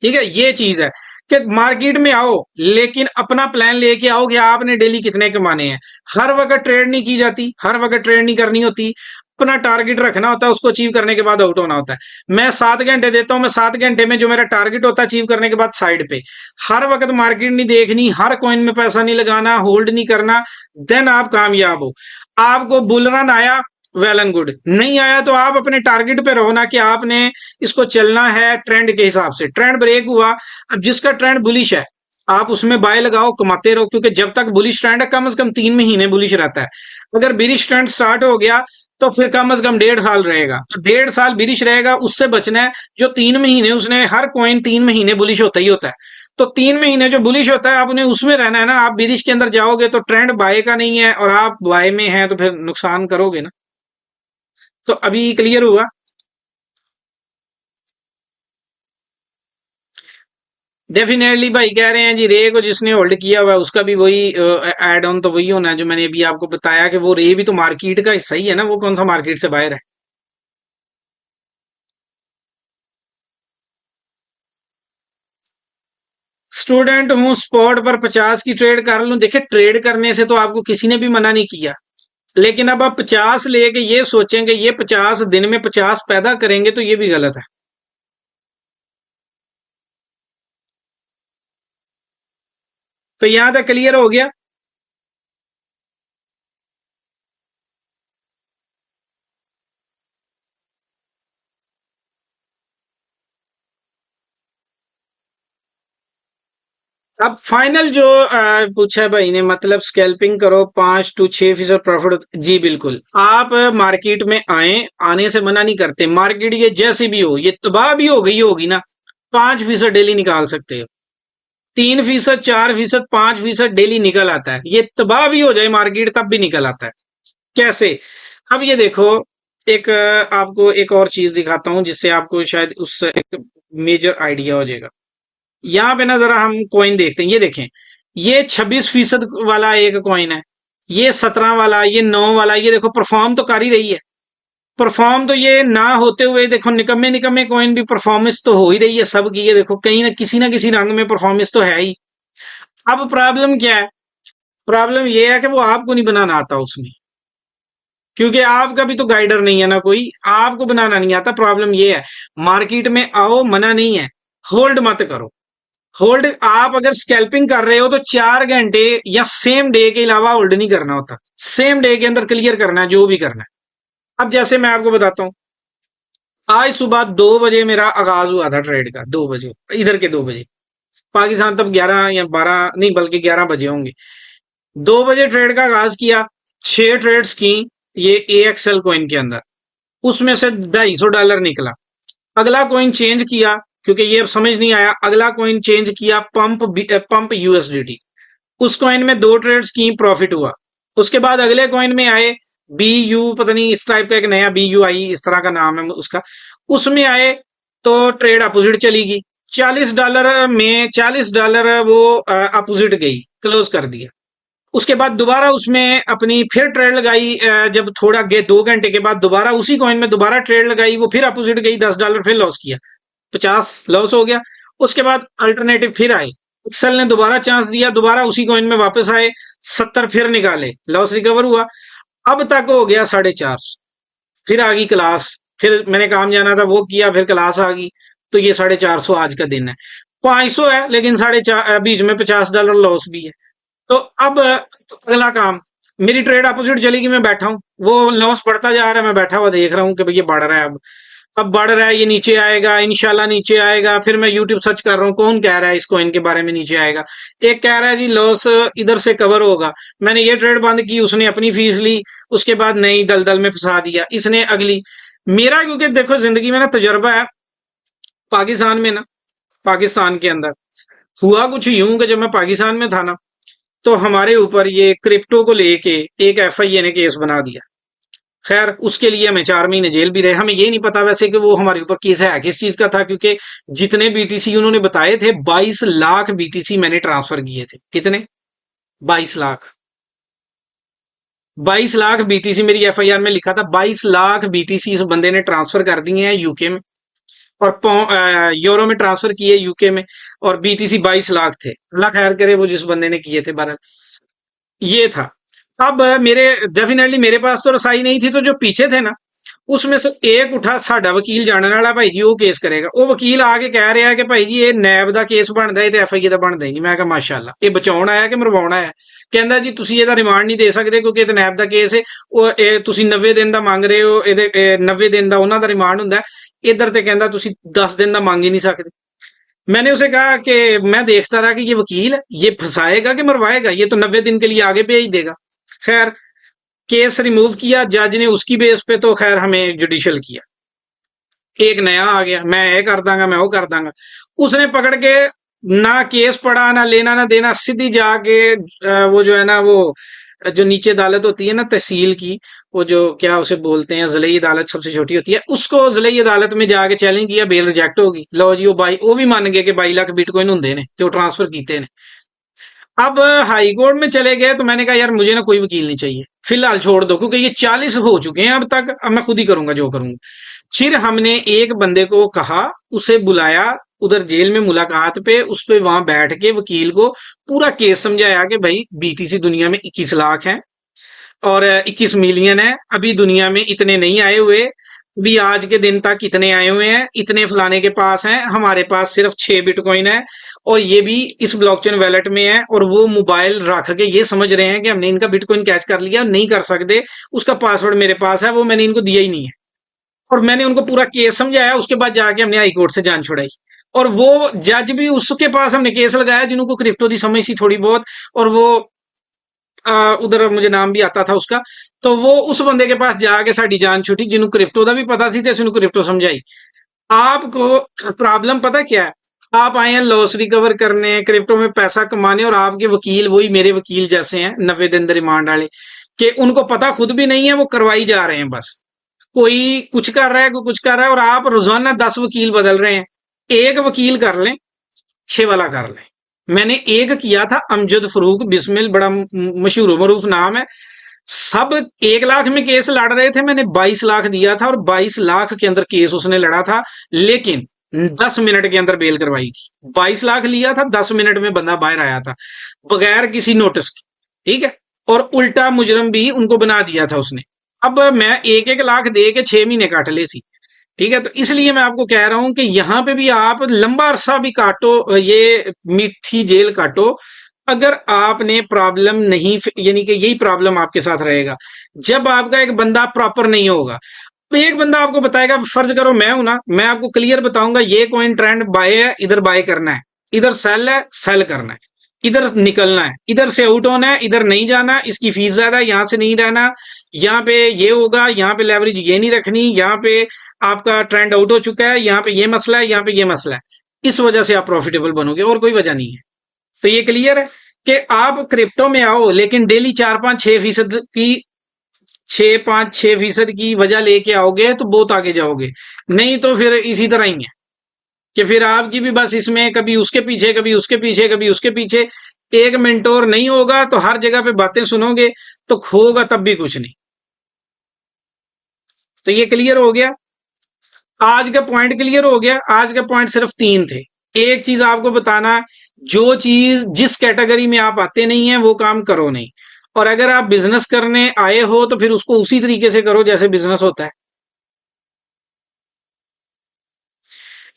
ठीक है, ये चीज है कि मार्केट में आओ लेकिन अपना प्लान लेके आओ कि आपने डेली कितने कमाने हैं। हर वक्त ट्रेड नहीं की जाती, हर वक्त ट्रेड नहीं करनी होती, अपना टारगेट रखना होता है, उसको अचीव करने के बाद आउट होना होता है। मैं 7 घंटे देता हूं, मैं 7 घंटे में जो मेरा टारगेट होता है अचीव करने के बाद साइड पे, हर वक्त मार्केट नहीं देखनी, हर कॉइन में पैसा नहीं लगाना, होल्ड नहीं करना, देन आप कामयाब हो। आपको बुल रन आया, वेल एंड गुड, नहीं आया तो आप अपने टारगेट पे रहो ना, कि आपने इसको चलना है ट्रेंड के हिसाब से। ट्रेंड ब्रेक हुआ, अब जिसका ट्रेंड बुलिश है आप उसमें बाय लगाओ, कमाते रहो, क्योंकि जब तक बुलिश ट्रेंड है कम से कम 3 महीने बुलिश रहता है। अगर बिरिश ट्रेंड स्टार्ट हो गया तो फिर कम से कम 1.5 साल रहेगा, तो 1.5 साल बिरिश रहेगा, उससे बचना है। जो 3 महीने उसने, हर कॉइन 3 महीने बुलिश होता ही होता है, तो 3 महीने जो बुलिश होता है आपने उसमें रहना है ना। आप बिरिश के अंदर जाओगे तो ट्रेंड बाय का नहीं है और आप बाय में हैं, तो फिर नुकसान करोगे ना। तो अभी क्लियर हुआ। डेफिनेटली भाई कह रहे हैं जी, रे को जिसने होल्ड किया हुआ है उसका भी वही एड ऑन तो वही होना है जो मैंने अभी आपको बताया, कि वो रे भी तो मार्केट का हिस्सा ही है ना, वो कौन सा मार्केट से बाहर है। स्टूडेंट हूँ, स्पॉट पर 50 की ट्रेड कर लूं, देखिए ट्रेड करने से तो आपको किसी ने भी मना नहीं किया, लेकिन अब आप 50 लेके ये सोचेंगे ये 50 दिन में 50 पैदा करेंगे, तो ये भी गलत है। तो यहां तक क्लियर हो गया। अब फाइनल जो पूछा है भाई ने, मतलब स्कैल्पिंग करो 5 to 6% प्रॉफिट, जी बिल्कुल। आप मार्केट में आए, आने से मना नहीं करते, मार्केट ये जैसी भी हो, ये तबाह भी हो गई होगी ना, 5% डेली निकाल सकते हो, 3%, 4%, 5% डेली निकल आता है। ये तबाह भी हो जाए मार्केट तब भी निकल आता है। कैसे? अब ये देखो, एक आपको एक और चीज दिखाता हूं जिससे आपको शायद उस एक मेजर आइडिया हो जाएगा। यहाँ पे ना जरा हम कॉइन देखते हैं, ये देखें, ये 26% वाला एक कॉइन है, ये 17 वाला, ये 9 वाला, ये देखो परफॉर्म तो कर ही रही है। परफॉर्म तो ये ना होते हुए देखो, निकम्मे निकम्मे कॉइन भी परफॉर्मेंस तो हो ही रही है सबकी, ये देखो कहीं ना किसी रंग में परफॉर्मेंस तो है ही। अब प्रॉब्लम क्या है? प्रॉब्लम ये है कि वो आपको नहीं बनाना आता उसमें, क्योंकि आपका भी तो गाइडर नहीं है ना कोई, आपको बनाना नहीं आता। प्रॉब्लम ये है, मार्केट में आओ, मना नहीं है, होल्ड मत करो। होल्ड आप अगर स्कैल्पिंग कर रहे हो तो 4 घंटे या सेम डे के अलावा होल्ड नहीं करना होता, सेम डे के अंदर क्लियर करना है जो भी करना है। अब जैसे मैं आपको बताता हूं, आज सुबह 2 बजे मेरा आगाज हुआ था ट्रेड का, 2 बजे, इधर के 2 बजे, पाकिस्तान तब 11 या 12 नहीं बल्कि 11 बजे होंगे। 2 बजे ट्रेड का आगाज किया, 6 ट्रेड्स की, ये AXL कॉइन के अंदर, उसमें से $250 निकला। अगला कॉइन चेंज किया, क्योंकि ये अब समझ नहीं आया, अगला कॉइन चेंज किया, पंप USDT, उस कॉइन में 2 ट्रेड्स की, प्रॉफिट हुआ। उसके बाद अगले कॉइन में आए बी यू, पता नहीं इस टाइप का एक नया बी यू आई इस तरह का नाम है उसका। उसमें आए तो ट्रेड अपोजिट चली गई, $40 में $40 वो अपोजिट गई, क्लोज कर दिया। उसके बाद दोबारा उसमें अपनी फिर ट्रेड लगाई, जब थोड़ा गए 2 घंटे के बाद दोबारा उसी कॉइन में दोबारा ट्रेड लगाई, वो फिर अपोजिट गई, $10 फिर लॉस किया, 50 लॉस हो गया। उसके बाद अल्टरनेटिव फिर आए, एक्सेल ने दोबारा चांस दिया, दोबारा उसी कॉइन में वापस आए, 70 फिर निकाले, लॉस रिकवर हुआ। अब तक हो गया 450, फिर आ गई क्लास, फिर मैंने काम जाना था वो किया, फिर क्लास आ गई, तो ये 450 आज का दिन है। 500 है लेकिन 4.5 बीच में $50 लॉस भी है। तो अब अगला काम, मेरी ट्रेड अपोजिट चली गई, मैं बैठा हूं, वो लॉस बढ़ता जा रहा है, मैं बैठा हुआ देख रहा हूं कि भाई ये बढ़ रहा है, अब बढ़ रहा है, ये नीचे आएगा, इंशाल्लाह नीचे आएगा। फिर मैं यूट्यूब सर्च कर रहा हूँ कौन कह रहा है इस कॉइन के बारे में नीचे आएगा। एक कह रहा है जी लॉस इधर से कवर होगा, मैंने ये ट्रेड बंद की, उसने अपनी फीस ली, उसके बाद नई दलदल में फंसा दिया इसने अगली। मेरा क्योंकि देखो जिंदगी में ना तजर्बा है, पाकिस्तान में ना, पाकिस्तान के अंदर हुआ कुछ यूं कि जब मैं पाकिस्तान में था ना, तो हमारे ऊपर ये क्रिप्टो को लेके एक एफआईए ने केस बना दिया। खैर उसके लिए हमें 4 महीने जेल भी रहे। हमें ये नहीं पता वैसे कि वो हमारे ऊपर केस है किस चीज का था, क्योंकि जितने बीटीसी उन्होंने बताए थे 22 लाख बीटीसी मैंने ट्रांसफर किए थे। कितने? 22 लाख। 22 लाख बीटीसी मेरी एफआईआर में लिखा था, 22 लाख बीटीसी इस बंदे ने ट्रांसफर कर दिए हैं यूके में, और यूरो में ट्रांसफर किए यूके में, और बीटीसी 22 लाख थे। अल्लाह खैर करे वो जिस बंदे ने किए थे। बहरहाल ये था। अब मेरे डेफिनेटली मेरे पास तो रसाई नहीं थी, तो जो पीछे थे ना उसमें से एक उठा, साडा वकील जानने वाला, भाई जी वो केस करेगा। वो वकील आके कह रहा है कि भाई जी ये नैब ਦਾ केस ਬਣਦਾ ਹੈ ਤੇ ਐਫਆਈਏ ਦਾ ਬਣਦਾ ਹੀ ਨਹੀਂ। ਮੈਂ ਕਿਹਾ ਮਾਸ਼ਾਅੱਲਾ, ਇਹ ਬਚਾਉਣ ਆਇਆ ਕਿ ਮਰਵਾਉਣਾ ਹੈ? ਕਹਿੰਦਾ ਜੀ ਤੁਸੀਂ ਇਹਦਾ ਰਿਮਾਂਡ ਨਹੀਂ ਦੇ ਸਕਦੇ ਕਿਉਂਕਿ ਇਹ ਤਾਂ ਨੈਬ ਦਾ ਕੇਸ ਹੈ, ਉਹ ਇਹ ਤੁਸੀਂ 90 ਦਿਨ ਦਾ ਮੰਗ ਰਹੇ ਹੋ, ਇਹਦੇ 90 ਦਿਨ ਦਾ ਉਹਨਾਂ ਦਾ ਰਿਮਾਂਡ ਹੁੰਦਾ ਹੈ। इधर ਤੇ ਕਹਿੰਦਾ ਤੁਸੀਂ 10 दिन ਦਾ ਮੰਗ ही नहीं सकते। मैंने उसे कहा कि मैं देखता रहा कि ये वकील ये फंसाएगा कि मरवाएगा, ये तो 90 दिन के लिए आगे भेज देगा। खैर केस रिमूव किया जज ने उसकी बेस पे, तो खैर हमें जुडिशल किया। एक नया आ गया, मैं ये कर दांगा, मैं वो कर दांगा। उसने पकड़ के ना केस पढ़ा, ना लेना ना देना, सीधी जाके वो जो है ना, वो जो नीचे अदालत होती है ना तहसील की, वो जो क्या उसे बोलते हैं, ज़िले अदालत सबसे छोटी होती है, उसको ज़िले अदालत में जाके चैलेंज किया, बेल रिजेक्ट होगी। लो जी वो भी मान गए कि 22 लाख बिटकॉइन होंगे ने जो ट्रांसफर किए ने। अब हाई कोर्ट में चले गए, तो मैंने कहा यार मुझे ना कोई वकील नहीं चाहिए, फिलहाल छोड़ दो, क्योंकि ये 40 हो चुके हैं अब तक, अब मैं खुद ही करूंगा जो करूंगा। फिर हमने एक बंदे को कहा, उसे बुलाया उधर जेल में मुलाकात पे, उस पे वहां बैठ के वकील को पूरा केस समझाया कि भाई बीटीसी दुनिया में 21 लाख है और 21 मिलियन है, अभी दुनिया में इतने नहीं आए हुए, भी आज के दिन तक इतने आए हुए हैं, इतने फलाने के पास हैं, हमारे पास सिर्फ 6 बिटकॉइन है और ये भी इस ब्लॉकचेन वैलेट में है, और वो मोबाइल रख के ये समझ रहे हैं कि हमने इनका बिटकॉइन कैच कर लिया, नहीं कर सकते, उसका पासवर्ड मेरे पास है, वो मैंने इनको दिया ही नहीं है। और मैंने उनको पूरा केस समझाया, उसके बाद जाके हमने हाई कोर्ट से जान छुड़ाई, और वो जज भी उसके पास हमने केस लगाया जिनको क्रिप्टो की समझ सी थोड़ी बहुत, और वो उधर मुझे नाम भी आता था उसका, तो वो उस बंदे के पास जाके साड़ी जान छुटी जिन्होंने क्रिप्टो का भी पता सी, तो क्रिप्टो समझाई। आपको प्रॉब्लम पता क्या है? आप आए हैं लॉस रिकवर करने, क्रिप्टो में पैसा कमाने, और आपके वकील वही मेरे वकील जैसे हैं 90 दिन रिमांड वाले, कि उनको पता खुद भी नहीं है, वो करवाई जा रहे हैं बस। कोई कुछ कर रहा है, कोई कुछ कर रहा है, और आप रोजाना 10 वकील बदल रहे हैं। एक वकील कर लें, अच्छे वाला कर लें। मैंने एक किया था, अमजद फरूक बिस्मिल, बड़ा मशहूर मरूफ नाम है। सब 1 लाख में केस लड़ रहे थे, मैंने 22 लाख दिया था, और 22 लाख के अंदर केस उसने लड़ा था, लेकिन 10 मिनट के अंदर बेल करवाई थी। 22 लाख लिया था, 10 मिनट में बंदा बाहर आया था बगैर किसी नोटिस के। ठीक है, और उल्टा मुजरम भी उनको बना दिया था उसने। अब मैं 1-1 लाख दे के 6 महीने काट ले सी। ठीक है, तो इसलिए मैं आपको कह रहा हूं कि यहां पे भी आप लंबा अरसा भी काटो, ये मीठी जेल काटो, अगर आपने प्रॉब्लम नहीं, यानी कि यही प्रॉब्लम आपके साथ रहेगा जब आपका एक बंदा प्रॉपर नहीं होगा। एक बंदा आपको बताएगा, फर्ज करो मैं हूं ना, मैं आपको क्लियर बताऊंगा ये कॉइन ट्रेंड बाय है, इधर बाय करना है, इधर सेल है, सेल करना है, इधर निकलना है, इधर से आउट होना है, इधर नहीं जाना, इसकी फीस ज्यादा है, यहां से नहीं रहना, यहाँ पे ये होगा, यहाँ पे लेवरेज ये नहीं रखनी, यहाँ पे आपका ट्रेंड आउट हो चुका है, यहाँ पे ये मसला है, यहाँ पे ये मसला है, इस वजह से आप प्रॉफिटेबल बनोगे और कोई वजह नहीं है। तो ये क्लियर है। कि आप क्रिप्टो में आओ लेकिन डेली 4-5-6% की 6-5-6% की वजह लेके आओगे तो बहुत आगे जाओगे। नहीं तो फिर इसी तरह ही है कि फिर आपकी भी बस इसमें कभी उसके पीछे, कभी उसके पीछे, कभी उसके पीछे। एक मेंटोर नहीं होगा तो हर जगह पे बातें सुनोगे तो खोगा तब भी कुछ नहीं। तो ये क्लियर हो गया। आज का पॉइंट क्लियर हो गया। आज का पॉइंट सिर्फ 3 थे। एक चीज आपको बताना, जो चीज जिस कैटेगरी में आप आते नहीं है वो काम करो नहीं। और अगर आप बिजनेस करने आए हो तो फिर उसको उसी तरीके से करो जैसे बिजनेस होता है।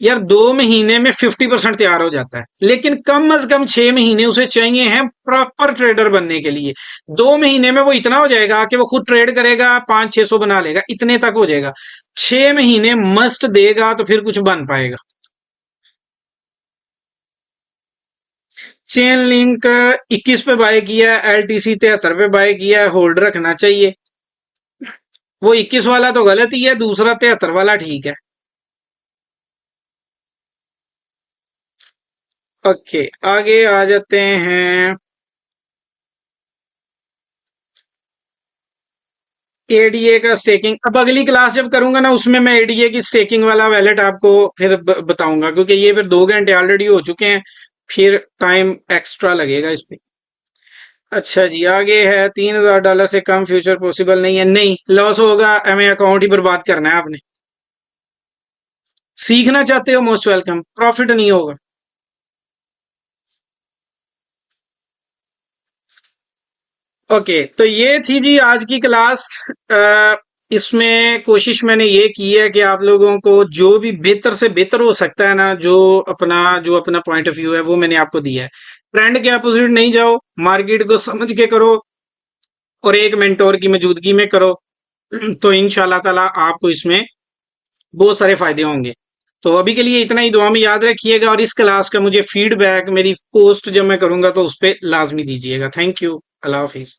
यार 2 महीने में 50% तैयार हो जाता है, लेकिन कम से कम 6 महीने उसे चाहिए हैं प्रॉपर ट्रेडर बनने के लिए। 2 महीने में वो इतना हो जाएगा कि वो खुद ट्रेड करेगा, 500-600 बना लेगा, इतने तक हो जाएगा। 6 महीने मस्ट देगा तो फिर कुछ बन पाएगा। चेन लिंक 21 पे बाय किया, एलटीसी 73 पे बाय किया, होल्ड रखना चाहिए। वो 21 वाला तो गलत ही है, दूसरा 73 वाला ठीक है। ओके, आगे आ जाते हैं। एडीए का स्टेकिंग अब अगली क्लास जब करूंगा ना उसमें मैं एडीए की स्टेकिंग वाला वैलेट आपको फिर बताऊंगा, क्योंकि ये फिर 2 घंटे ऑलरेडी हो चुके हैं, फिर टाइम एक्स्ट्रा लगेगा इस पे। अच्छा जी, आगे है $3000 से कम फ्यूचर पॉसिबल नहीं है। नहीं, लॉस होगा, हमें अकाउंट ही बर्बाद करना है आपने। सीखना चाहते हो मोस्ट वेलकम, प्रॉफिट नहीं होगा। ओके, तो ये थी जी आज की क्लास। इसमें कोशिश मैंने ये की है कि आप लोगों को जो भी बेहतर से बेहतर हो सकता है ना, जो अपना पॉइंट ऑफ व्यू है वो मैंने आपको दिया है। ट्रेंड के अपोजिट नहीं जाओ, मार्केट को समझ के करो और एक मेंटोर की मौजूदगी में करो। तो इंशाल्लाह ताला आपको इसमें बहुत सारे फायदे होंगे। तो अभी के लिए इतना ही, दुआ में याद रखिएगा और इस क्लास का मुझे फीडबैक मेरी पोस्ट जब मैं करूंगा तो उस पर लाजमी दीजिएगा। Thank you. Allah Hafiz.